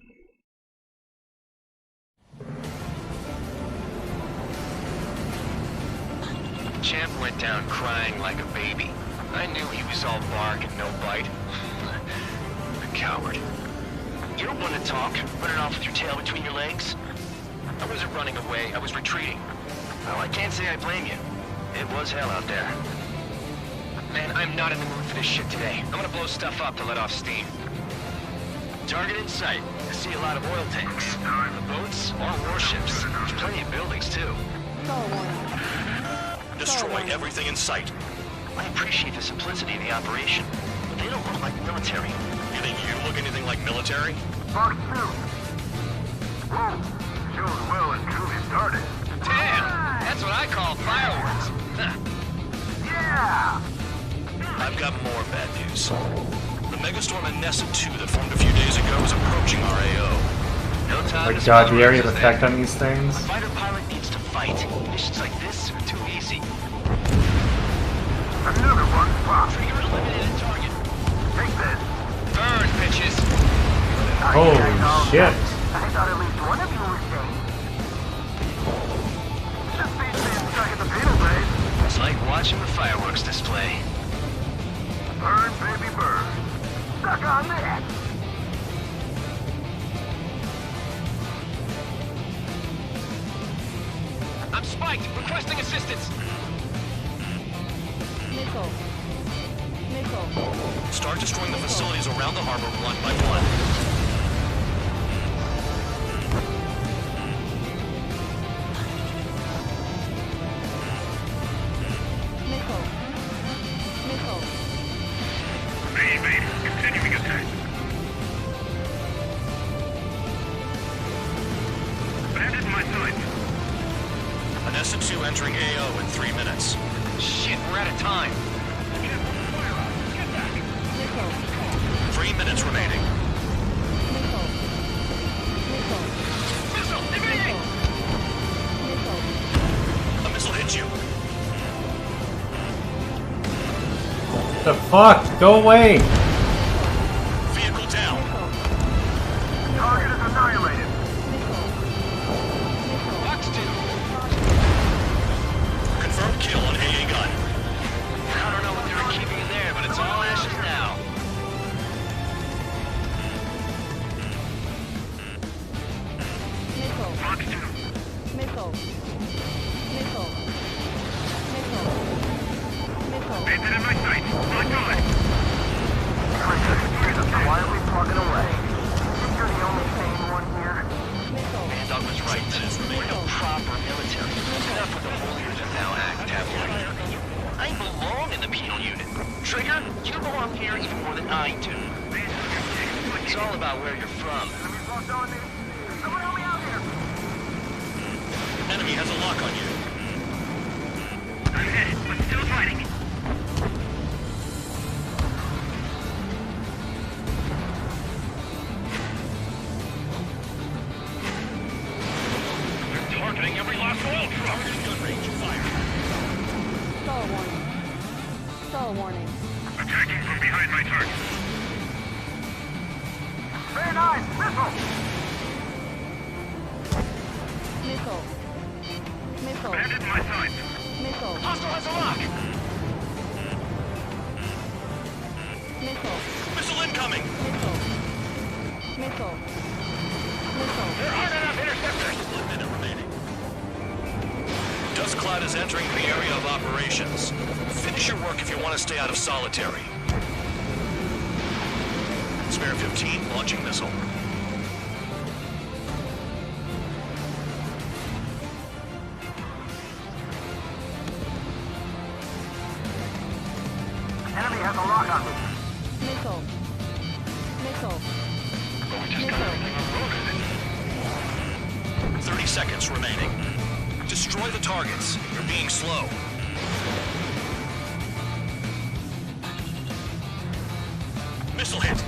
Champ went down crying like a baby. I knew he was all bark and no bite. A coward. You don't want to talk, running off with your tail between your legs. I wasn't running away, I was retreating. Well, I can't say I blame you. It was hell out there. Man, I'm not in the mood for this shit today. I'm gonna blow stuff up to let off steam. Target in sight. I see a lot of oil tanks. Boats or warships. There's plenty of buildings, too. Star warning. Destroy everything in sight. I appreciate the simplicity of the operation, but they don't look like military. You think you look anything like military? Mark 2. Whoa. Shows well and truly started. Damn! That's what I call fireworks. Yeah! I've got more bad news. The megastorm in Nessa 2 that formed a few days ago is approaching our AO. No Oh time my to god, spell the area of words, effect then. on these things. A fighter pilot needs to fight. Missions like this are too easy. Another one popped. Trigger eliminated target. Take this. Burn, bitches! Holy shit. I thought at least one of you was safe. Just beats being stuck at the penal base. It's like watching the fireworks display. Burn, baby, burn. Stuck on that. I'm spiked! Requesting assistance! Missile. Missile. Start destroying the facilities around the harbor one by one. Missile. Missile. Main base, continuing attack. Bandit in my sight. Nessa 2 entering AO in 3 minutes. Shit, we're out of time. Missile. 3 minutes remaining. Missile. Missile. Missile, evading! Missile. A missile hit you. The fuck? Go away! Vehicle down. Target is annihilated. Box 2. Confirmed kill on AA gun. I don't know what they were keeping in there, but it's all ashes now. Missile. Box 2. Missile. Missile. Missile. Missile. Bandit in my sight. My God. Just quietly plugging away. Think you're the only sane one here? Missile. Doug was right. We're no proper military. Enough with the holier-than-thou act, have we? I belong in the penal unit. come here even more than I do. It's all about where you're from. Enemy has a lock on you. I'm hit, but still fighting. They're targeting every last oil truck. Gun range, fire. Stall warning. Stall warning. Attacking from behind my target. Very nice! Missile! Missile. Missile. Bandit in my sights. Missile. Hostile has a lock! Missile. Missile incoming! Missile. Missile. Missile. There aren't enough interceptors! 1 minute remaining. Dust cloud is entering the area of operations. Finish your work if you want to stay out of solitary. Spare 15, launching missile. Enemy has a lock on me. Missile. Missile. Missile. 30 seconds remaining. Destroy the targets. You're being slow. Missile hit.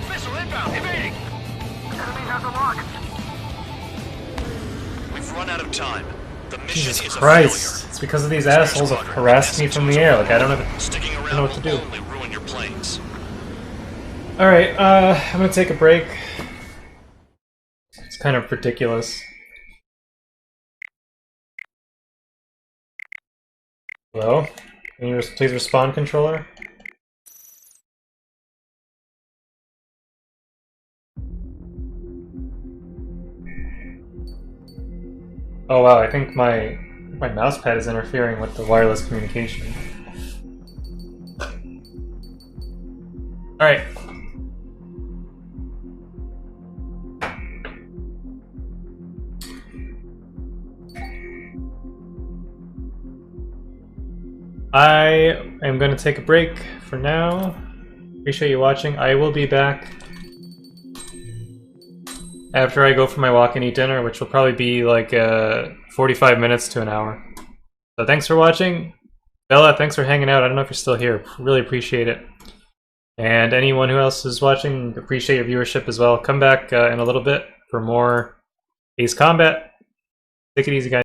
Missile inbound, evading! Enemy has a lock. We've run out of time. The mission Jesus is Christ! It's because of these assholes that harassed me from the air. Like I don't know what to do. Only ruin your planes. All right, I'm gonna take a break. It's kind of ridiculous. Hello? Can you please respond, controller? Oh wow, I think my mousepad is interfering with the wireless communication. Alright. I am going to take a break for now. Appreciate you watching. I will be back after I go for my walk and eat dinner, which will probably be like 45 minutes to an hour. So thanks for watching. Bella, thanks for hanging out. I don't know if you're still here. Really appreciate it. And anyone who else is watching, appreciate your viewership as well. Come back in a little bit for more Ace Combat. Take it easy, guys.